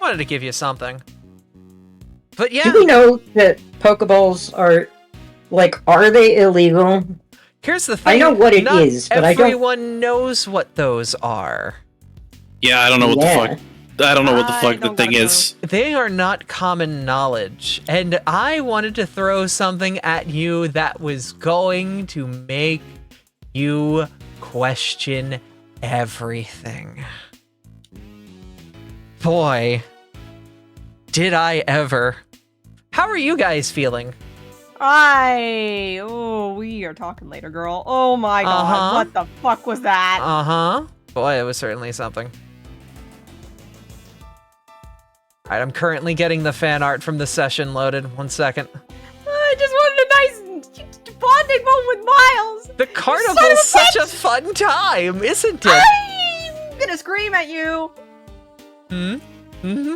Wanted to give you something. But yeah. Do we know that Pokeballs are, are they illegal? Here's the thing. I know what it is, but I don't... everyone knows what those are. Yeah, I don't know what the fuck. I don't know what the fuck the thing is. They are not common knowledge, and I wanted to throw something at you that was going to make you question everything. Boy, did I ever. How are you guys feeling? We are talking later, girl. Oh my god, what the fuck was that? Uh-huh. Boy, it was certainly something. Alright, I'm currently getting the fan art from the session loaded. 1 second. I just wanted a nice bonding moment with Miles. The carnival's such a fun time, isn't it? I'm gonna scream at you.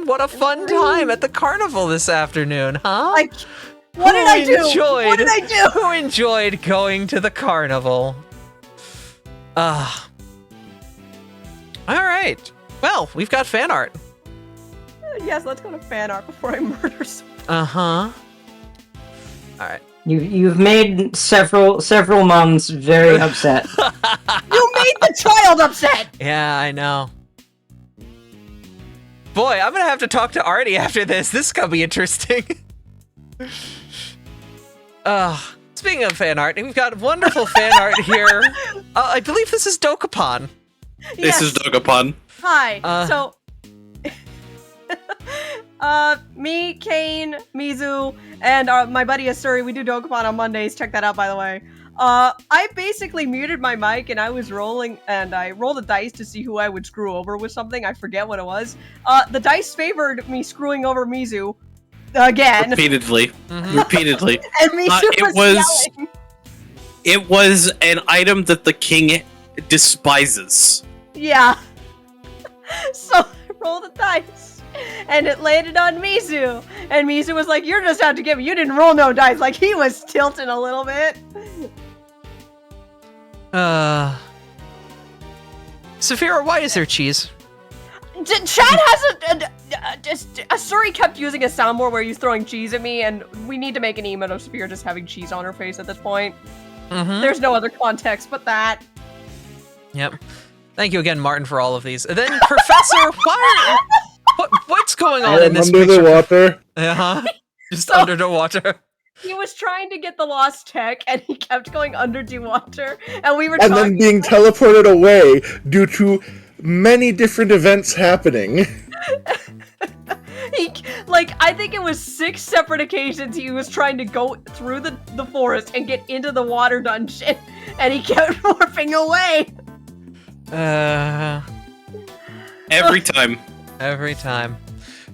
What a fun time at the carnival this afternoon, huh? What did I do? What did I do? Who enjoyed going to the carnival? Alright. Well, we've got fan art. Yes, let's go to fan art before I murder someone. Uh-huh. Alright. You've made several moms very upset. You made the child upset! Yeah, I know. Boy, I'm gonna have to talk to Artie after this. This is gonna be interesting. Speaking of fan art, we've got wonderful fan art here. I believe this is Dokapon. This is Dokapon. Hi. So, me, Kane, Mizu, and my buddy Asuri, we do Dokapon on Mondays. Check that out, by the way. I basically muted my mic and I was rolling, and I rolled a dice to see who I would screw over with something. I forget what it was. The dice favored me screwing over Mizu again. Repeatedly. Repeatedly. And Mizu yelling. It was an item that the king despises. Yeah. So I rolled a dice, and it landed on Mizu. And Mizu was like, "You're just out to get me. You didn't roll no dice." Like, he was tilting a little bit. Saphira, why is there cheese? Chad has Asuri kept using a soundboard where he's throwing cheese at me, and we need to make an emote of Saphira just having cheese on her face at this point. There's no other context but that. Yep. Thank you again, Martin, for all of these. And then, Professor, what's going on in this under picture? the water. Just under the water. He was trying to get the lost tech, and he kept going under the water, and we were And then being teleported away due to many different events happening. I think it was 6 separate occasions he was trying to go through the forest and get into the water dungeon, and he kept morphing away. Every time. Every time.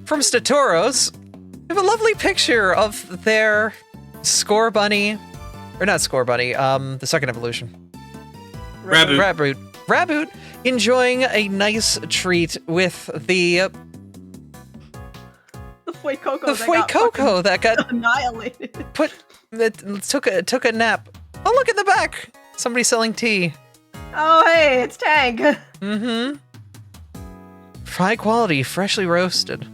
From Statoros, we have a lovely picture of their Score Bunny, or not Score Bunny, the second evolution. Raboot enjoying a nice treat with the Fuecoco that got annihilated. Took a nap. Oh, look at the back. Somebody selling tea. Oh, hey, it's Tank. High quality, freshly roasted.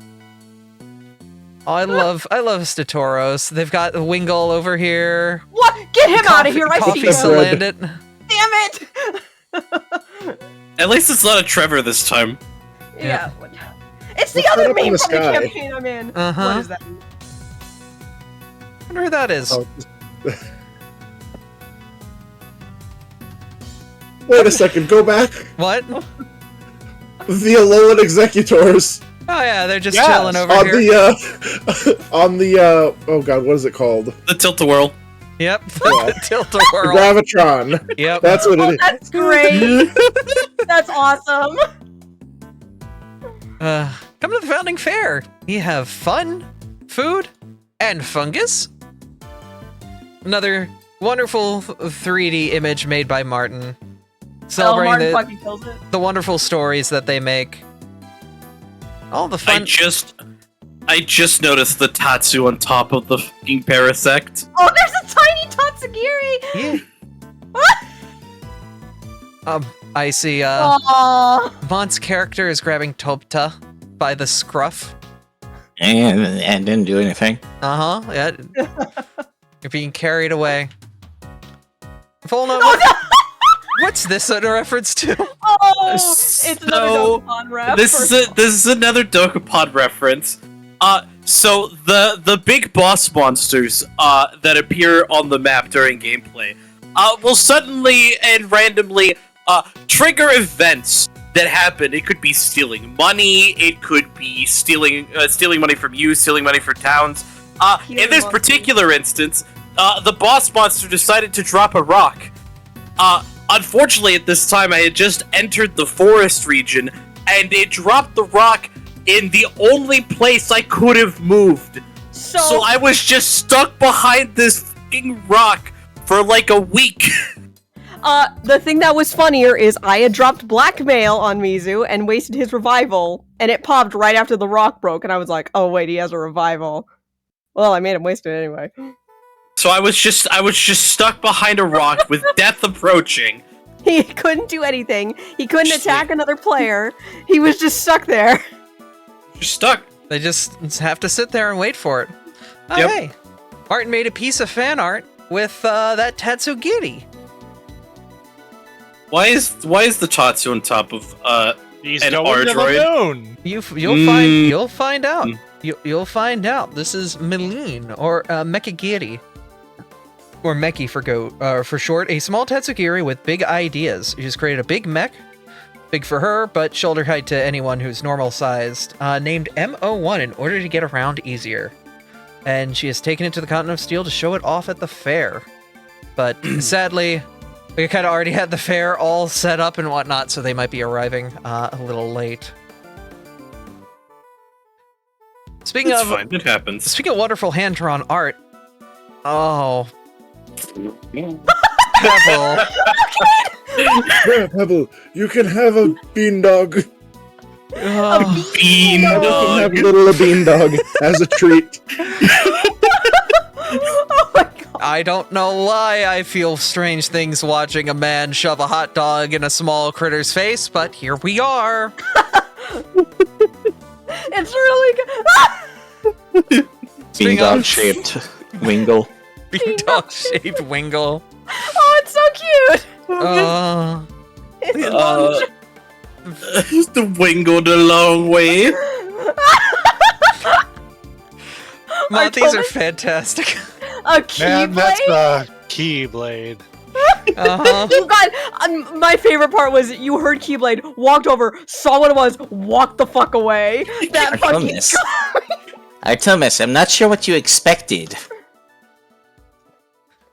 Oh, I love Statoros. They've got Wingull over here. What? Get him out of here! I see Coffee you. Salandit. Damn it! At least it's not a Trevor this time. Yeah. It's the Let's other put it up in meme the from the sky. campaign I'm in. What is that? I wonder who that is. Oh, wait a second, go back. What? The Alolan Executors. Oh yeah, they're just chilling over on here. On the oh god, what is it called? The Tilt-A-Whirl. Yep. Yeah. Tilt-A-Whirl. Gravitron. Yep. That's what it is. That's great. That's awesome. Come to the Founding Fair. You have fun, food, and fungus. Another wonderful 3D image made by Martin, celebrating Martin fucking kills it. the wonderful stories that they make. All the fun. I just noticed the Tatsu on top of the fucking Parasect. Oh, there's a tiny Tatsugiri. Yeah. I see. Aww. Mont's character is grabbing Topta by the scruff. And didn't do anything. Yeah. You're being carried away. Volna, what's this a reference to? Oh, it's another Dokapon ref. This is another Dokapon reference. So the big boss monsters that appear on the map during gameplay will suddenly and randomly trigger events that happen. It could be stealing money. It could be stealing money from you, stealing money for towns. In this particular instance, the boss monster decided to drop a rock. Unfortunately, at this time, I had just entered the forest region, and it dropped the rock in the only place I could have moved. So I was just stuck behind this fucking rock for like a week. The thing that was funnier is I had dropped blackmail on Mizu and wasted his revival, and it popped right after the rock broke, and I was like, oh wait, he has a revival. Well, I made him waste it anyway. So I was just stuck behind a rock with death approaching. He couldn't do anything. He couldn't attack another player. He was just stuck there. Just stuck. They just have to sit there and wait for it. Oh, Yep. hey. Martin made a piece of fan art with that Tatsugiri. Why is the Tatsu on top of He's an going to the Ardroid? moon. You'll find out. You'll find out. This is Meline or Mechagiri. or Meki for short, a small Tatsugiri with big ideas. She's created a big mech, big for her, but shoulder height to anyone who's normal sized, named M01 in order to get around easier. And she has taken it to the Continent of Steel to show it off at the fair. But sadly, we kind of already had the fair all set up and whatnot, so they might be arriving a little late. Speaking It's of fine. It happens. Speaking of wonderful hand-drawn art, oh, Pebble. Yeah, Pebble, you can have a bean dog. Bean Pebble can dog. have a bean dog as a treat. Oh my god. I don't know why I feel strange things watching a man shove a hot dog in a small critter's face, but here we are. It's really good. Bean dog shaped Wingle. Bean dog shaped Wingle. Oh, it's so cute. It's long. The Wingle the long way. Matt, these are fantastic. A keyblade. Man, that's the Keyblade. Uh-huh. You got my favorite part was you heard Keyblade, walked over, saw what it was, walked the fuck away. That fucking Artemis. Artemis, I'm not sure what you expected.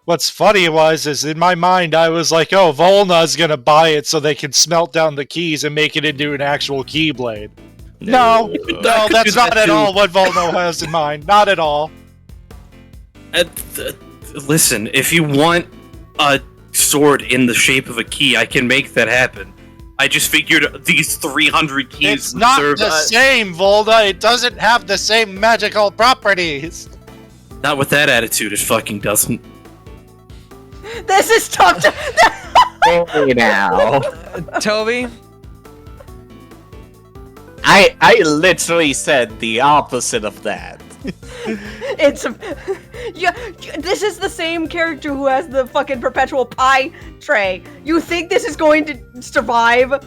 What's funny is in my mind, I was like, oh, Volna's gonna buy it so they can smelt down the keys and make it into an actual Keyblade. No, that's not at all what Volno has in mind. Not at all. Listen, if you want a sword in the shape of a key, I can make that happen. I just figured these 300 keys It's not serve the same, Volna. It doesn't have the same magical properties. Not with that attitude, it fucking doesn't. This is tough to. Hey now. Toby? I literally said the opposite of that. It's yeah. This is the same character who has the fucking perpetual pie tray. You think this is going to survive of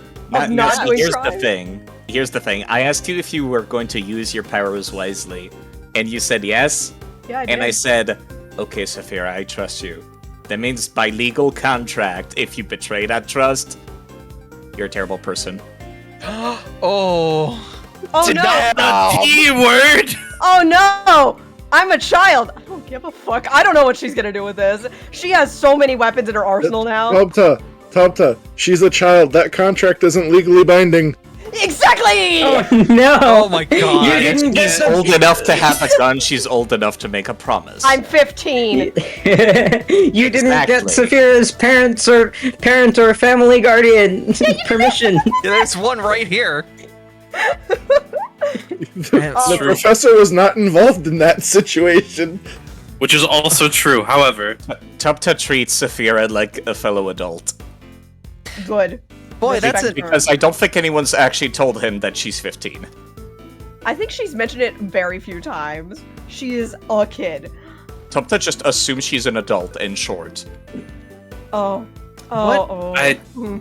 not doing Here's crime? the thing. Here's the thing. I asked you if you were going to use your powers wisely, and you said yes. Yeah, I did. And I said, okay, Saphira, I trust you. That means by legal contract, if you betray that trust, you're a terrible person. Oh. Oh no! The T-word! Oh no! I'm a child. I don't give a fuck. I don't know what she's gonna do with this. She has so many weapons in her arsenal now. Tabta, she's a child. That contract isn't legally binding. Exactly! Oh no! Oh my god. You didn't get She's old enough to have a gun, she's old enough to make a promise. I'm 15. You didn't get Exactly. Saphira's parent or family guardian permission. Yeah, there's one right here. The professor was not involved in that situation. Which is also true, however. Tupta treats Saphira like a fellow adult. Good. Boy, that's Respect it. her. Because I don't think anyone's actually told him that she's 15. I think she's mentioned it very few times. She is a kid. Tupta just assumes she's an adult, in short. Oh. Oh. What? Oh.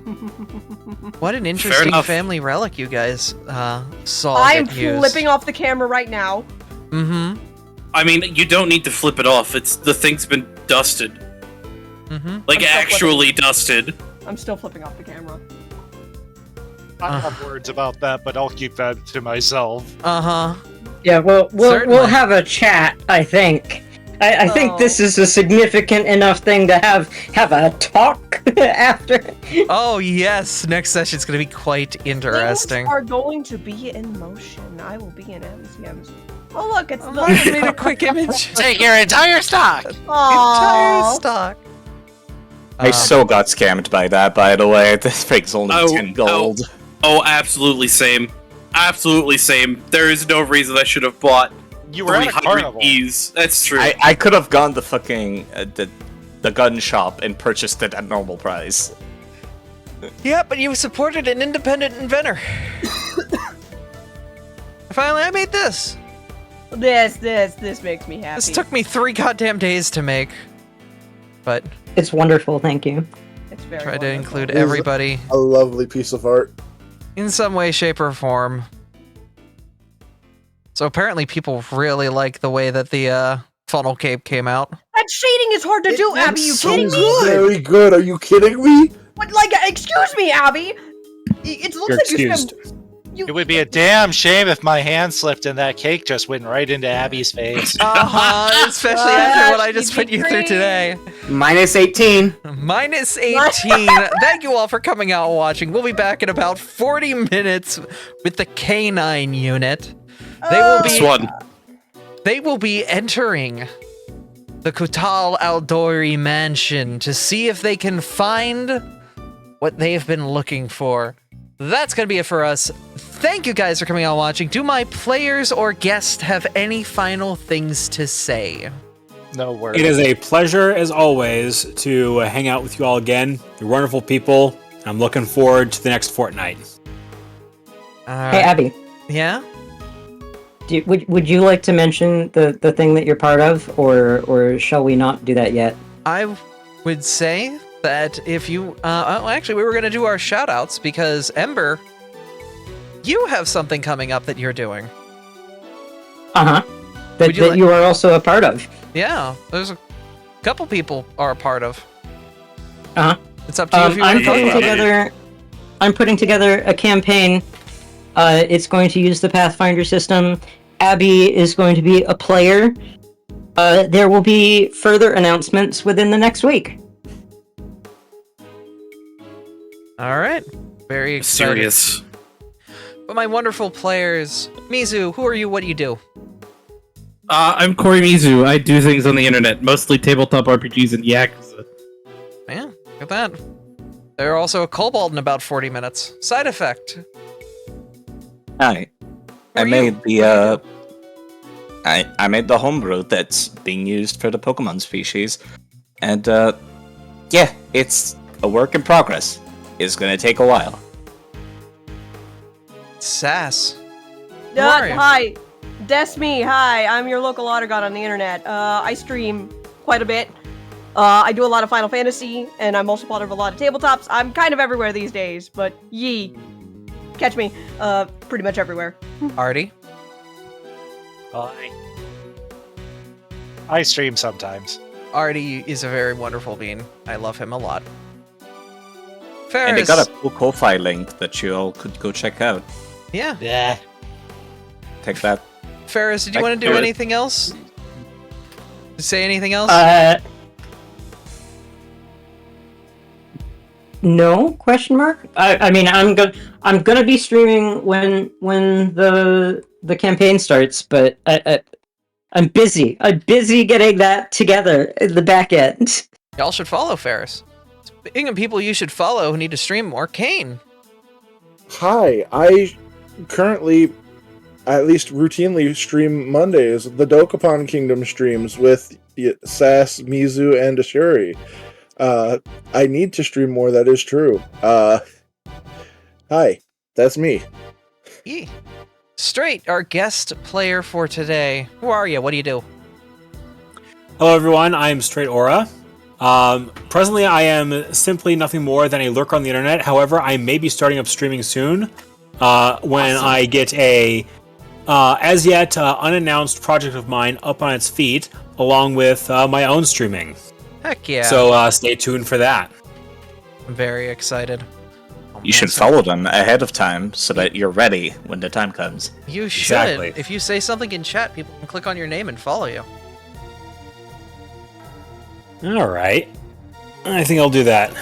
What an interesting enough. family relic you guys saw. I'm get used. flipping off the camera right now. Mm-hmm. I mean, you don't need to flip it off. The thing's been dusted. Mm-hmm. Like, I'm still actually dusted. I'm still flipping off the camera. I have words about that, but I'll keep that to myself. Uh-huh. Yeah, we'll Certainly. have a chat. I think. I think this is a significant enough thing to have a talk after. Oh yes, next session's gonna be quite interesting. Things are going to be in motion. I will be in MCMs. Oh look, it's I just made a the quick image. Take your entire stock! Entire Aww. stock. I so got scammed by that, by the way. This thing's only Oh, 10 gold. Oh, absolutely same. Absolutely same. There is no reason I should have bought You were at a 300 carnival. keys. That's true. I could have gone to fucking the gun shop and purchased it at normal price. Yeah, but you supported an independent inventor. Finally, I made this. This makes me happy. This took me 3 goddamn days to make. But It's wonderful, thank you. It's very try to wonderful. include It is everybody A lovely piece of art. in some way, shape, or form. So apparently people really like the way that the funnel cape came out. I That shading is hard to do, Abby. You kidding me? Very good. Are you kidding me? What, like, excuse me, Abby. It looks You're like you excused. spent. It would be a damn shame if my hand slipped and that cake just went right into Abby's face. Especially after what I just put you through today. Minus 18. Minus 18. Thank you all for coming out and watching. We'll be back in about 40 minutes with the K9 unit. They will be entering the Kutal Aldori mansion to see if they can find what they've been looking for. That's going to be it for us. Thank you guys for coming out and watching. Do my players or guests have any final things to say? No worries. It is a pleasure, as always, to hang out with you all again. You're wonderful people. I'm looking forward to the next fortnight. Hey, Abby. Yeah? Would you like to mention the thing that you're part of, or shall we not do that yet? I would say that if you... actually, we were going to do our shout-outs because, Ember, you have something coming up that you're doing. Uh-huh. That you are also a part of. Yeah, there's a couple people are a part of. Uh-huh. It's up to you if you want to talk about it. I'm putting together a campaign. It's going to use the Pathfinder system. Abby is going to be a player. There will be further announcements within the next week. All right. Very excited. Serious. But my wonderful players, Mizu, who are you? What do you do? I'm Corey Mizu. I do things on the internet, mostly tabletop RPGs and Yakuza. Yeah, look at that. They're also a kobold in about 40 minutes. Side effect. Hi. I made the I made the homebrew that's being used for the Pokemon species. And yeah, it's a work in progress. It's gonna take a while. Sass. Who are you? Hi. That's me. Hi. I'm your local otter god on the internet. I stream quite a bit. I do a lot of Final Fantasy, and I'm also part of a lot of tabletops. I'm kind of everywhere these days, but yee. Catch me. Pretty much everywhere. Artie. I stream sometimes. Artie is a very wonderful being. I love him a lot. Ferris. And they got a cool Ko-Fi link that you all could go check out. Yeah. Yeah. Take that. Ferris, did you want to do anything else? Say anything else? No? Question mark? I mean, I'm gonna be streaming when the campaign starts, but I'm busy. I'm busy getting that together in the back end. Y'all should follow Ferris. Speaking of people you should follow who need to stream more, Kane. Hi, I currently, at least routinely, stream Mondays, the Dokapon Kingdom streams with Sass, Mizu, and Ashuri. I need to stream more, that is true. Hi, that's me. Yee. Straight, our guest player for today. Who are you? What do you do? Hello, everyone. I am Straight Aura. Presently, I am simply nothing more than a lurker on the internet. However, I may be starting up streaming soon when I get a as yet unannounced project of mine up on its feet, along with my own streaming. Heck yeah. So stay tuned for that. I'm very excited. You should follow them ahead of time so that you're ready when the time comes. You should. Exactly. If you say something in chat, people can click on your name and follow you. All right. I think I'll do that.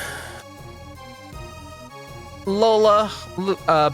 Lola,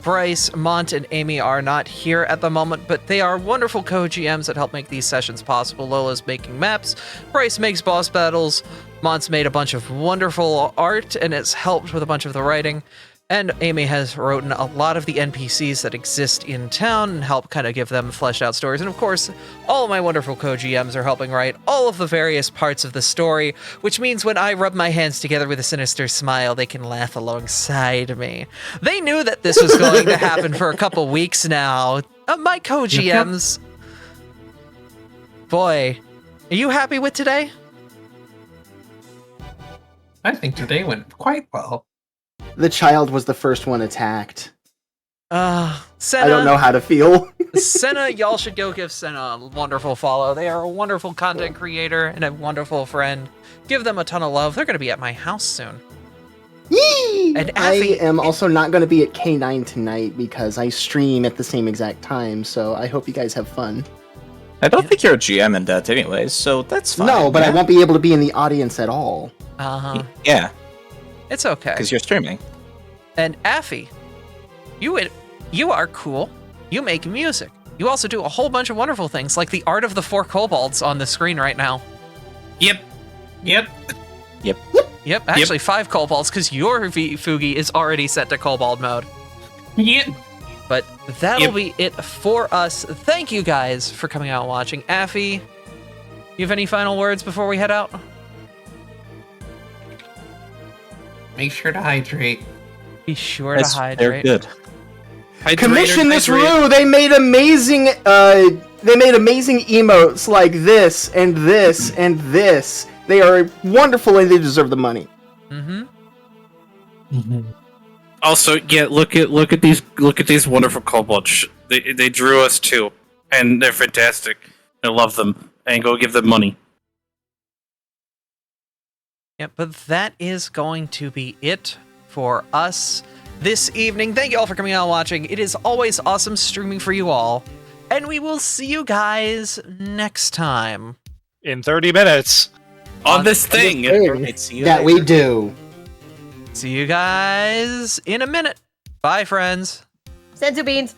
Bryce, Mont, and Amy are not here at the moment, but they are wonderful co-GMs that help make these sessions possible. Lola's making maps, Bryce makes boss battles, Mont's made a bunch of wonderful art and has helped with a bunch of the writing, and Amy has written a lot of the NPCs that exist in town and help kind of give them fleshed out stories. And of course, all of my wonderful co-GMs are helping write all of the various parts of the story, which means when I rub my hands together with a sinister smile, they can laugh alongside me. They knew that this was going to happen for a couple weeks now. My co-GMs. Boy, are you happy with today? I think today went quite well. The child was the first one attacked. Senna, I don't know how to feel. Senna, y'all should go give Senna a wonderful follow. They are a wonderful content creator and a wonderful friend. Give them a ton of love. They're going to be at my house soon. Yee! And I Affy- am also not going to be at K9 tonight because I stream at the same exact time, so I hope you guys have fun. I don't think you're a GM in that anyways, so that's fine. No, but I won't be able to be in the audience at all. Uh-huh. Yeah, It's okay. because you're streaming. And Affy, you are cool. You make music. You also do a whole bunch of wonderful things, like the art of the 4 kobolds on the screen right now. Yep. Yep, actually 5 kobolds, because your Fugi is already set to kobold mode. Yep. But that'll be it for us. Thank you guys for coming out and watching. Affy, you have any final words before we head out? Make sure to hydrate. Be sure to They're hydrate. good. Commission this Rue. They made amazing. They made amazing emotes like this and this and this. They are wonderful and they deserve the money. Mm-hmm. Also, yeah, look at these wonderful kobolds. They drew us too, and they're fantastic. I love them, and go give them money. Yep, but that is going to be it for us this evening. Thank you all for coming out and watching. It is always awesome streaming for you all. And we will see you guys next time. In 30 minutes. On this thing. That we do. See you guys in a minute. Bye, friends. Senzu beans.